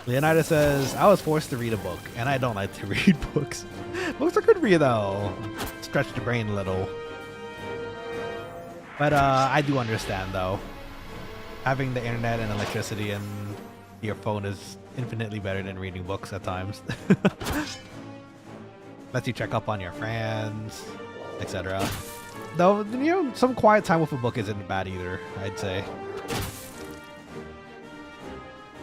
Leonidas says, I was forced to read a book, and I don't like to read books. Books are good for you though. Stretch the brain a little. But I do understand though. Having the internet and electricity and your phone is infinitely better than reading books at times. Lets you check up on your friends, etc. Though, you know, some quiet time with a book isn't bad either, I'd say.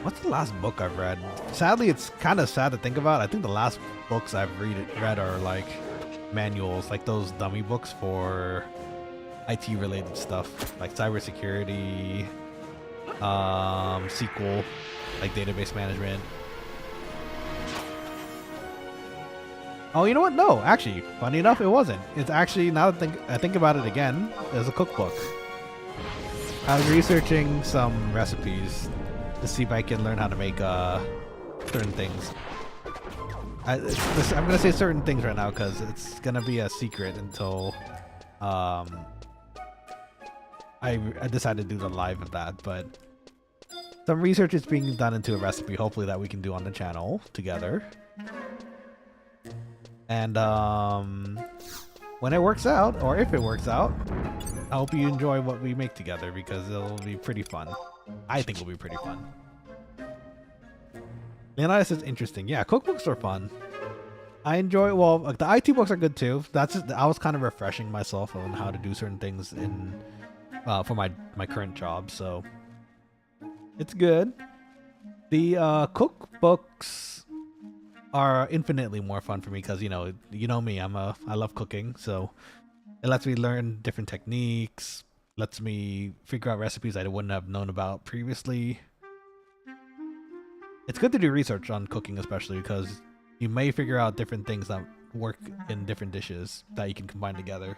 What's the last book I've read? Sadly, it's kind of sad to think about. I think the last books I've read are like manuals, like those dummy books for IT related stuff, like cybersecurity, SQL, like database management. Oh, you know what? No, actually, funny enough, it wasn't. It's actually, now that I think about it again, there's a cookbook. I was researching some recipes to see if I can learn how to make certain things. I'm gonna say certain things right now because it's gonna be a secret until I decided to do the live of that. But some research is being done into a recipe, hopefully that we can do on the channel together. And when it works out, or if it works out, I hope you enjoy what we make together because it'll be pretty fun. I think it'll be pretty fun. Leonidas is interesting. Yeah, cookbooks are fun. I enjoy, well, the IT books are good too. That's just, I was kind of refreshing myself on how to do certain things in for my current job, so it's good. The cookbooks are infinitely more fun for me because you know me, I love cooking, so it lets me learn different techniques, lets me figure out recipes I wouldn't have known about previously. It's good to do research on cooking, especially because you may figure out different things that work in different dishes that you can combine together.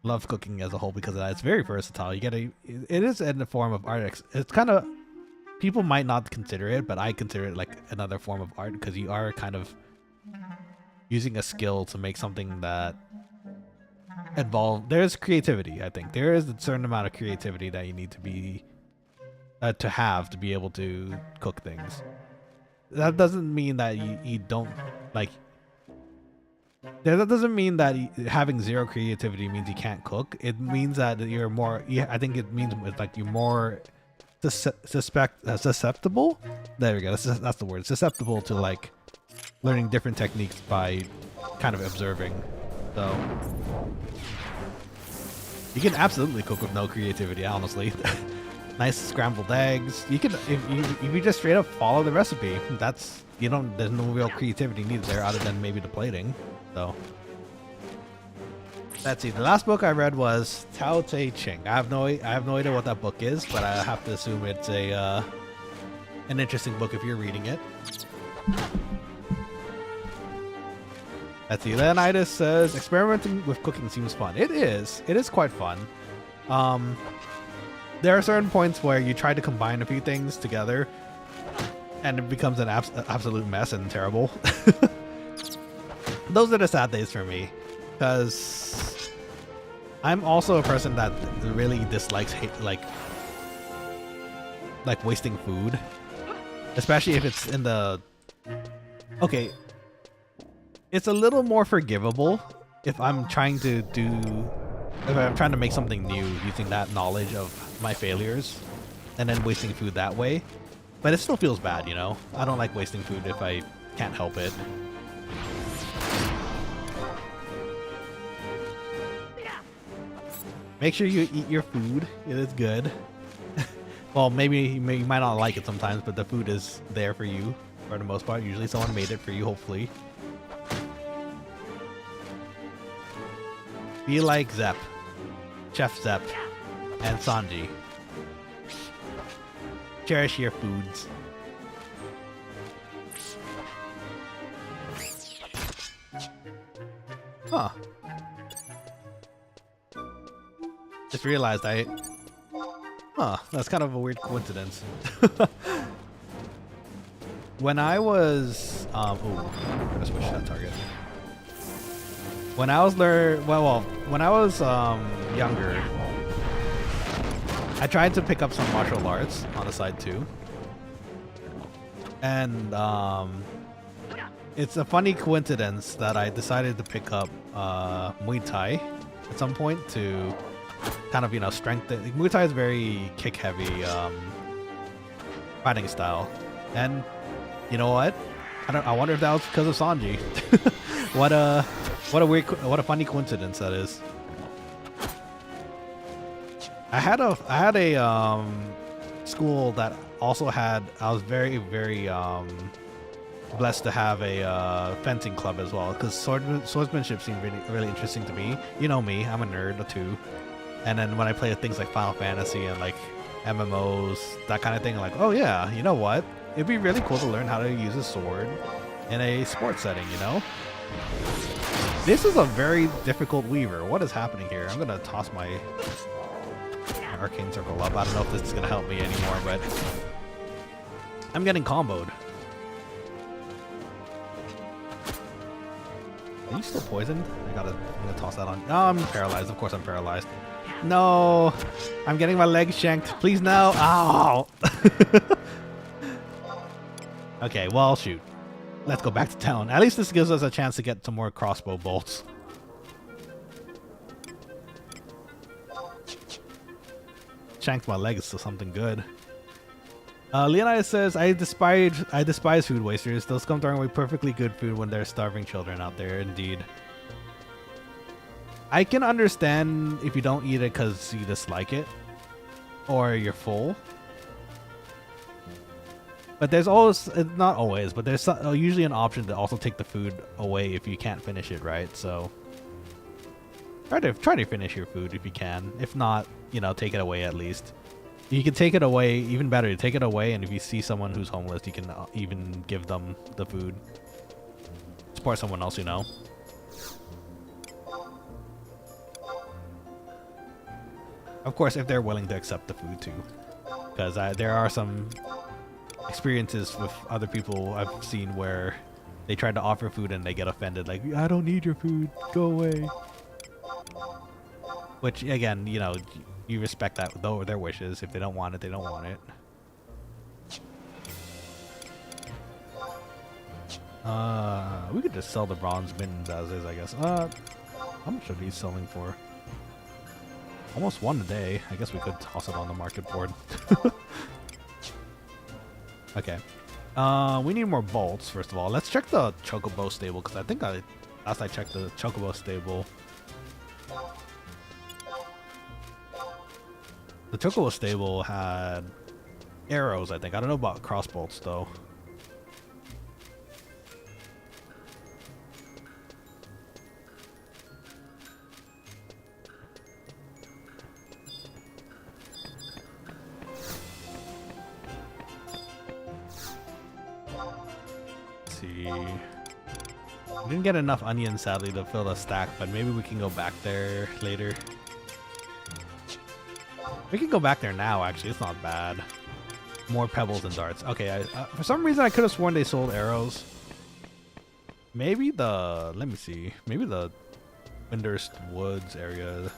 Love cooking as a whole because of that. It's very versatile. It is in the form of art. It's kind of, people might not consider it, but I consider it like another form of art because you are kind of using a skill to make something that there's creativity. I think there is a certain amount of creativity that you need to be to be able to cook things. That doesn't mean that you don't like. That doesn't mean that having zero creativity means you can't cook. It means that you're more. Yeah, I think it means like you're more susceptible. There we go. That's the word. Susceptible to like learning different techniques by kind of observing. So you can absolutely cook with no creativity, honestly. Nice scrambled eggs. You can if you just straight up follow the recipe. That's there's no real creativity needed there other than maybe the plating. So let's see. The last book I read was Tao Te Ching. I have no idea what that book is, but I have to assume it's an interesting book if you're reading it. Let's see. Leonidas says experimenting with cooking seems fun. It is. It is quite fun. There are certain points where you try to combine a few things together, and it becomes an absolute mess and terrible. Those are the sad days for me, because I'm also a person that really dislikes like wasting food, especially if it's in the. Okay, it's a little more forgivable if I'm trying to make something new using that knowledge of my failures and then wasting food that way, but it still feels bad, I don't like wasting food if I can't help it. Make sure you eat your food. It is good. Well, maybe you might not like it sometimes, but the food is there for you for the most part. Usually someone made it for you, hopefully. Be like Zepp, Chef Zepp, and Sanji. Cherish your foods. Huh. Just realized that's kind of a weird coincidence. When I was I'm gonna switch that target. When I was younger, I tried to pick up some martial arts on the side too. And it's a funny coincidence that I decided to pick up Muay Thai at some point to kind of, you know, strengthen. Muay Thai is very kick heavy fighting style. And you know what? I wonder if that was because of Sanji. What a funny coincidence that is. I had a school that also had. I was very blessed to have a fencing club as well, because swordsmanship seemed really interesting to me. You know me, I'm a nerd too. And then when I play things like Final Fantasy and like MMOs, that kind of thing, I'm like, oh yeah, you know what? It'd be really cool to learn how to use a sword in a sports setting, you know? This is a very difficult weaver. What is happening here? I'm gonna toss my arcane circle up. I don't know if this is gonna help me anymore, but I'm getting comboed. Are you still poisoned? I'm gonna toss that on. Oh, I'm paralyzed. Of course I'm paralyzed. No! I'm getting my leg shanked. Please no! Ow! Okay, well, shoot. Let's go back to town. At least this gives us a chance to get some more crossbow bolts. Shanked my legs to something good. Leonidas says, I despise food wasters. Those come throwing away perfectly good food when there's starving children out there. Indeed. I can understand if you don't eat it because you dislike it or you're full. But there's always, not always, but there's usually an option to also take the food away if you can't finish it, right? So try to finish your food if you can. If not, you know, take it away at least. You can take it away, even better, you take it away, and if you see someone who's homeless, you can even give them the food. Support someone else, you know. Of course, if they're willing to accept the food too. Because there are some experiences with other people I've seen where they try to offer food and they get offended, like, I don't need your food, go away. Which, again, you know, you respect that, though, their wishes. If they don't want it, they don't want it. We could just sell the bronze mittens as is, I guess. How much are these selling for? Almost one a day. I guess we could toss it on the market board. Okay. We need more bolts, first of all. Let's check the chocobo stable, because I think last I checked the chocobo stable. The chocobo stable had arrows, I think. I don't know about crossbolts, though. Let's see. We didn't get enough onions, sadly, to fill the stack, but maybe we can go back there later. We can go back there now, actually. It's not bad. More pebbles and darts. Okay, for some reason I could have sworn they sold arrows. Maybe the... Let me see. Maybe the Windurst Woods area.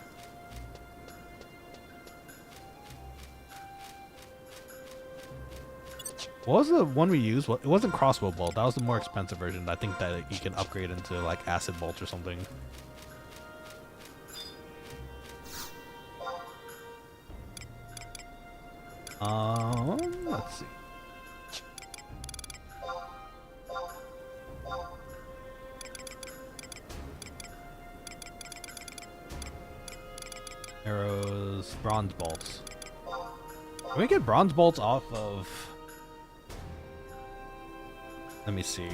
What was the one we used? Well, it wasn't crossbow bolt. That was the more expensive version. I think that you can upgrade into like acid bolts or something. Let's see. Arrows, bronze bolts. Can we get bronze bolts off of... Let me see.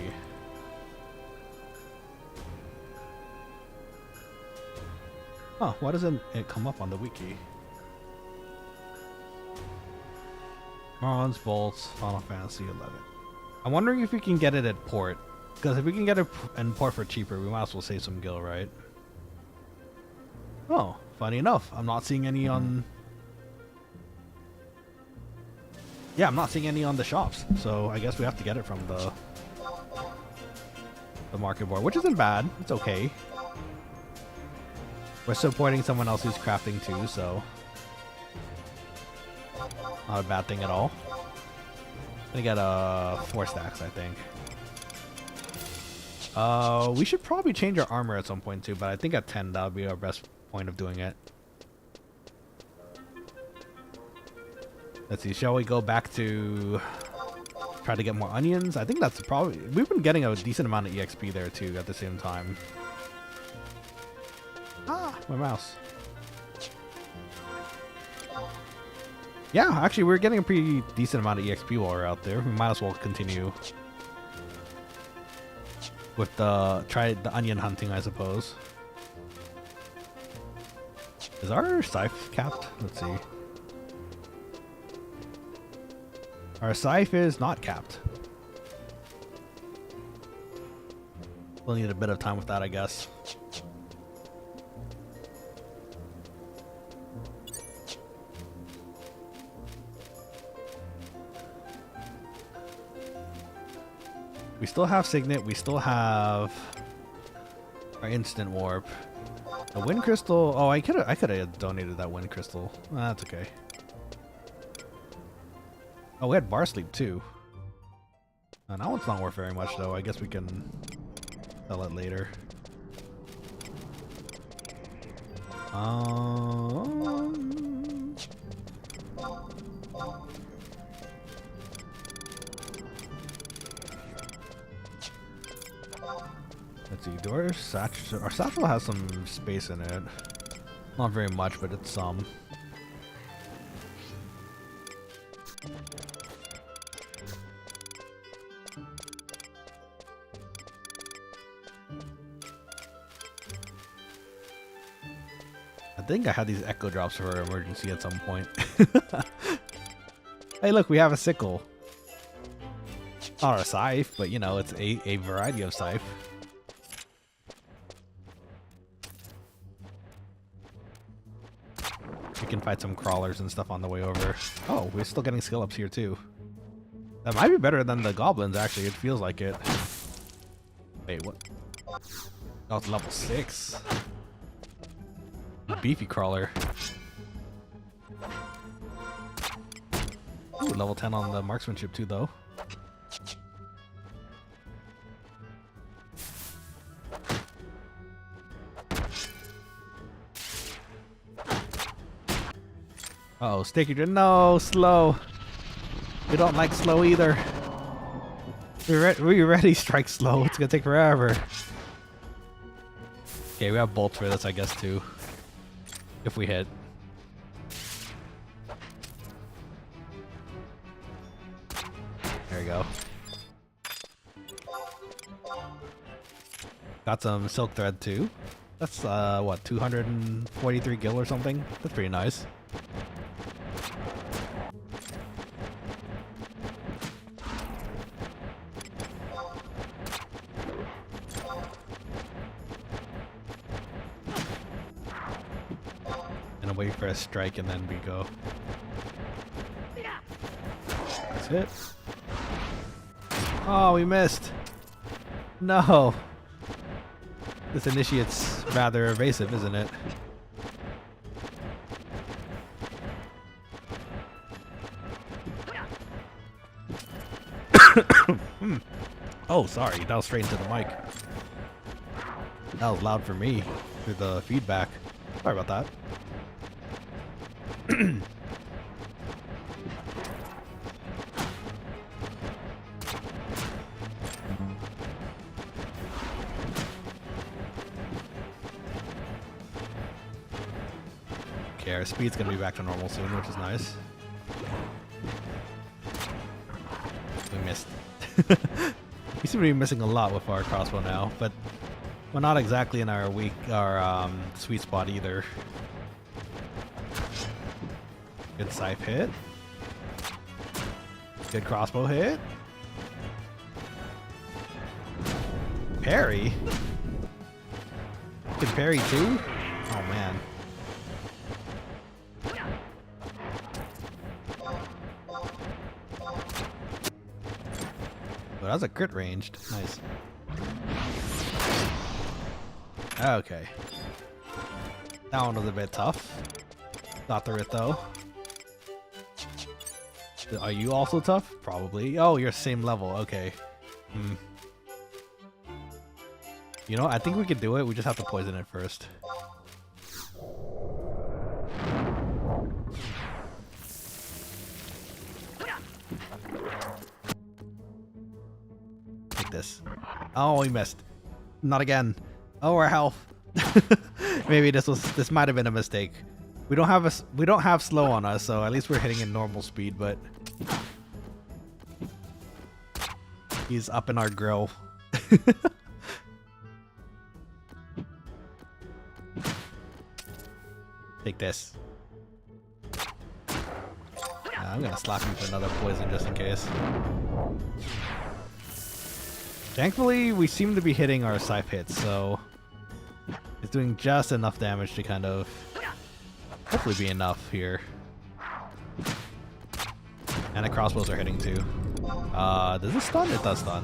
Oh, why doesn't it come up on the wiki? Bronze bolts, Final Fantasy 11. I'm wondering if we can get it at port. Because if we can get it in port for cheaper, we might as well save some gil, right? Oh, funny enough, I'm not seeing any on... Yeah, I'm not seeing any on the shops. So I guess we have to get it from the market board, which isn't bad. It's okay. We're supporting someone else who's crafting too, so... Not a bad thing at all. Gonna get 4 stacks, I think. We should probably change our armor at some point too, but I think at 10 that would be our best point of doing it. Let's see, shall we go back to try to get more onions? I think that's probably... We've been getting a decent amount of EXP there too at the same time. Ah, my mouse. Yeah, actually we're getting a pretty decent amount of EXP while we're out there. We might as well continue with try the onion hunting, I suppose. Is our scythe capped? Let's see. Our scythe is not capped. We'll need a bit of time with that, I guess. We still have Signet, we still have our instant warp. The wind crystal, oh I could have donated that wind crystal. That's okay. Oh, we had bar sleep too. That one's not worth very much though. I guess we can sell it later. Let's see, do our satchel has some space in it. Not very much, but it's some. I think I had these echo drops for emergency at some point. Hey look, we have a sickle. Not a scythe, but you know, it's a variety of scythe. We can fight some crawlers and stuff on the way over. Oh, we're still getting skill ups here too. That might be better than the goblins, actually. It feels like it. Wait, what? Oh, it's level 6. Beefy crawler. Ooh, level 10 on the marksmanship too, though. Uh oh, Sticky, no, slow. We don't like slow either. We ready strike slow. It's gonna take forever. Okay, we have bolts for this, I guess, too. If we hit. There we go. Got some silk thread too. That's what, 243 gil or something? That's pretty nice. And wait for a strike and then we go. That's it. Oh, we missed. No. This initiate's rather evasive, isn't it? Oh, sorry. That was straight into the mic. That was loud for me through the feedback. Sorry about that. Okay, our speed's gonna be back to normal soon, which is nice. We missed. We seem to be missing a lot with our crossbow now, but we're not exactly in our sweet spot either. Good scythe hit. Good crossbow hit. Parry? Good parry too? Oh man. But that's a crit ranged. Nice. Okay. That one was a bit tough. Got through it though. Are you also tough? Probably. Oh, you're same level. Okay. You know, I think we could do it. We just have to poison it first. Take this. Oh, we missed. Not again. Oh, our health. Maybe this might have been a mistake. We don't have slow on us, so at least we're hitting in normal speed, but he's up in our grill. Take this. I'm gonna slap you for another poison just in case. Thankfully, we seem to be hitting our scythe hits, so it's doing just enough damage to kind of hopefully be enough here. And the crossbows are hitting too. Does this stun? It does stun.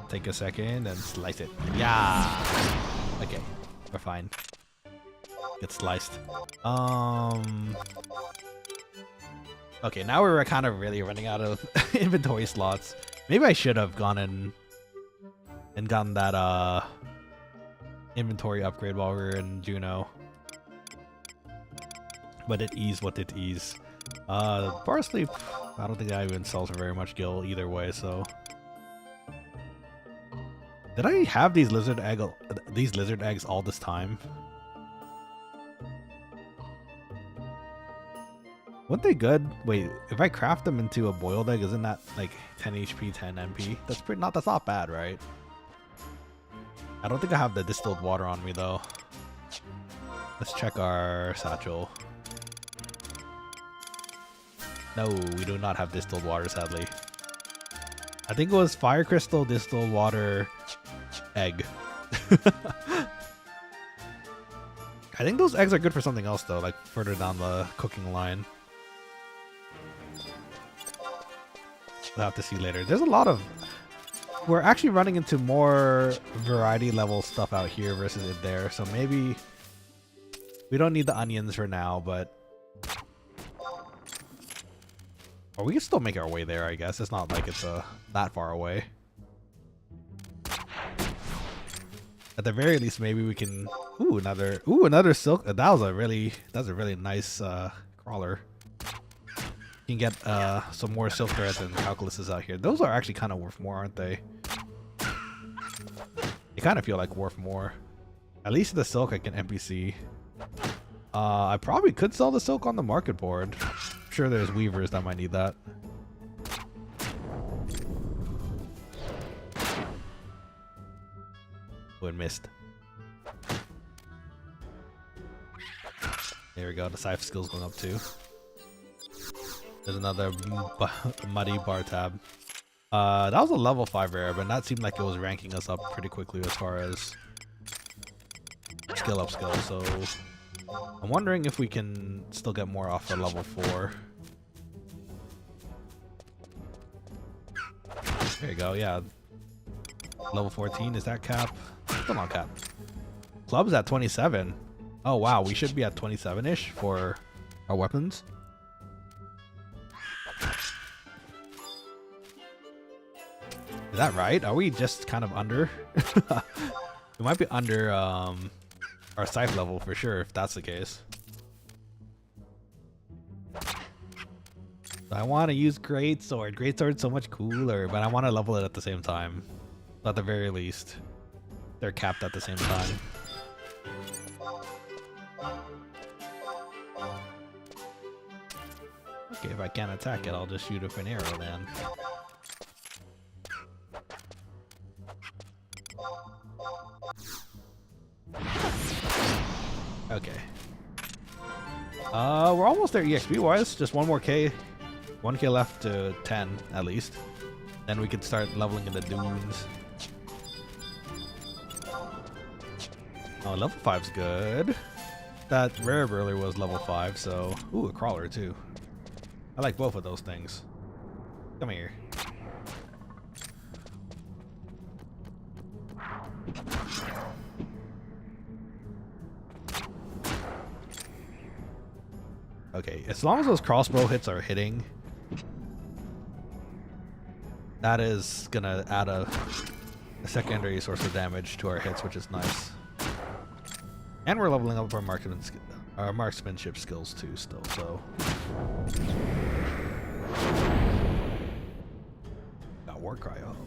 Take a second and slice it. Yeah. Okay, we're fine. Get sliced. Okay, now we're kind of really running out of inventory slots. Maybe I should have gone in and gotten that inventory upgrade while we were in Juno. But it eased what it eased. Bar sleep, I don't think that even sells for very much gil either way, so. Did I have these lizard eggs all this time? Weren't they good? Wait, if I craft them into a boiled egg, isn't that like 10 HP, 10 MP? That's not bad, right? I don't think I have the distilled water on me though. Let's check our satchel. No, we do not have distilled water, sadly. I think it was fire crystal, distilled water, egg. I think those eggs are good for something else though, like further down the cooking line. We'll have to see later. There's a lot of... We're actually running into more variety level stuff out here versus in there, so maybe we don't need the onions for now, but... Or we can still make our way there, I guess. It's not like it's that far away. At the very least, maybe we can... Ooh, another silk. That's a really nice crawler. You can get some more silk threads and calculuses out here. Those are actually kind of worth more, aren't they? They kind of feel like worth more. At least the silk I can NPC. I probably could sell the silk on the market board. I'm sure there's weavers that might need that. Oh, it missed. There we go. The scythe skill's going up too. There's another muddy bar tab. That was a level 5 rare, but that seemed like it was ranking us up pretty quickly as far as skill up skill. So I'm wondering if we can still get more off the level 4. There you go. Yeah, level 14 is that cap? Still not cap. Club's at 27. Oh wow, we should be at 27-ish for our weapons. Is that right? Are we just kind of under? We might be under our scythe level for sure if that's the case. I want to use greatsword. Greatsword's so much cooler, but I want to level it at the same time. At the very least, they're capped at the same time. Okay, if I can't attack it, I'll just shoot it with an arrow then. Okay. We're almost there EXP wise. Just one more K. 1K left to 10 at least. Then we could start leveling in the dunes. Oh, level 5's good. That rare earlier was level 5, so... Ooh, a crawler too. I like both of those things. Come here. Okay, as long as those crossbow hits are hitting, that is gonna add a secondary source of damage to our hits, which is nice. And we're leveling up our marksmanship skills too still, so. Got war cry up.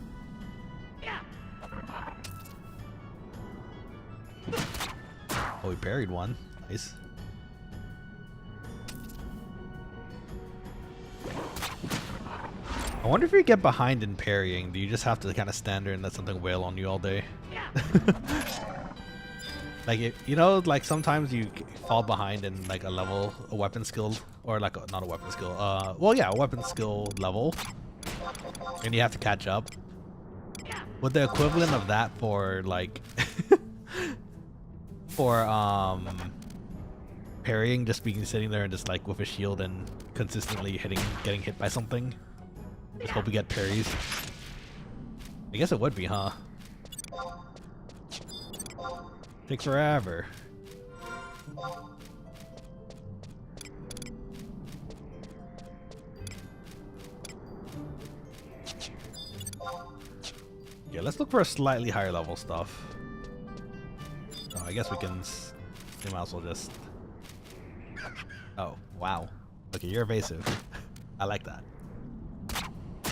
Oh, we parried one. Nice. I wonder if you get behind in parrying, do you just have to kind of stand there and let something wail on you all day? Like, you know, like sometimes you fall behind in like a weapon skill, or like not a weapon skill, well yeah, a weapon skill level, and you have to catch up. Would the equivalent of that for like, for parrying, just being sitting there and just like with a shield and consistently getting hit by something? Just hope we get parries. I guess it would be, huh? Takes forever. Yeah, let's look for a slightly higher level stuff. Oh, I guess we can. We might as well just. Oh, wow. Okay, you're evasive. I like that.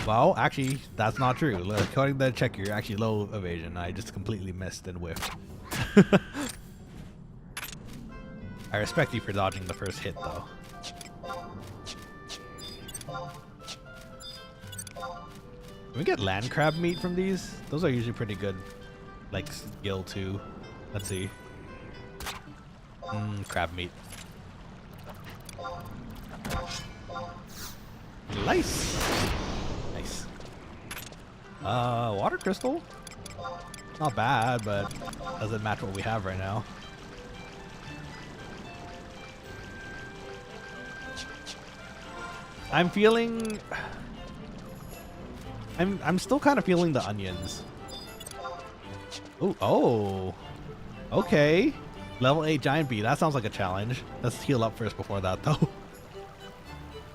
Well, actually, that's not true. According to the check, you're actually low evasion. I just completely missed and whiffed. I respect you for dodging the first hit, though. Can we get land crab meat from these? Those are usually pretty good, like skill too. Let's see. Crab meat. Nice. Nice. Water crystal. Not bad, but doesn't match what we have right now. I'm feeling. I'm still kind of feeling the onions. Oh, okay. Level 8 giant bee. That sounds like a challenge. Let's heal up first before that, though.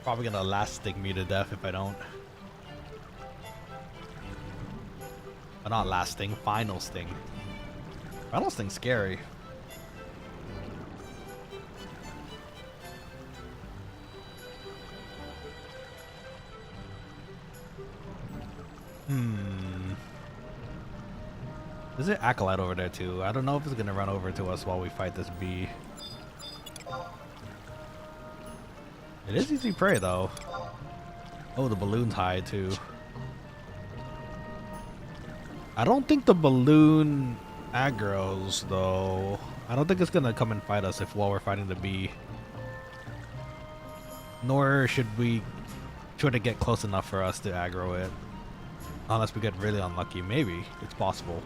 Probably gonna last sting me to death if I don't. But not last sting, final sting. Final sting's scary. There's an acolyte over there too. I don't know if it's gonna run over to us while we fight this bee. It is easy prey though. Oh, the balloon's high too. I don't think the balloon aggroes though. I don't think it's gonna come and fight us while we're fighting the bee. Nor should we try to get close enough for us to aggro it. Unless we get really unlucky. Maybe. It's possible.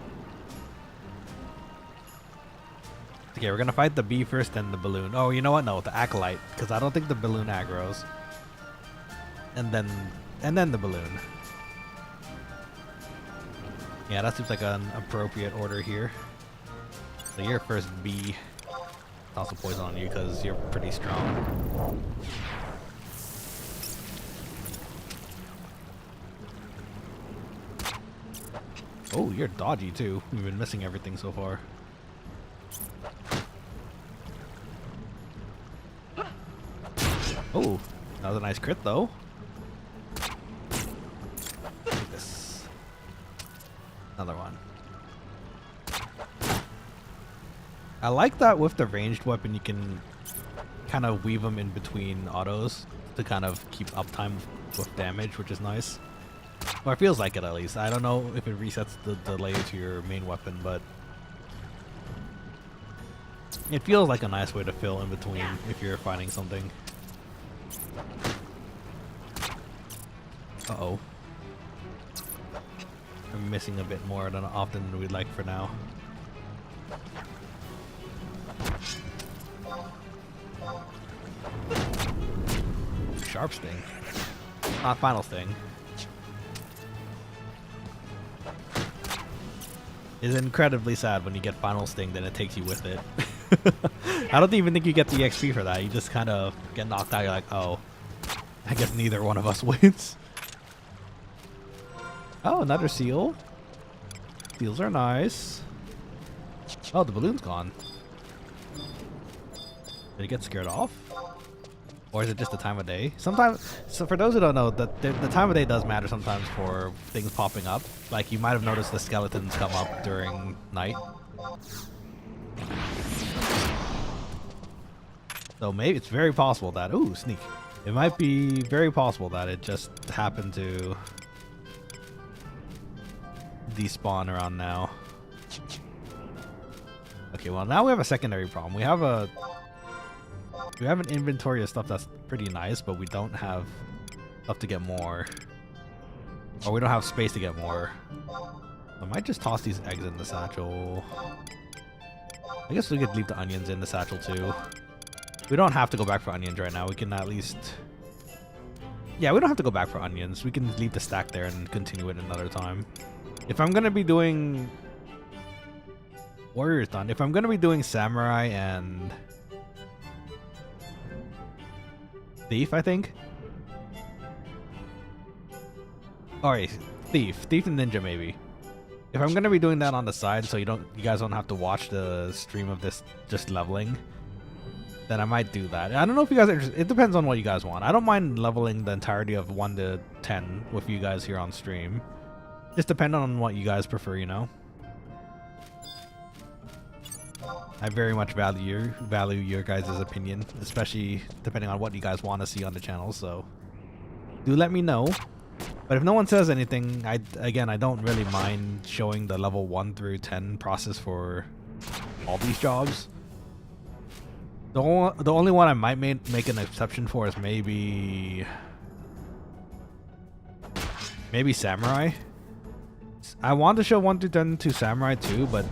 Okay, we're gonna fight the bee first, then the balloon. Oh, you know what? No, the acolyte, because I don't think the balloon aggroes. And then the balloon. Yeah, that seems like an appropriate order here. So you're first bee. Toss some poison on you because you're pretty strong. Oh, you're dodgy too. We've been missing everything so far. Oh, that was a nice crit though. Take this. Another one. I like that with the ranged weapon you can kind of weave them in between autos to kind of keep uptime with damage, which is nice. Or it feels like it at least. I don't know if it resets the delay to your main weapon, but it feels like a nice way to fill in between if you're fighting something. Uh-oh. I'm missing a bit more than often than we'd like for now. Sharp sting. Not final sting. It's incredibly sad when you get final sting, then it takes you with it. I don't even think you get the XP for that. You just kind of get knocked out. You're like, oh, I guess neither one of us wins. Oh, another seal. Seals are nice. Oh, the balloon's gone. Did it get scared off? Or is it just the time of day? Sometimes, so for those who don't know, the time of day does matter sometimes for things popping up. Like you might have noticed the skeletons come up during night. So maybe it's very possible that, ooh, sneak. It might be very possible that it just happened to despawn around now. Okay, well now we have a secondary problem. We have an inventory of stuff that's pretty nice, but we don't have stuff to get more. Or we don't have space to get more. I might just toss these eggs in the satchel. I guess we could leave the onions in the satchel too. We don't have to go back for onions right now. We can at least... Yeah, we don't have to go back for onions. We can leave the stack there and continue it another time. If I'm going to be doing... Warrior's done. If I'm going to be doing Samurai and... Thief, I think? Alright, Thief and Ninja maybe. If I'm going to be doing that on the side so you guys don't have to watch the stream of this just leveling, then I might do that. I don't know if you guys are interested. It depends on what you guys want. I don't mind leveling the entirety of 1 to 10 with you guys here on stream. Just depending on what you guys prefer, you know? I very much value your guys' opinion, especially depending on what you guys want to see on the channel, so do let me know. But if no one says anything, I don't really mind showing the level 1 through 10 process for all these jobs. The only one I might make an exception for is maybe Samurai. I want to show 1 through 10 to Samurai too, but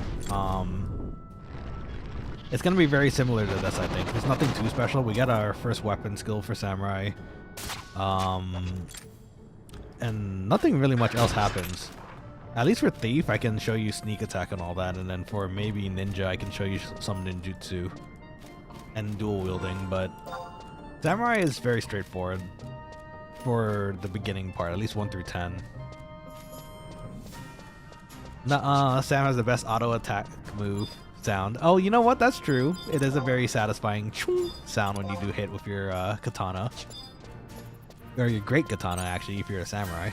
it's gonna be very similar to this, I think. There's nothing too special. We got our first weapon skill for Samurai. And nothing really much else happens. At least for Thief, I can show you sneak attack and all that, and then for maybe Ninja, I can show you some ninjutsu and dual wielding, but Samurai is very straightforward for the beginning part, at least 1 through 10. Nuh-uh, Sam has the best auto attack move sound. Oh, you know what? That's true. It is a very satisfying sound when you do hit with your katana. Or your great katana, actually, if you're a samurai.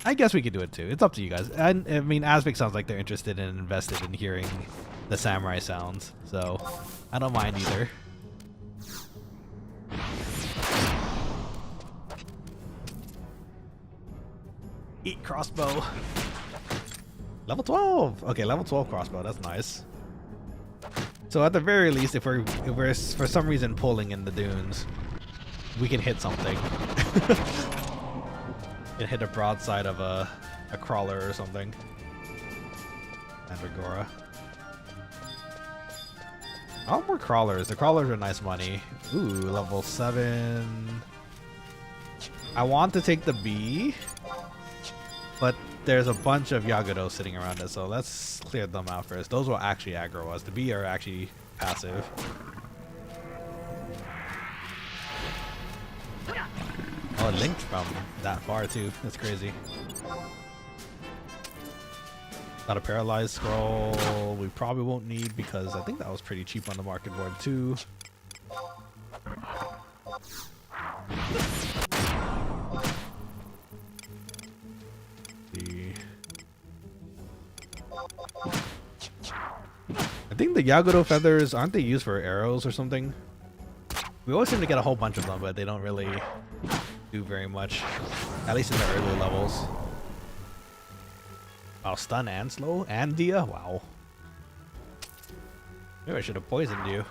I guess we could do it too. It's up to you guys. I mean, Asvic sounds like they're interested and invested in hearing the samurai sounds, so I don't mind either. Eat crossbow. Level 12. Okay, level 12 crossbow. That's nice. So at the very least, if we're for some reason pulling in the dunes, we can hit something. Can hit a broadside of a crawler or something. Mandragora. Oh, more crawlers. The crawlers are nice money. Ooh, level 7. I want to take the bee, but there's a bunch of Yagudo sitting around us, so let's clear them out first. Those will actually aggro us. The bee are actually passive. Oh, it linked from that far too. That's crazy. Got a paralyzed scroll. We probably won't need because I think that was pretty cheap on the market board too. I think the Yagudo feathers, aren't they used for arrows or something? We always seem to get a whole bunch of them, but they don't really do very much, at least in the early levels. Oh, stun and slow and Dia? Wow. Maybe I should have poisoned you.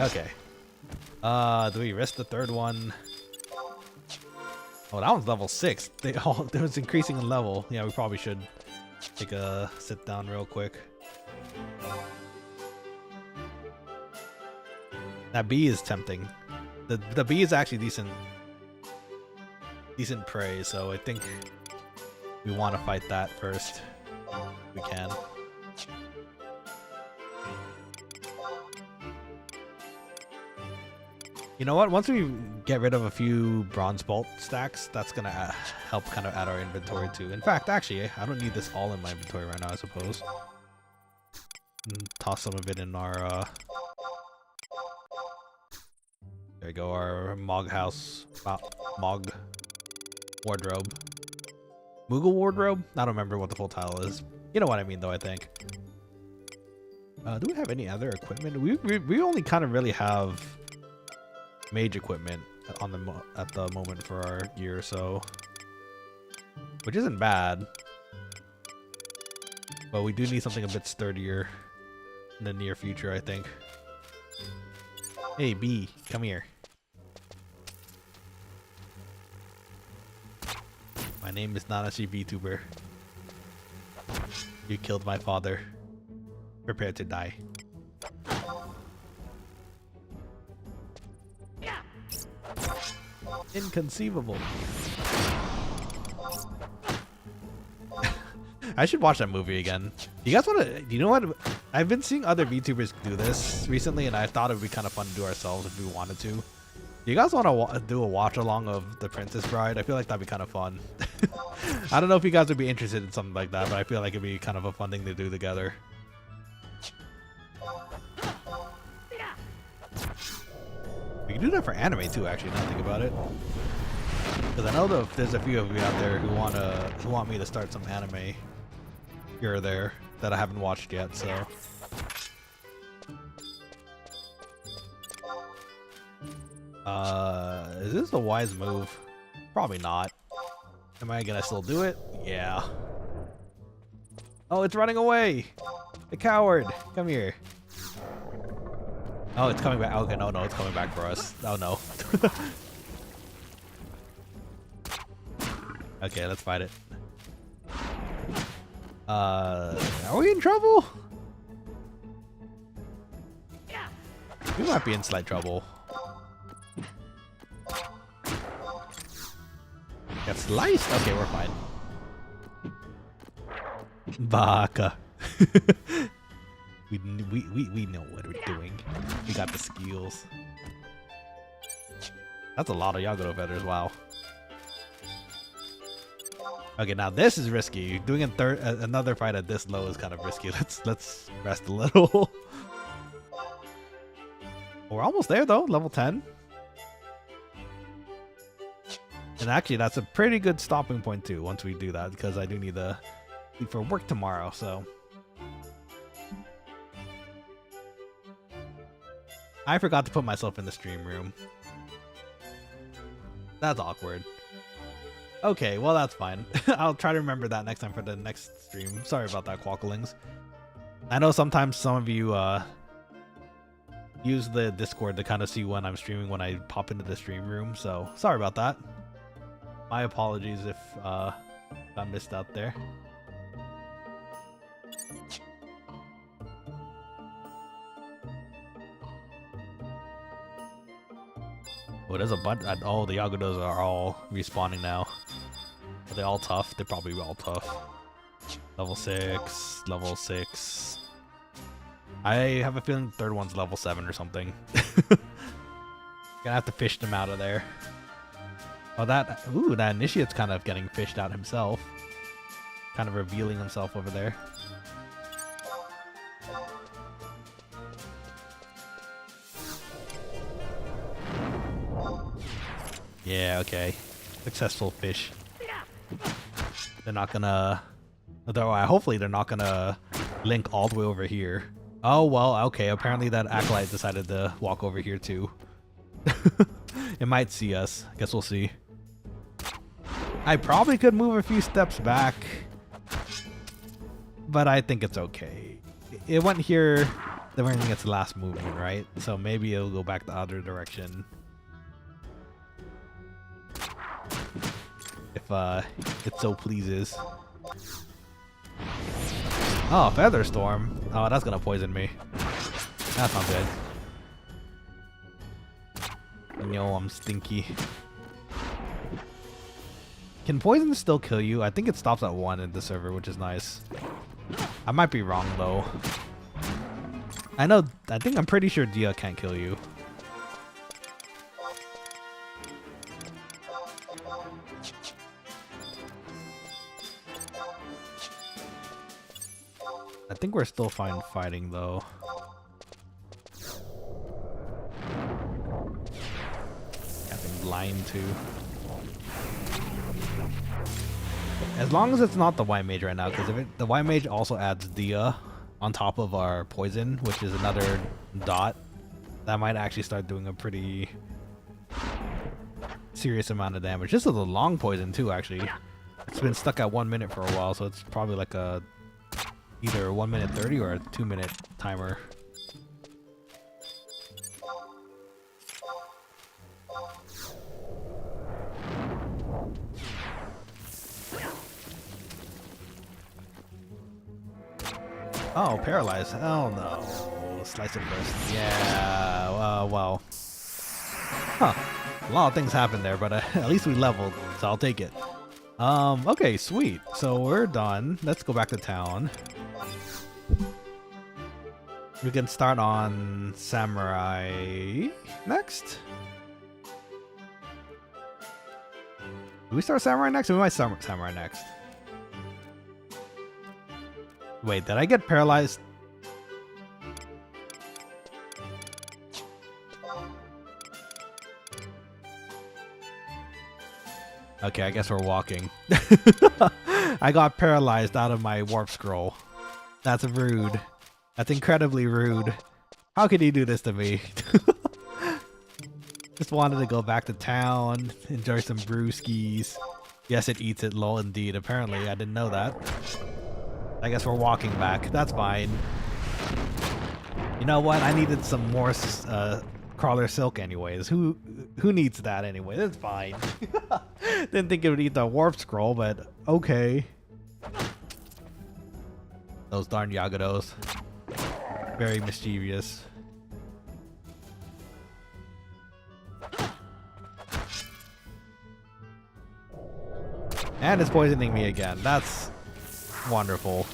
Okay. Do we risk the third one? Oh, that one's level 6. It was increasing in level. Yeah, we probably should take a sit down real quick. That bee is tempting. The bee is actually decent prey, so I think we want to fight that first. If we can. You know what? Once we get rid of a few bronze bolt stacks, that's gonna help kind of add our inventory too. In fact, actually, I don't need this all in my inventory right now, I suppose. Toss some of it in our there we go, our Mog house, Mog wardrobe. Moogle wardrobe? I don't remember what the full title is. You know what I mean though, I think. Do we have any other equipment? We only kind of really have mage equipment on at the moment for our gear, so which isn't bad, but we do need something a bit sturdier in the near future, I think. Hey B, come here. My name is Nanashi VTuber. You killed my father. Prepare to die. Inconceivable. I should watch that movie again. You guys want to? You know what? I've been seeing other VTubers do this recently, and I thought it would be kind of fun to do ourselves if we wanted to. Do you guys want to do a watch along of The Princess Bride? I feel like that'd be kind of fun. I don't know if you guys would be interested in something like that, but I feel like it'd be kind of a fun thing to do together. We can do that for anime too, actually, now that I think about it. Because I know that there's a few of you out there who want me to start some anime here or there that I haven't watched yet, so. Is this a wise move? Probably not. Am I gonna still do it? Yeah. Oh, it's running away! The coward! Come here. Oh, it's coming back. Okay, no, it's coming back for us. Oh, no. Okay, let's fight it. Are we in trouble? We might be in slight trouble. Got sliced? Okay, we're fine. Baka. We know what we're doing. We got the skills. That's a lot of Yaguro feathers, wow. Okay, now this is risky. Doing another fight at this low is kind of risky. Let's rest a little. We're almost there though, level 10. And actually that's a pretty good stopping point too once we do that, because I do need to leave for work tomorrow, so. I forgot to put myself in the stream room. That's awkward. Okay, well that's fine. I'll try to remember that next time for the next stream. Sorry about that, Quokkalings. I know sometimes some of you use the Discord to kind of see when I'm streaming when I pop into the stream room, so sorry about that. My apologies if I missed out there. Oh, there's a bunch. Oh, the Yagudos are all respawning now. Are they all tough? They're probably all tough. Level 6, level 6. I have a feeling the third one's level 7 or something. Gonna have to fish them out of there. Oh, that initiate's kind of getting fished out himself. Kind of revealing himself over there. Yeah, okay. Successful fish. They're not gonna... Though, hopefully they're not gonna link all the way over here. Oh, well, okay. Apparently that acolyte decided to walk over here too. It might see us. I guess we'll see. I probably could move a few steps back, but I think it's okay. It went here during its last movement, right? So maybe it'll go back the other direction. If it so pleases. Oh, Feather Storm. Oh, that's gonna poison me. That's not good. Yo, I'm stinky. Can poison still kill you? I think it stops at 1 in the server, which is nice. I might be wrong though. I'm pretty sure Dia can't kill you. I think we're still fine fighting though. I've been blind too. As long as it's not the white mage right now, because if the white mage also adds Dia on top of our poison, which is another dot, that might actually start doing a pretty serious amount of damage. This is a long poison too, actually. It's been stuck at 1 minute for a while, so it's probably like a either 1 minute 30 or a 2 minute timer. Oh, paralyzed. Oh no. Slice and burst. Yeah, well. Huh. A lot of things happened there, but at least we leveled, so I'll take it. Okay, sweet. So we're done. Let's go back to town. We can start on Samurai next. Do we start Samurai next? We might start Samurai next. Wait, did I get paralyzed? Okay, I guess we're walking. I got paralyzed out of my warp scroll. That's rude. That's incredibly rude. How could he do this to me? Just wanted to go back to town, enjoy some brewskis. Yes, it eats it, lol, indeed. Apparently, I didn't know that. I guess we're walking back. That's fine. You know what? I needed some more crawler silk anyways. Who needs that anyway? That's fine. Didn't think it would eat the warp scroll, but okay. Those darn Yagados. Very mischievous. And it's poisoning me again. That's wonderful.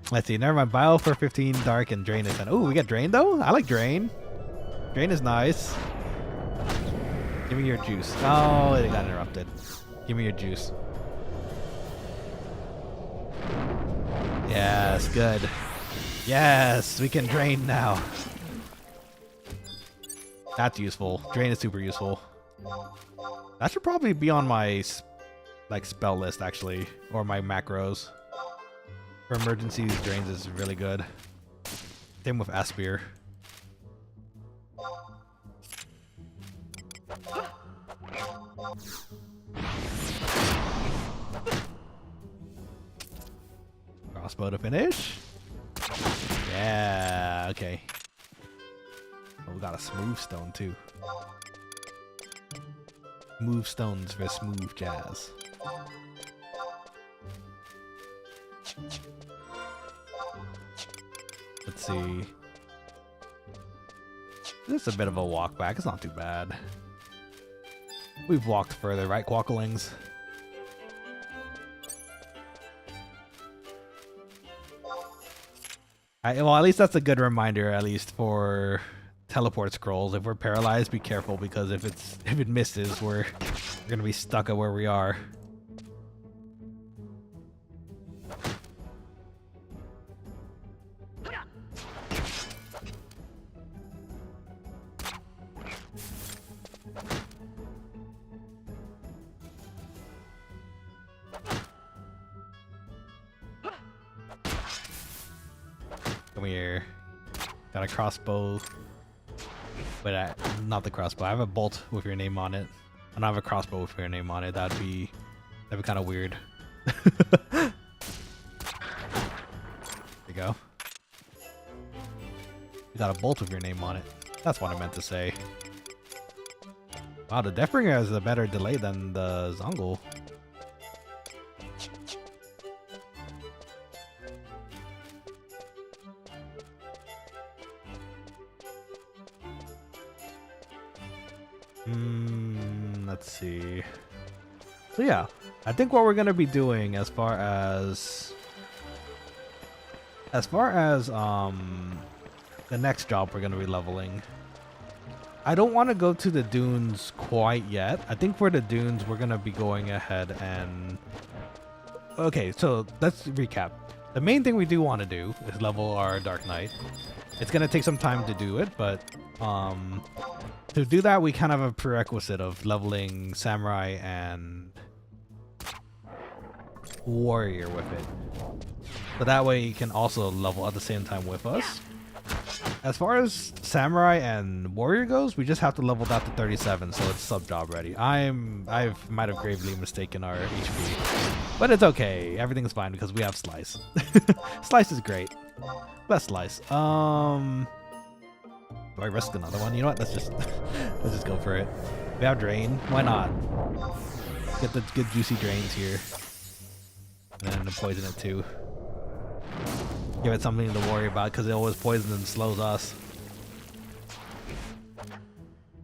Let's see. Never mind. Bio for 15, dark, and drain is 10. Oh, we got drain though? I like drain. Drain is nice. Give me your juice. Oh, it got interrupted. Give me your juice. Yes, good. Yes, we can drain now. That's useful. Drain is super useful. That should probably be on my spell list actually, or my macros. For emergencies, drains is really good. Same with Aspir. Crossbow to finish. Yeah, okay. Oh, we got a smooth stone too. Smooth stones for smooth jazz. Let's see. This is a bit of a walk back. It's not too bad. We've walked further, right, Quokkalings? Well, at least that's a good reminder, at least for teleport scrolls. If we're paralyzed, be careful, because if it misses, we're gonna be stuck at where we are. Come here. Got a crossbow. But not the crossbow. I have a bolt with your name on it. I don't have a crossbow with your name on it. That'd be kind of weird. There you go. You got a bolt with your name on it. That's what I meant to say. Wow, the Deathbringer has a better delay than the Zongul. let's see. So yeah, I think what we're gonna be doing as far as the next job we're gonna be leveling. I don't want to go to the dunes quite yet. I think for the dunes we're gonna be going ahead and okay. So let's recap. The main thing we do want to do is level our Dark Knight. It's gonna take some time to do it, but to do that we kind of have a prerequisite of leveling Samurai and Warrior with it. So that way you can also level at the same time with us. As far as Samurai and Warrior goes, we just have to level that to 37, so it's sub job ready. I might have gravely mistaken our HP, but it's okay. Everything's fine because we have Slice. Slice is great. Best Slice. Do I risk another one? You know what? Let's just go for it. We have Drain. Why not? Get the good juicy drains here, and then poison it too. Give it something to worry about because it always poisons and slows us.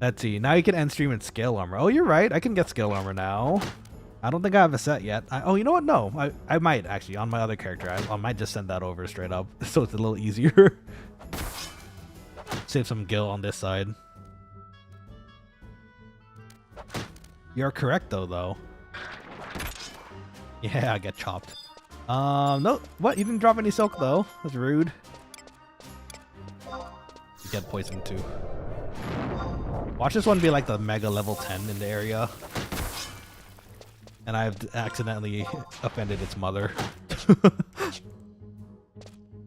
Let's see. Now you can end stream and scale armor. Oh, you're right. I can get scale armor now. I don't think I have a set yet. Oh, you know what? No. I might actually on my other character. I might just send that over straight up so it's a little easier. Save some gil on this side. You're correct though. Yeah, I get chopped. No, what? You didn't drop any silk though. That's rude. You get poisoned too. Watch this one be like the mega level 10 in the area. And I've accidentally offended its mother.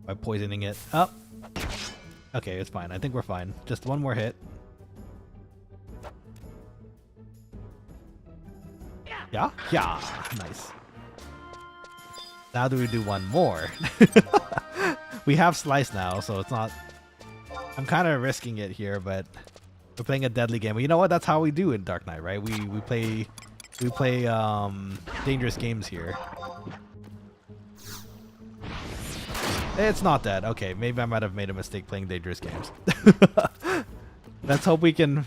By poisoning it. Oh. Okay, it's fine. I think we're fine. Just one more hit. Yeah? Yeah. Nice. Now do we do one more? We have Slice now, so it's not... I'm kind of risking it here, but we're playing a deadly game. But you know what? That's how we do in Dark Knight, right? We play dangerous games here. It's not dead. Okay, maybe I might have made a mistake playing dangerous games. Let's hope we can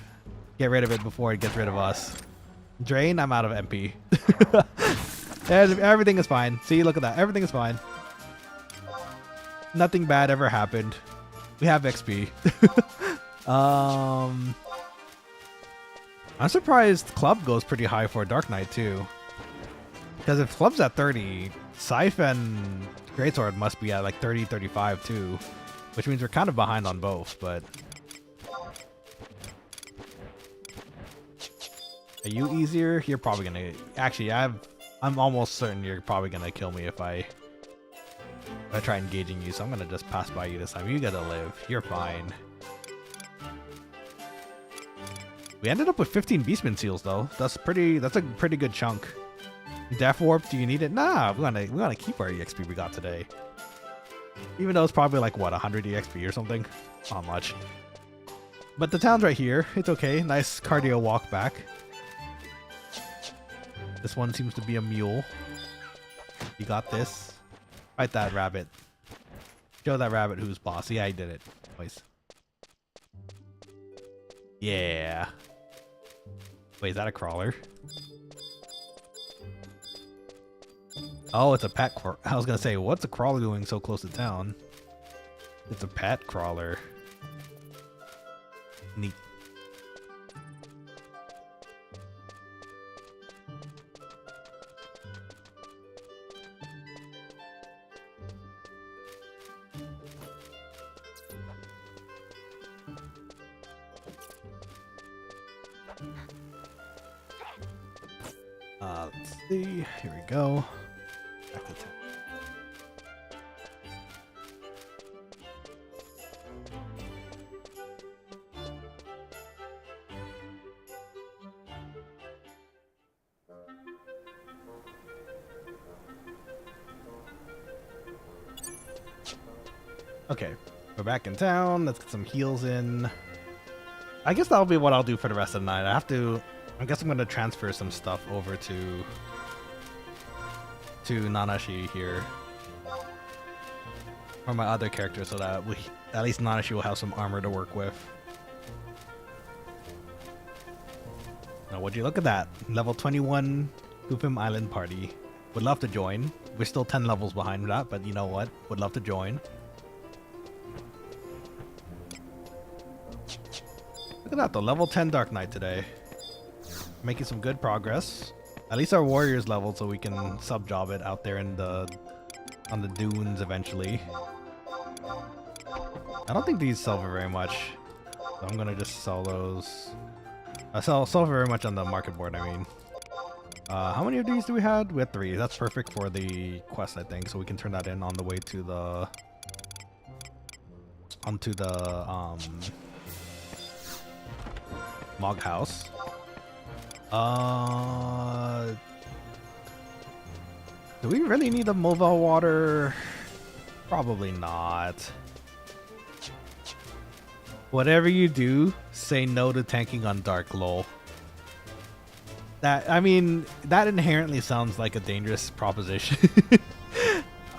get rid of it before it gets rid of us. Drain, I'm out of MP. Everything is fine. See, look at that. Everything is fine. Nothing bad ever happened. We have XP. I'm surprised Club goes pretty high for Dark Knight too. Because if Club's at 30, Scythe and Greatsword must be at like 30, 35 too. Which means we're kind of behind on both, but... Are you easier? You're probably gonna... Actually, I'm almost certain you're probably gonna kill me if I try engaging you, so I'm gonna just pass by you this time. You gotta live. You're fine. We ended up with 15 Beastman seals though. That's a pretty good chunk. Death Warp, do you need it? Nah, we wanna keep our EXP we got today. Even though it's probably like what, 100 EXP or something? Not much. But the town's right here. It's okay. Nice cardio walk back. This one seems to be a mule. You got this. Fight that rabbit. Show that rabbit who's boss. Yeah, I did it. Nice. Yeah. Wait, is that a crawler? Oh, it's a pet crawler. I was gonna say, what's a crawler doing so close to town? It's a pet crawler. Neat. Let's see. Here we go. Back to town. Okay, we're back in town. Let's get some heals in. I guess that'll be what I'll do for the rest of the night. I guess I'm going to transfer some stuff over to Nanashi here. Or my other character, so that at least Nanashi will have some armor to work with. Oh, would you look at that? Level 21 Goofim Island Party. Would love to join. We're still 10 levels behind that, but you know what? Would love to join. Look at that, the level 10 Dark Knight today. Making some good progress. At least our warrior's leveled so we can sub-job it out there in on the dunes eventually. I don't think these sell for very much. So I'm gonna just sell those. I sell very much on the market board, I mean. How many of these do we have? We had 3. That's perfect for the quest, I think. So we can turn that in on the way to the... onto the, Mog House. Do we really need the mobile water? Probably not. Whatever you do, say no to tanking on Dark, lol. That, I mean, that inherently sounds like a dangerous proposition.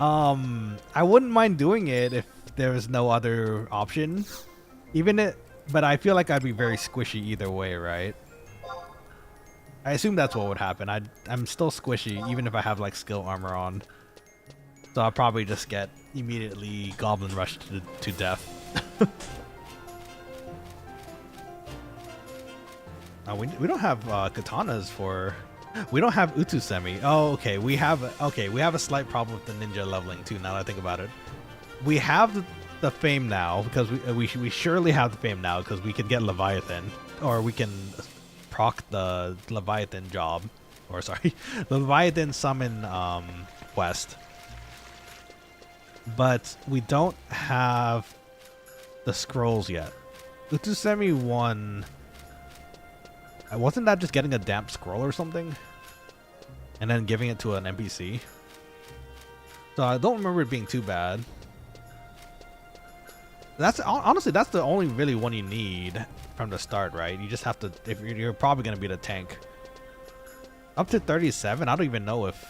I wouldn't mind doing it if there was no other option. But I feel like I'd be very squishy either way, right? I assume that's what would happen. I'm still squishy even if I have like skill armor on. So I'll probably just get immediately goblin rushed to death. We don't have katanas for... We don't have Utusemi. Oh, okay. We have a slight problem with the ninja leveling too, now that I think about it. We have the fame now, because we surely have the fame now, because we can get Leviathan. Or we can proc the Leviathan job. Or sorry, the Leviathan summon quest. But we don't have the scrolls yet. Utusemi 1... Wasn't that just getting a damp scroll or something? And then giving it to an NPC? So I don't remember it being too bad. Honestly, that's the only really one you need from the start, right? You just have to... If you're probably going to be the tank. Up to 37? I don't even know if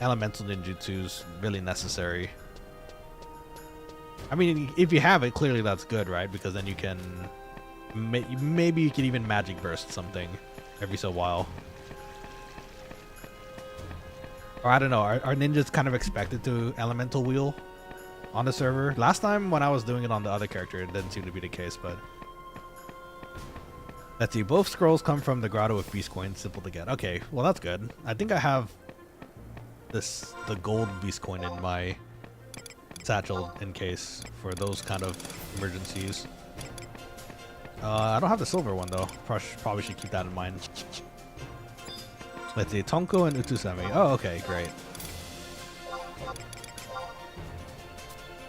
elemental ninjutsu is really necessary. I mean, if you have it, clearly that's good, right? Because then you can... Maybe you can even magic burst something every so while. Or I don't know, are ninjas kind of expected to elemental wheel on the server? Last time when I was doing it on the other character, it didn't seem to be the case, but... Let's see, both scrolls come from the grotto with beast coins, simple to get. Okay, well that's good. I think I have the gold beast coin in my satchel in case for those kind of emergencies. I don't have the silver one though. Probably should keep that in mind. Let's see, Tonko and Utusemi. Oh, okay, great.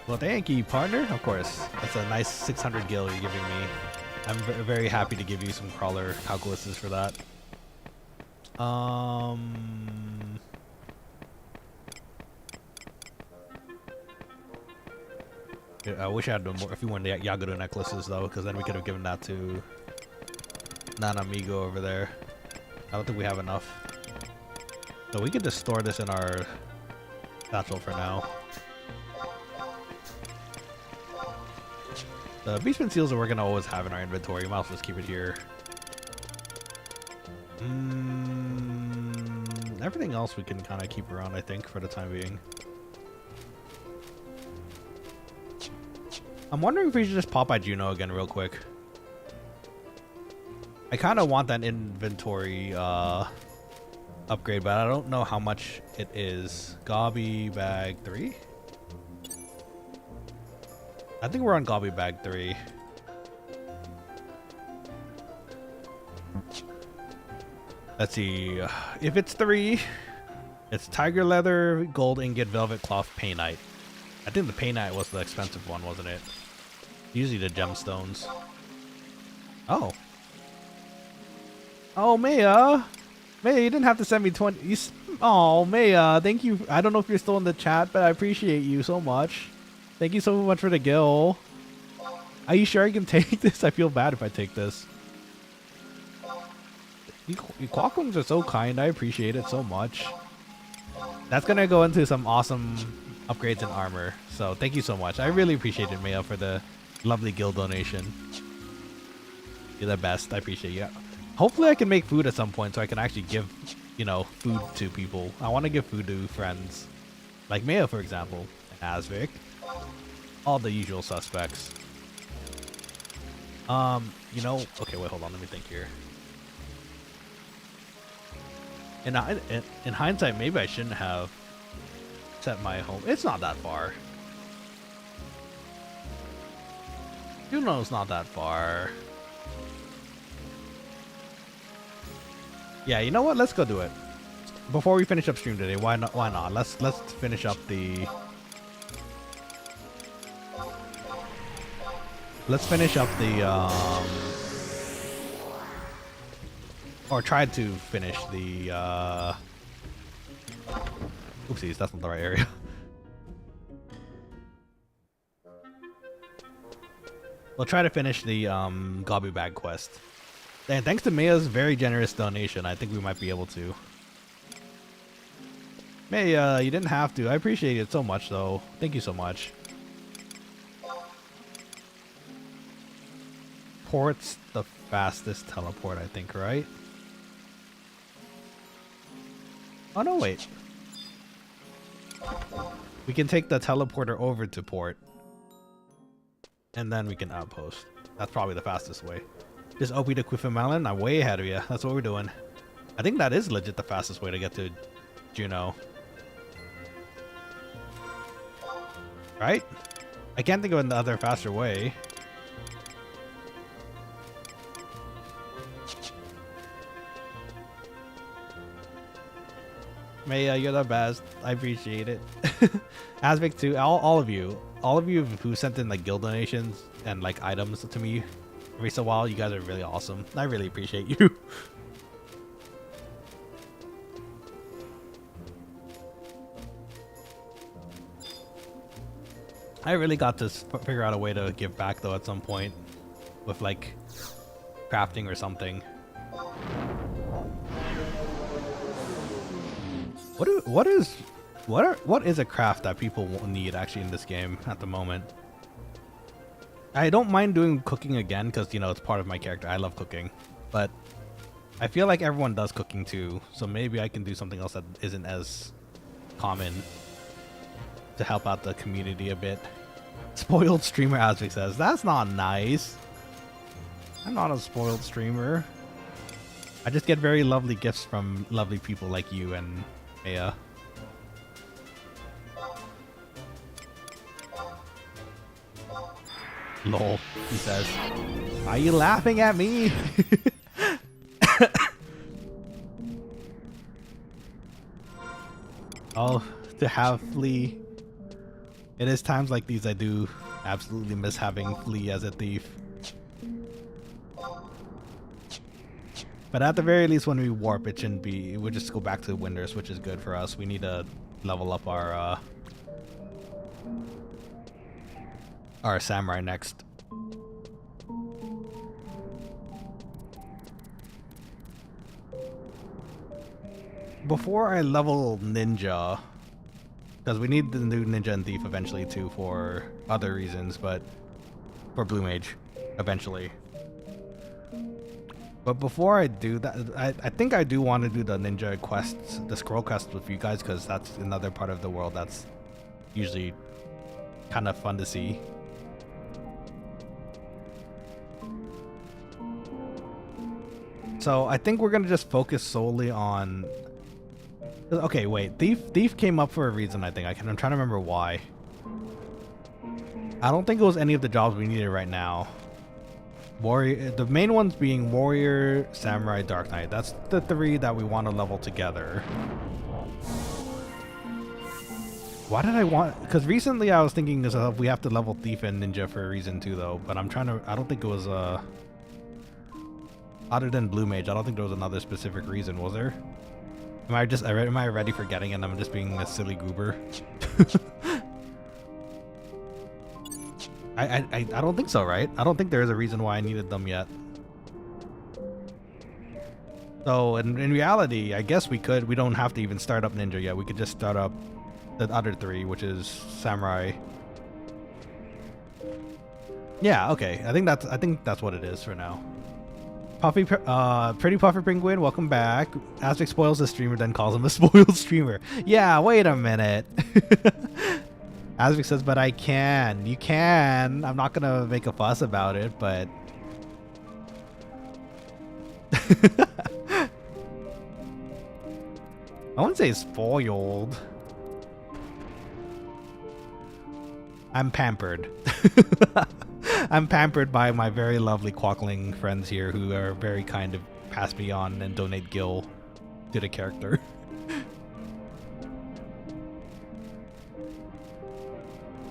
Well, thank you, partner. Of course, that's a nice 600 gil you're giving me. I'm very happy to give you some crawler calculuses for that. I wish I had a few more Yaguro necklaces though, because then we could have given that to Nanamigo over there. I don't think we have enough. So we could just store this in our satchel for now. The beastman seals that we're gonna always have in our inventory. Might as well just keep it here. Everything else we can kind of keep around, I think, for the time being. I'm wondering if we should just pop by Juno again real quick. I kind of want that inventory upgrade, but I don't know how much it is. Gobby bag 3? I think we're on Gobby bag 3. Let's see. If it's 3, it's tiger leather, gold ingot, velvet cloth, painite. I think the painite was the expensive one, wasn't it? Usually the gemstones. Oh. Oh, Maya. Maya, you didn't have to send me 20. Oh, Maya, thank you. I don't know if you're still in the chat, but I appreciate you so much. Thank you so much for the gil. Are you sure I can take this? I feel bad if I take this. You Quokkalings are so kind. I appreciate it so much. That's going to go into some awesome upgrades in armor. So thank you so much. I really appreciate it, Maya, for the lovely guild donation. You're the best. I appreciate you. Hopefully I can make food at some point so I can actually give, you know, food to people. I want to give food to friends. Like Maya, for example. And Asvik. All the usual suspects. You know, okay, wait, hold on, let me think here. In hindsight, maybe I shouldn't have set my home. It's not that far. You know it's not that far. Yeah, you know what? Let's go do it. Before we finish up stream today, why not? Why not? Let's finish up the. Let's finish up the or try to finish the oopsies, that's not the right area. We'll try to finish the Gobby Bag quest. And thanks to Maya's very generous donation, I think we might be able to. Maya, you didn't have to. I appreciate it so much, though. Thank you so much. Port's the fastest teleport, I think, right? Oh, no, wait. We can take the teleporter over to port. And then we can outpost. That's probably the fastest way. Just OP to Quifamelon? I'm way ahead of you. That's what we're doing. I think that is legit the fastest way to get to Juno. Right? I can't think of another faster way. Maya, you're the best. I appreciate it. Asvik too. All of you who sent in like guild donations and like items to me every so while, you guys are really awesome. I really appreciate you. I really got to figure out a way to give back though at some point with like crafting or something. What is a craft that people won't need actually in this game at the moment? I don't mind doing cooking again because, you know, it's part of my character. I love cooking, but I feel like everyone does cooking too, so maybe I can do something else that isn't as common to help out the community a bit. Spoiled streamer, Asvik says. That's not nice. I'm not a spoiled streamer. I just get very lovely gifts from lovely people like you and Heya. Lol, he says. Are you laughing at me? Oh, to have Flea. It is times like these I do absolutely miss having Flea as a thief. But at the very least, when we warp, it shouldn't be. We'll just go back to Winders, which is good for us. We need to level up our samurai next. Before I level ninja, because we need the new ninja and thief eventually too for other reasons, but for blue mage eventually. But before I do that, I think I do want to do the ninja quests, the scroll quests with you guys, because that's another part of the world that's usually kind of fun to see. So I think we're gonna just focus solely on. Okay, wait. Thief came up for a reason. I'm trying to remember why. I don't think it was any of the jobs we needed right now. Warrior, the main ones being warrior, samurai, dark knight. That's the three that we want to level together. Why did I want? Because recently I was thinking we have to level thief and ninja for a reason too, though. But I'm trying to. I don't think it was other than blue mage. I don't think there was another specific reason. Was there? Am I already forgetting and I'm just being a silly goober? I don't think so, right? I don't think there is a reason why I needed them yet. So in reality, I guess we don't have to even start up ninja yet. We could just start up the other three, which is samurai. Yeah, okay. I think that's what it is for now. Pretty Puffer Penguin, welcome back. Aztec spoils the streamer, then calls him a spoiled streamer. Yeah, wait a minute. Aztec says, but I can. You can. I'm not gonna make a fuss about it, but... I wouldn't say spoiled. I'm pampered. I'm pampered by my very lovely Quokkaling friends here who are very kind of pass me on and donate gil to the character.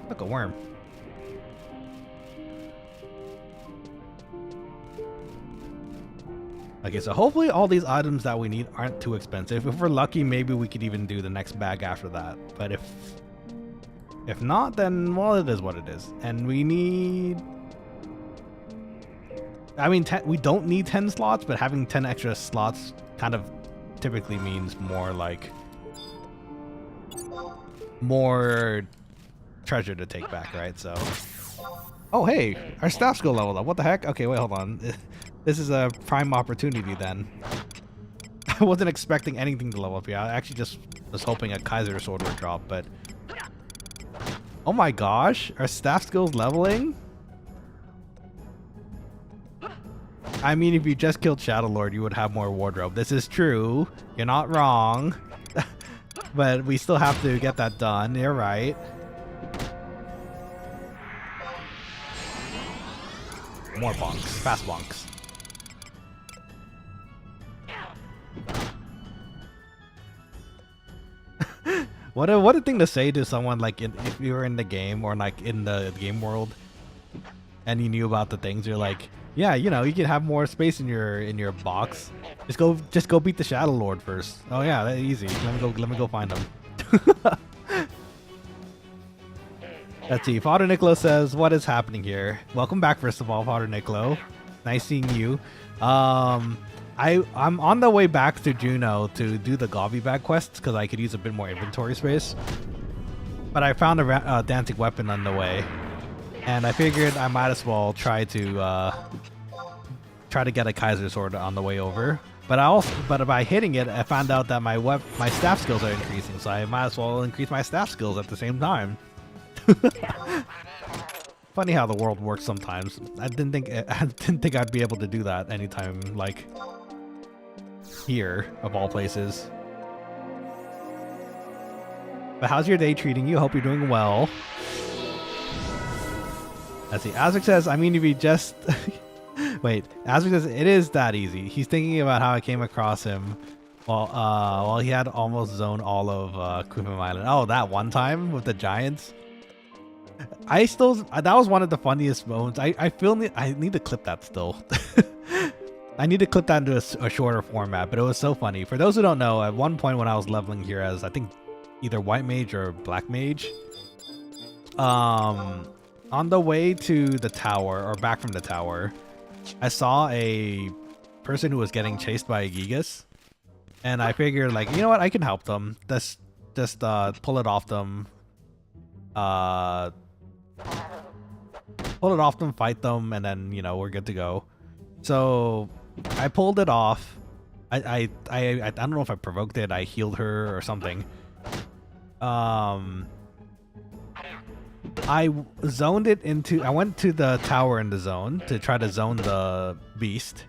Look, a worm. Okay, so hopefully all these items that we need aren't too expensive. If we're lucky, maybe we could even do the next bag after that. But if not, then, well, it is what it is. And we need... I mean, we don't need 10 slots, but having 10 extra slots kind of typically means more, like... more treasure to take back, right? So... Oh, hey! Our staff skill leveled up. What the heck? Okay, wait, hold on. This is a prime opportunity, then. I wasn't expecting anything to level up here. I actually just was hoping a Kaiser sword would drop, but... Oh my gosh, are staff skills leveling? I mean, if you just killed Shadow Lord, you would have more wardrobe. This is true. You're not wrong. But we still have to get that done. You're right. More bonks. Fast bonks. What a thing to say to someone, like, if you were in the game or like in the game world and you knew about the things. You're like, yeah, you know, you can have more space in your box. Just go beat the Shadow Lord first. Oh yeah, that's easy. Let me go find him. Let's see. Father Nicolo says, what is happening here? Welcome back, first of all, Father Nicolo. Nice seeing you. I'm on the way back to Juneau to do the Gobby Bag quest because I could use a bit more inventory space. But I found a dancing weapon on the way, and I figured I might as well try to get a Kaiser sword on the way over. But by hitting it, I found out that my staff skills are increasing, so I might as well increase my staff skills at the same time. Funny how the world works sometimes. I didn't think I'd be able to do that anytime, like here of all places. But how's your day treating you? Hope you're doing well. Let's see. Azric says, I mean, if you just wait. Azric says it is that easy. He's thinking about how I came across him while he had almost zoned all of Kufim Island. Oh, that one time with the giants. That was one of the funniest moments. I need to clip that still. I need to clip that into a shorter format, but it was so funny. For those who don't know, at one point when I was leveling here as, I think, either white mage or black mage, on the way to the tower, or back from the tower, I saw a person who was getting chased by a Gigas, and I figured, like, you know what, I can help them. Just pull it off them. Pull it off them, fight them, and then, you know, we're good to go. So I pulled it off. I don't know if I provoked it. I healed her or something. I zoned it into... I went to the tower in the zone to try to zone the beast.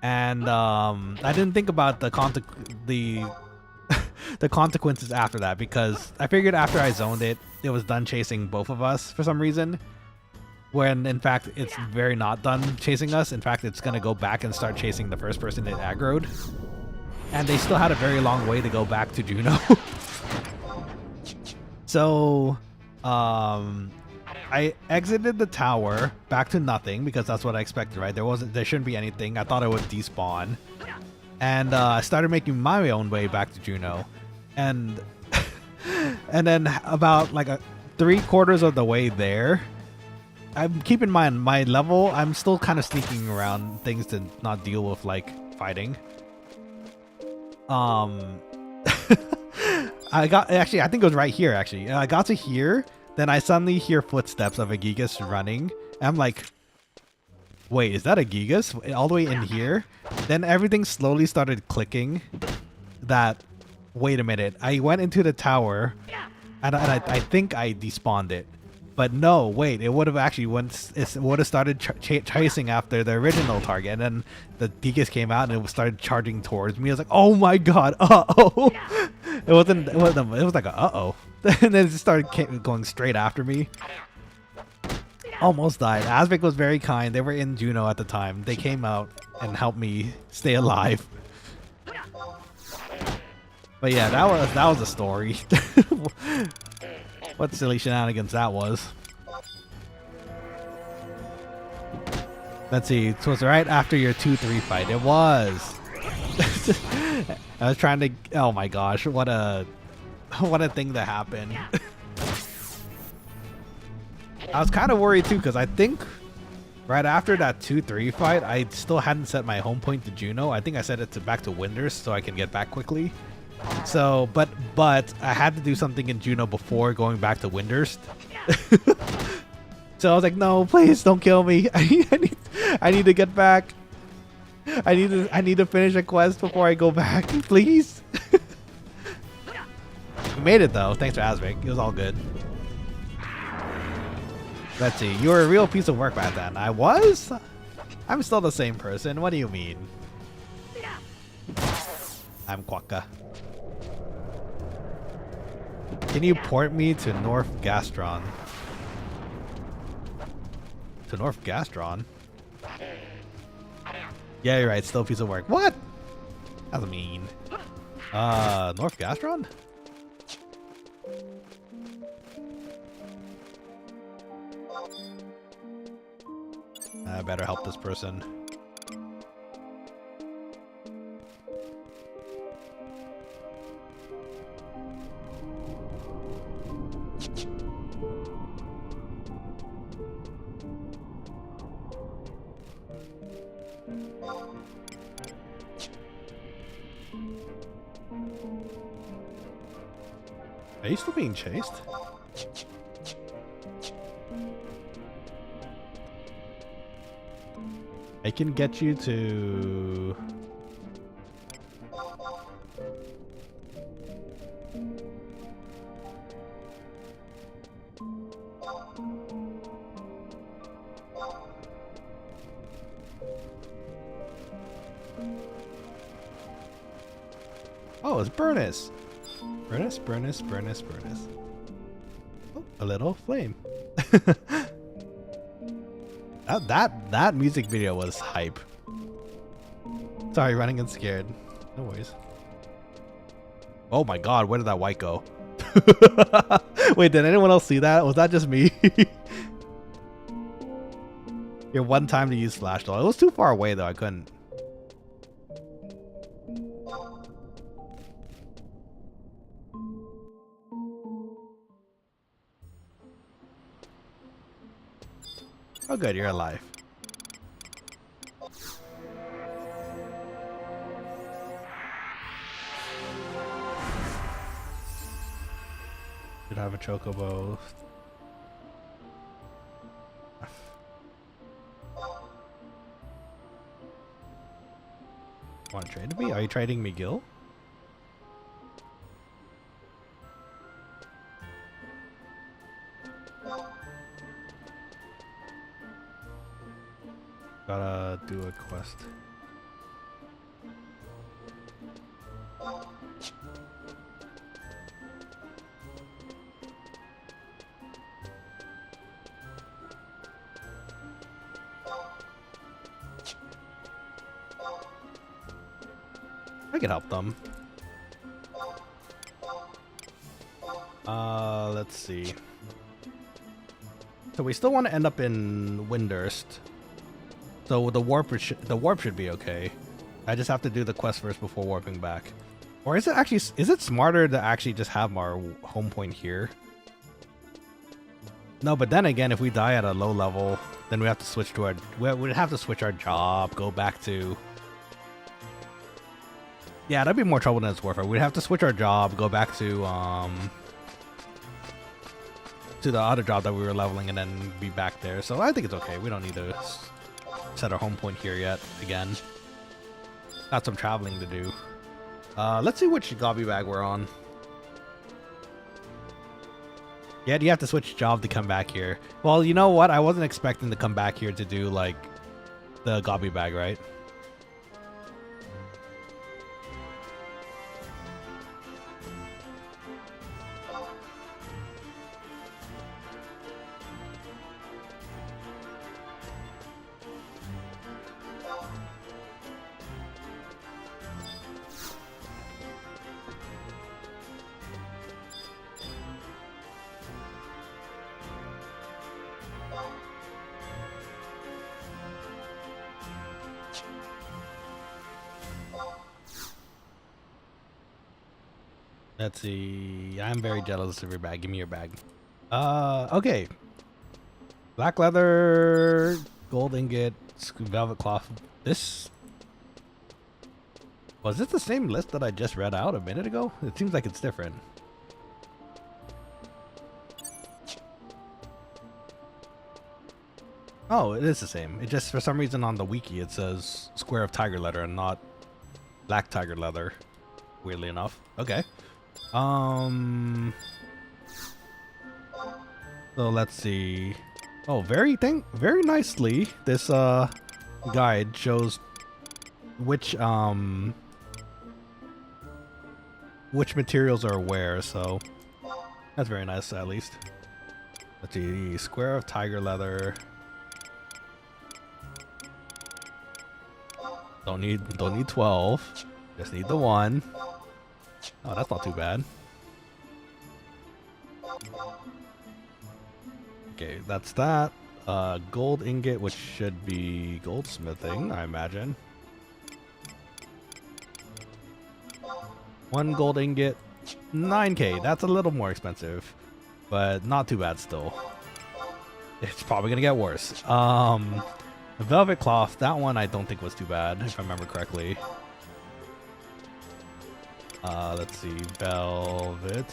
And I didn't think about the consequences after that, because I figured after I zoned it, it was done chasing both of us for some reason. When in fact it's very not done chasing us. In fact, it's gonna go back and start chasing the first person it aggroed. And they still had a very long way to go back to Juneau. So I exited the tower back to nothing because that's what I expected, right? There shouldn't be anything. I thought it would despawn. And I started making my own way back to Juneau. And and then about like 3/4 of the way there, I'm keeping in mind my level, I'm still kind of sneaking around things to not deal with like fighting. I think it was right here actually. I got to here, then I suddenly hear footsteps of a Gigas running. I'm like, Wait, is that a Gigas all the way in here? Then everything slowly started clicking. That, wait a minute, I went into the tower and I think I despawned it. But no, wait, it would have actually it would have started chasing after the original target, and then the Gigas came out and it started charging towards me. I was like, oh my god, uh-oh. It was like a uh-oh. And then it just started going straight after me. Almost died. Asvik was very kind. They were in Juno at the time. They came out and helped me stay alive. But yeah, that was a story. What silly shenanigans that was. Let's see. So it's right after your 2-3 fight. It was. I was trying to. Oh my gosh! What a thing that happened. I was kind of worried too, because I think right after that 2-3 fight, I still hadn't set my home point to Juno. I think I set it back to Winders so I can get back quickly. So, but I had to do something in Juno before going back to Winders. So I was like, no, please don't kill me. I need to get back. I need to finish a quest before I go back, please. We made it though. Thanks for Asvik. It was all good. Let's see. You were a real piece of work back then. I was? I'm still the same person. What do you mean? I'm Quokka. Can you port me to North Gastron? To North Gastron? Yeah, you're right. Still a piece of work. What? That's mean. North Gastron? I better help this person. Are you still being chased? I can get you to... Oh, it's Burnus. Burnus. Oh, a little flame. That music video was hype. Sorry, running and scared. No worries. Oh my god, where did that white go? Wait, did anyone else see that? Was that just me? Your one time to use flash doll. It was too far away though, I couldn't. Oh good, you're alive. Should have a chocobo. Want to trade me? Are you trading me, Gil? Gotta do a quest. I can help them. Let's see. So we still want to end up in Windurst. So the warp should be okay. I just have to do the quest first before warping back. Or is it smarter to actually just have our home point here? No, but then again, if we die at a low level, then we have to switch to we'd have to switch our job, go back to... Yeah, that'd be more trouble than it's worth it. We'd have to switch our job, go back to the other job that we were leveling, and then be back there. So I think it's okay. We don't need to set our home point here yet. Again, got some traveling to do. Let's see which gobby bag we're on. Yeah, you have to switch job to come back here. Well, you know what? I wasn't expecting to come back here to do like the gobby bag, right? Let's see. I'm very jealous of your bag. Give me your bag. Okay. Black leather, gold ingot, velvet cloth. Was this the same list that I just read out a minute ago? It seems like it's different. Oh, it is the same. It just, for some reason on the wiki, it says square of tiger leather and not black tiger leather. Weirdly enough. Okay. So let's see. Oh, very nicely. This guide shows which materials are where. So that's very nice, at least. Let's see. Square of tiger leather. Don't need 12. Just need the 1. Oh, that's not too bad. Okay, that's that. Gold ingot, which should be goldsmithing, I imagine. 1 gold ingot, 9k. That's a little more expensive, but not too bad still. It's probably gonna get worse. Velvet cloth, that one I don't think was too bad, if I remember correctly. Let's see, velvet.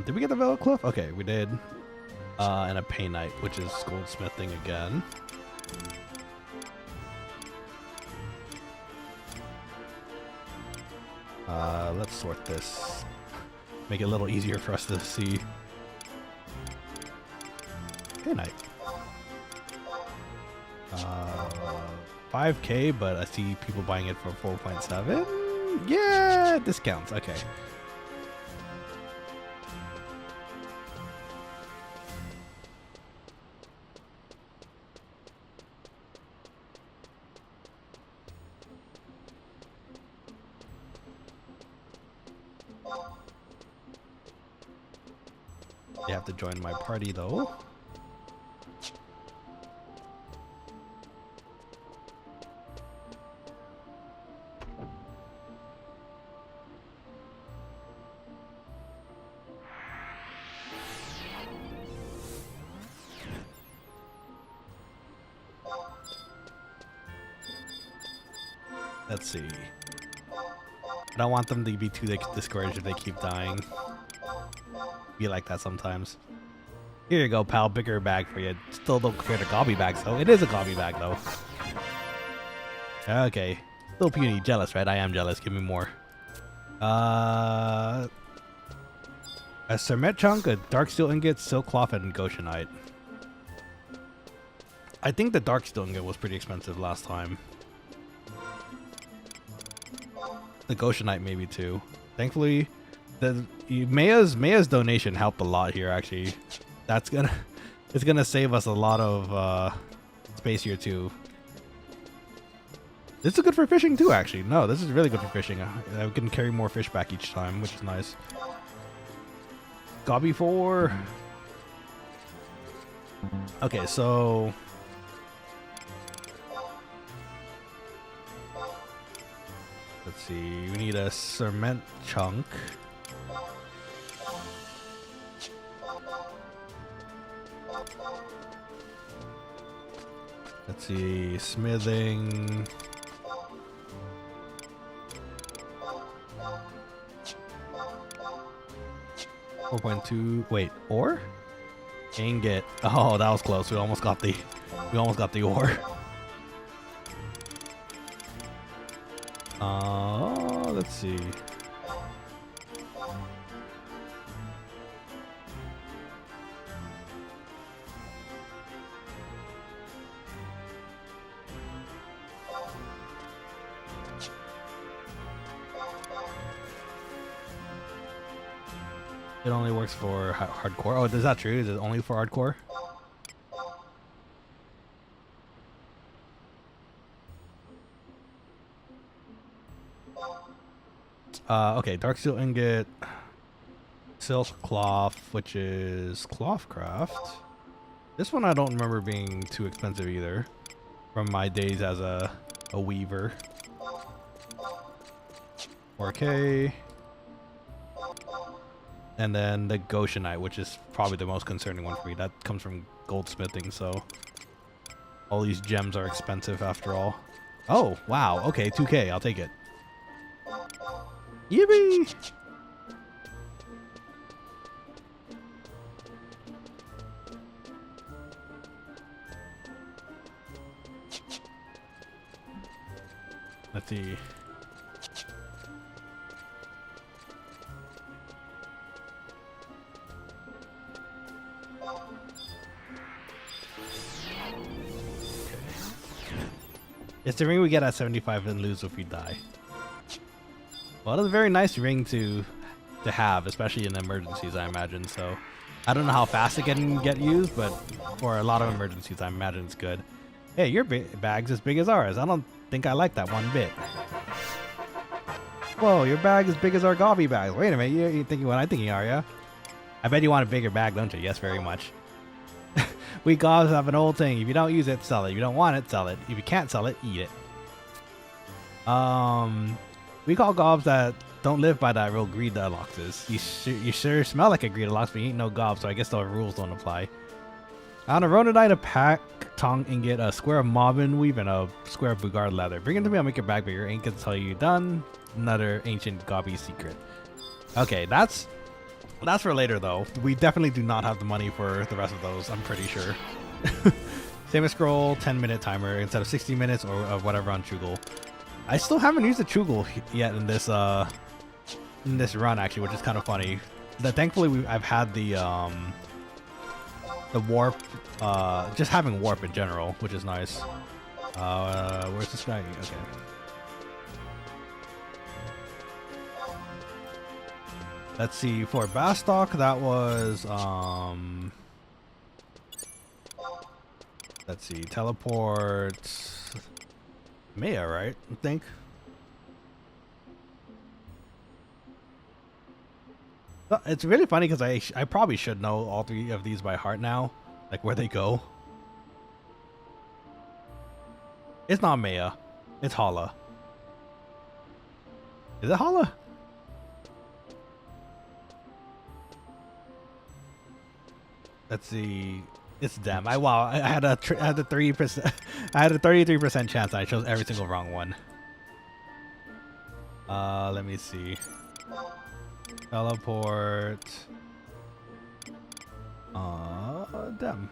Did we get the velvet cloth? Okay, we did. And a painite, which is goldsmithing again. Let's sort this. Make it a little easier for us to see. Painite. 5k, but I see people buying it for 4.7. Yeah, discounts. Okay. You have to join my party though. Let's see. I don't want them to be too discouraged if they keep dying. Be like that sometimes. Here you go, pal. Bigger bag for you. Still don't compare to gobby bags, though. It is a gobby bag, though. Okay. Little puny. Jealous, right? I am jealous. Give me more. A cement chunk, a dark steel ingot, silk cloth, and goshenite. I think the dark steel ingot was pretty expensive last time. The goshenite maybe too. Thankfully, Maya's donation helped a lot here. Actually, it's gonna save us a lot of space here too. This is good for fishing too. Actually, no, this is really good for fishing. I can carry more fish back each time, which is nice. Gobby 4. Okay, so. Let's see, we need a cement chunk. see, smithing. 4.2. Wait, ore? Ingot. Oh, that was close. We almost got the ore. Let's see. It only works for hardcore. Oh, is that true? Is it only for hardcore? Okay, dark steel ingot, silk cloth, which is cloth craft. This one I don't remember being too expensive either, from my days as a weaver. 4K. And then the Goshenite, which is probably the most concerning one for me. That comes from goldsmithing, so all these gems are expensive after all. Oh, wow. Okay, 2K. I'll take it. Yippeee! Let's see. It's the ring we get at 75 and lose if we die. Well, it's a very nice ring to have, especially in emergencies, I imagine. So, I don't know how fast it can get used, but for a lot of emergencies, I imagine it's good. Hey, your bag's as big as ours. I don't think I like that one bit. Whoa, your bag is big as our Gobby bag. Wait a minute, you're thinking what I'm thinking, are ya? I bet you want a bigger bag, don't you? Yes, very much. We gobs have an old thing. If you don't use it, sell it. If you don't want it, sell it. If you can't sell it, eat it. We call gobs that don't live by that real greed deluxe is. You sure smell like a greed deluxe, but you ain't no gob, so I guess the rules don't apply. On a Vana'diel, a pack, tongue ingot, a square of mobbin weave, and a square of Bugard leather. Bring it to me, I'll make your bag bigger. Ain't gonna tell you done. Another ancient gobby secret. Okay, that's for later though. We definitely do not have the money for the rest of those, I'm pretty sure. Same scroll, 10-minute timer instead of 60 minutes or whatever on Chugal. I still haven't used the Chugal yet in this run actually, which is kind of funny. Thankfully I've had the warp, just having warp in general, which is nice. Where's this guy? Okay. Let's see, for Bastok, that was, let's see, teleport, Maya, right? I think. It's really funny because I probably should know all three of these by heart now, like where they go. It's not Maya, it's Hala. Is it Hala? Let's see. It's them. I had a 3%. I had a 33% chance. And I chose every single wrong one. Let me see. Teleport. Them.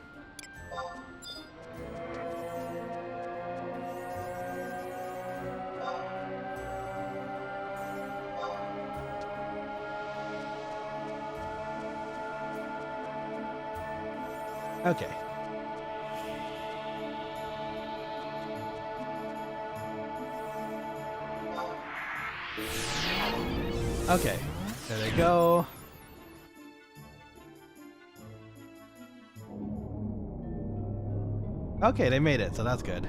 Okay. Okay. There they go. Okay, they made it, so that's good.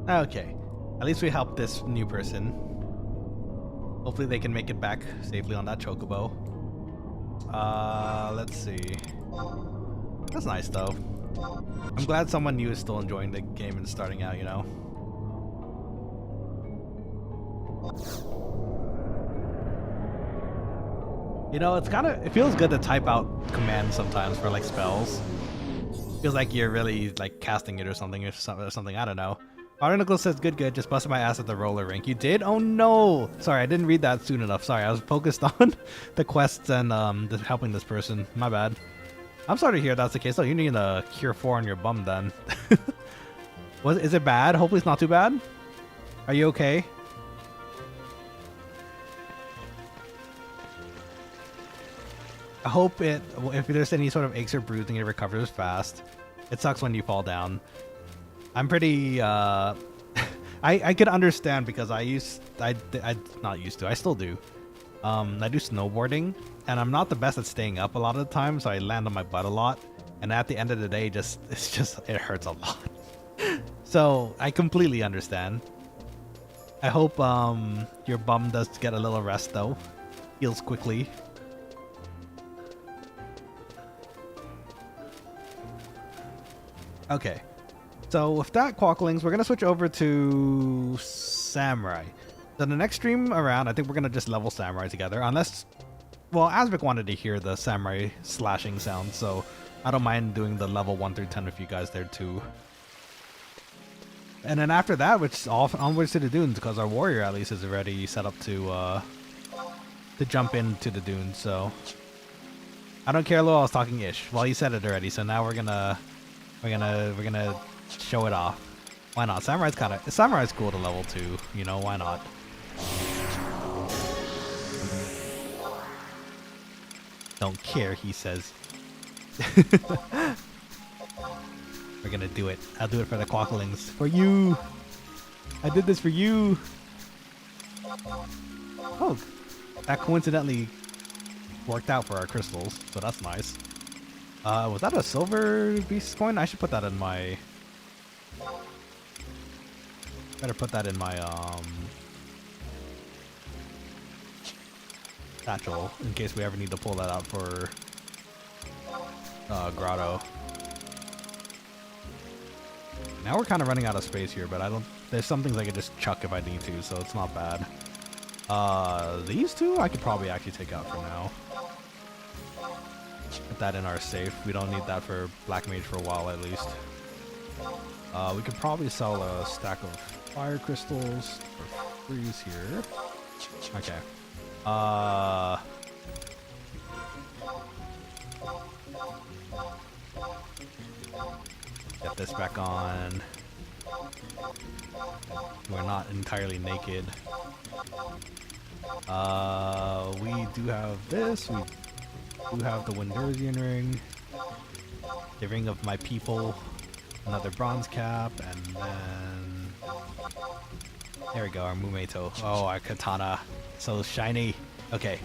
Okay, at least we helped this new person. Hopefully they can make it back safely on that chocobo. Let's see. That's nice though. I'm glad someone new is still enjoying the game and starting out, you know. You know, it feels good to type out commands sometimes for like spells. Feels like you're really like casting it or something, I don't know. Barnacle says good, just busted my ass at the roller rink. You did? Oh no! Sorry, I didn't read that soon enough. Sorry, I was focused on the quests and helping this person. My bad. I'm sorry to hear that's the case. Oh, you need a cure 4 on your bum then. Is it bad? Hopefully it's not too bad. Are you okay? I hope if there's any sort of aches or bruising, it recovers fast. It sucks when you fall down. I'm pretty, I could understand because I still do. I do snowboarding, and I'm not the best at staying up a lot of the time, so I land on my butt a lot. And at the end of the day, it hurts a lot. So I completely understand. I hope your bum does get a little rest though. Heals quickly. Okay, so with that, Quokkalings, we're going to switch over to Samurai. So the next stream around, I think we're going to just level Samurai together, unless, well, Asvik wanted to hear the Samurai slashing sound, so I don't mind doing the level 1 through 10 with you guys there too. And then after that, which onwards to the dunes, because our warrior at least is already set up to jump into the dunes, so. I don't care, Lo, I was talking ish. Well, you said it already, so now we're gonna show it off. Why not? Samurai's cool to level 2, you know, why not? Don't care, he says. We're gonna do it. I'll do it for the Quokkalings. For you! I did this for you! Oh, that coincidentally worked out for our crystals, so that's nice. Was that a silver beast coin? I should put that in my... Better put that in my, satchel, in case we ever need to pull that out for, Grotto. Now we're kind of running out of space here, but there's some things I could just chuck if I need to, so it's not bad. These two I could probably actually take out for now. Put that in our safe. We don't need that for Black Mage for a while at least. We could probably sell a stack of fire crystals for freeze here. Okay. Get this back on. We're not entirely naked. We do have this. We do have the Windersian ring. The ring of my people. Another bronze cap, and then there we go, our Mumeto. Oh, our katana, so shiny. Okay.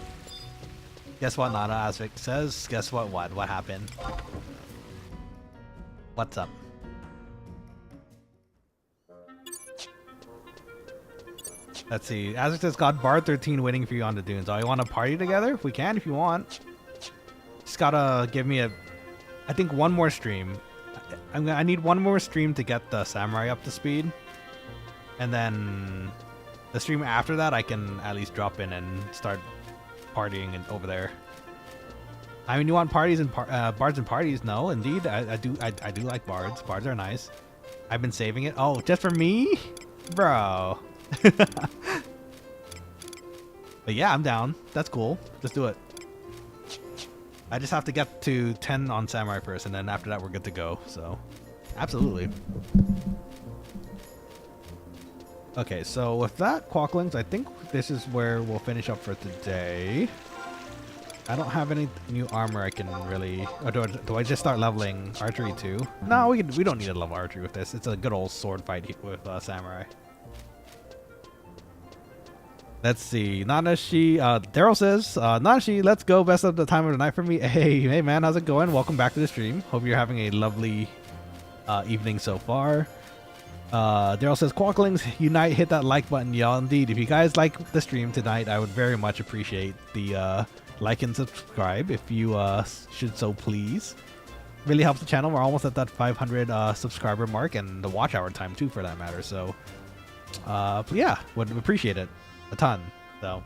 Guess what, Nana Asvik says? Guess what? What happened? What's up? Let's see. Asvik says, "God, Bard 13 waiting for you on the dunes." Oh, you want to party together? We can if you want. Just gotta give me I think one more stream. I need one more stream to get the Samurai up to speed, and then the stream after that I can at least drop in and start partying over there. I mean, you want parties and bards and parties? No, indeed, I do like bards. Bards are nice. I've been saving it. Oh, just for me, bro. But yeah, I'm down. That's cool. Let's do it. I just have to get to 10 on Samurai first, and then after that we're good to go, so absolutely. Okay, so with that, Quokkalings, I think this is where we'll finish up for today. I don't have any new armor I can really... Or do I just start leveling archery too? No, we don't need to level archery with this. It's a good old sword fight with Samurai. Let's see. Nanashi, Daryl says, Nanashi, let's go. Best of the time of the night for me. Hey man, how's it going? Welcome back to the stream. Hope you're having a lovely evening so far. Daryl says, Quokkalings, unite, hit that like button, y'all. Indeed, if you guys like the stream tonight, I would very much appreciate the like and subscribe if you should so please. Really helps the channel. We're almost at that 500 subscriber mark, and the watch hour time too for that matter. So yeah, would appreciate it. a ton. So,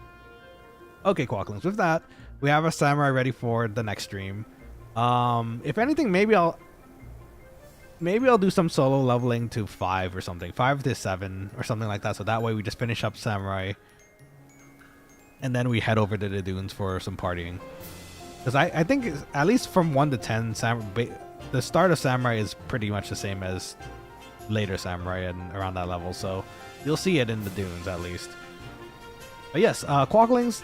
okay, Quokkalings. With that, we have a samurai ready for the next stream. If anything, maybe I'll do some solo leveling to 5 or something, 5 to 7 or something like that. So that way we just finish up samurai, and then we head over to the dunes for some partying. Because I think at least from 1 to 10, the start of samurai is pretty much the same as later samurai and around that level. So you'll see it in the dunes at least. But yes, Quokkalings,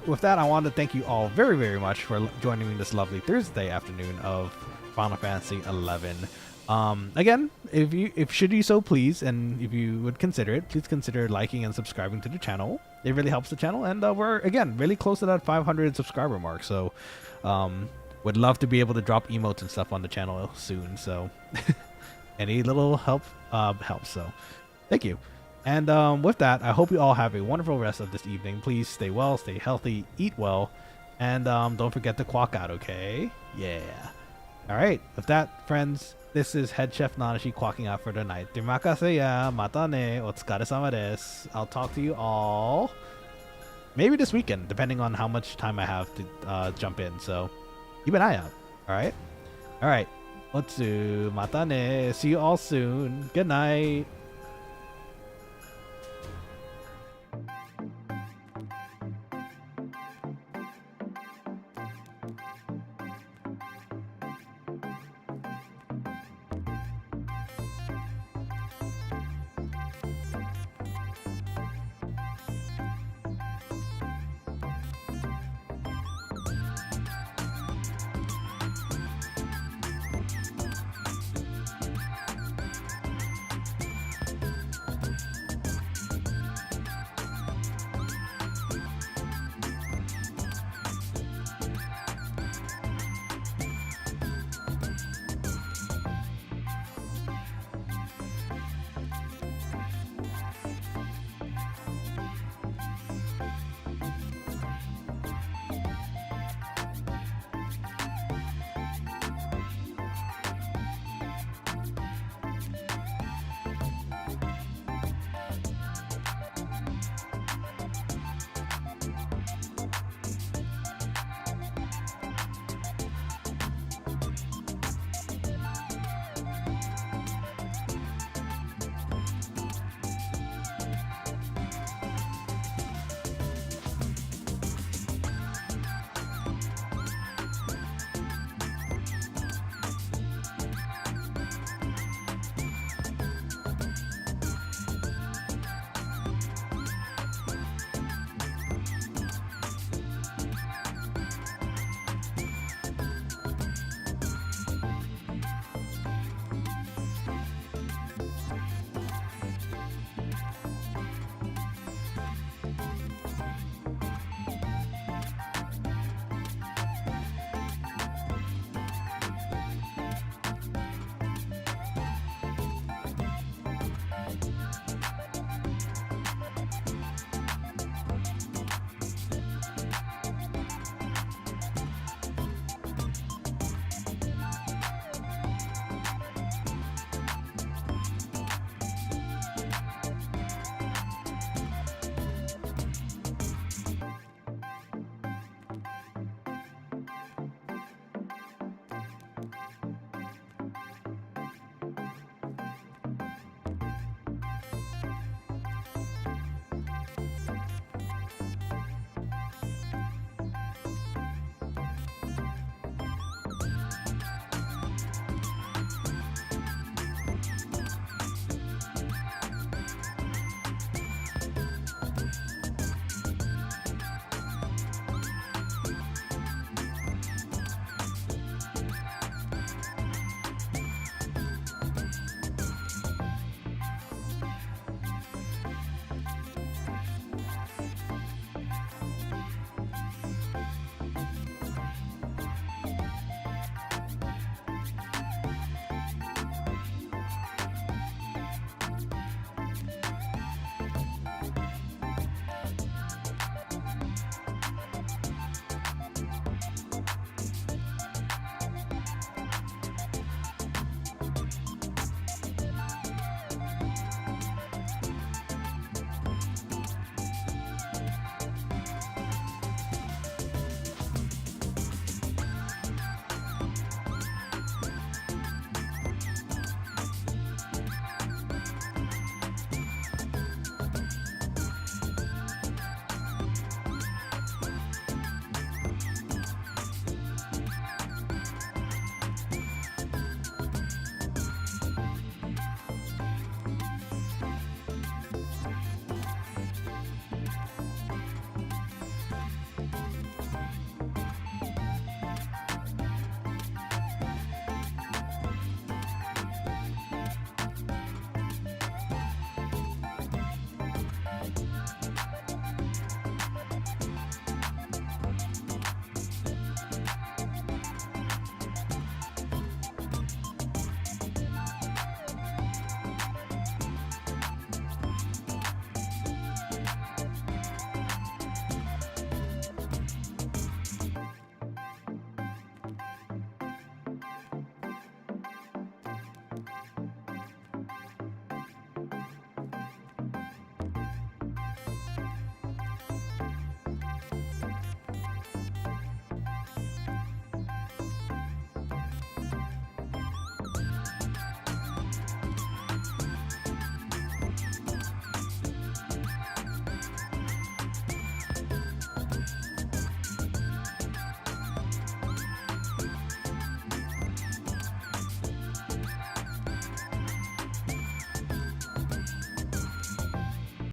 with that, I want to thank you all very, very much for joining me this lovely Thursday afternoon of Final Fantasy 11. Again, if should you so please, and if you would consider it, please consider liking and subscribing to the channel. It really helps the channel, and we're again really close to that 500 subscriber mark. So, would love to be able to drop emotes and stuff on the channel soon. So, any little help helps. So, thank you. And with that, I hope you all have a wonderful rest of this evening. Please stay well, stay healthy, eat well, and don't forget to quack out. Okay? Yeah. All right. With that, friends. This is Head Chef Nanashi quacking out for the night. Terima kasih ya. Mata ne. Otsukaresama desu. I'll talk to you all maybe this weekend, depending on how much time I have to jump in. So keep an eye out. All right? All right. Otsu. Mata ne. See you all soon. Good night.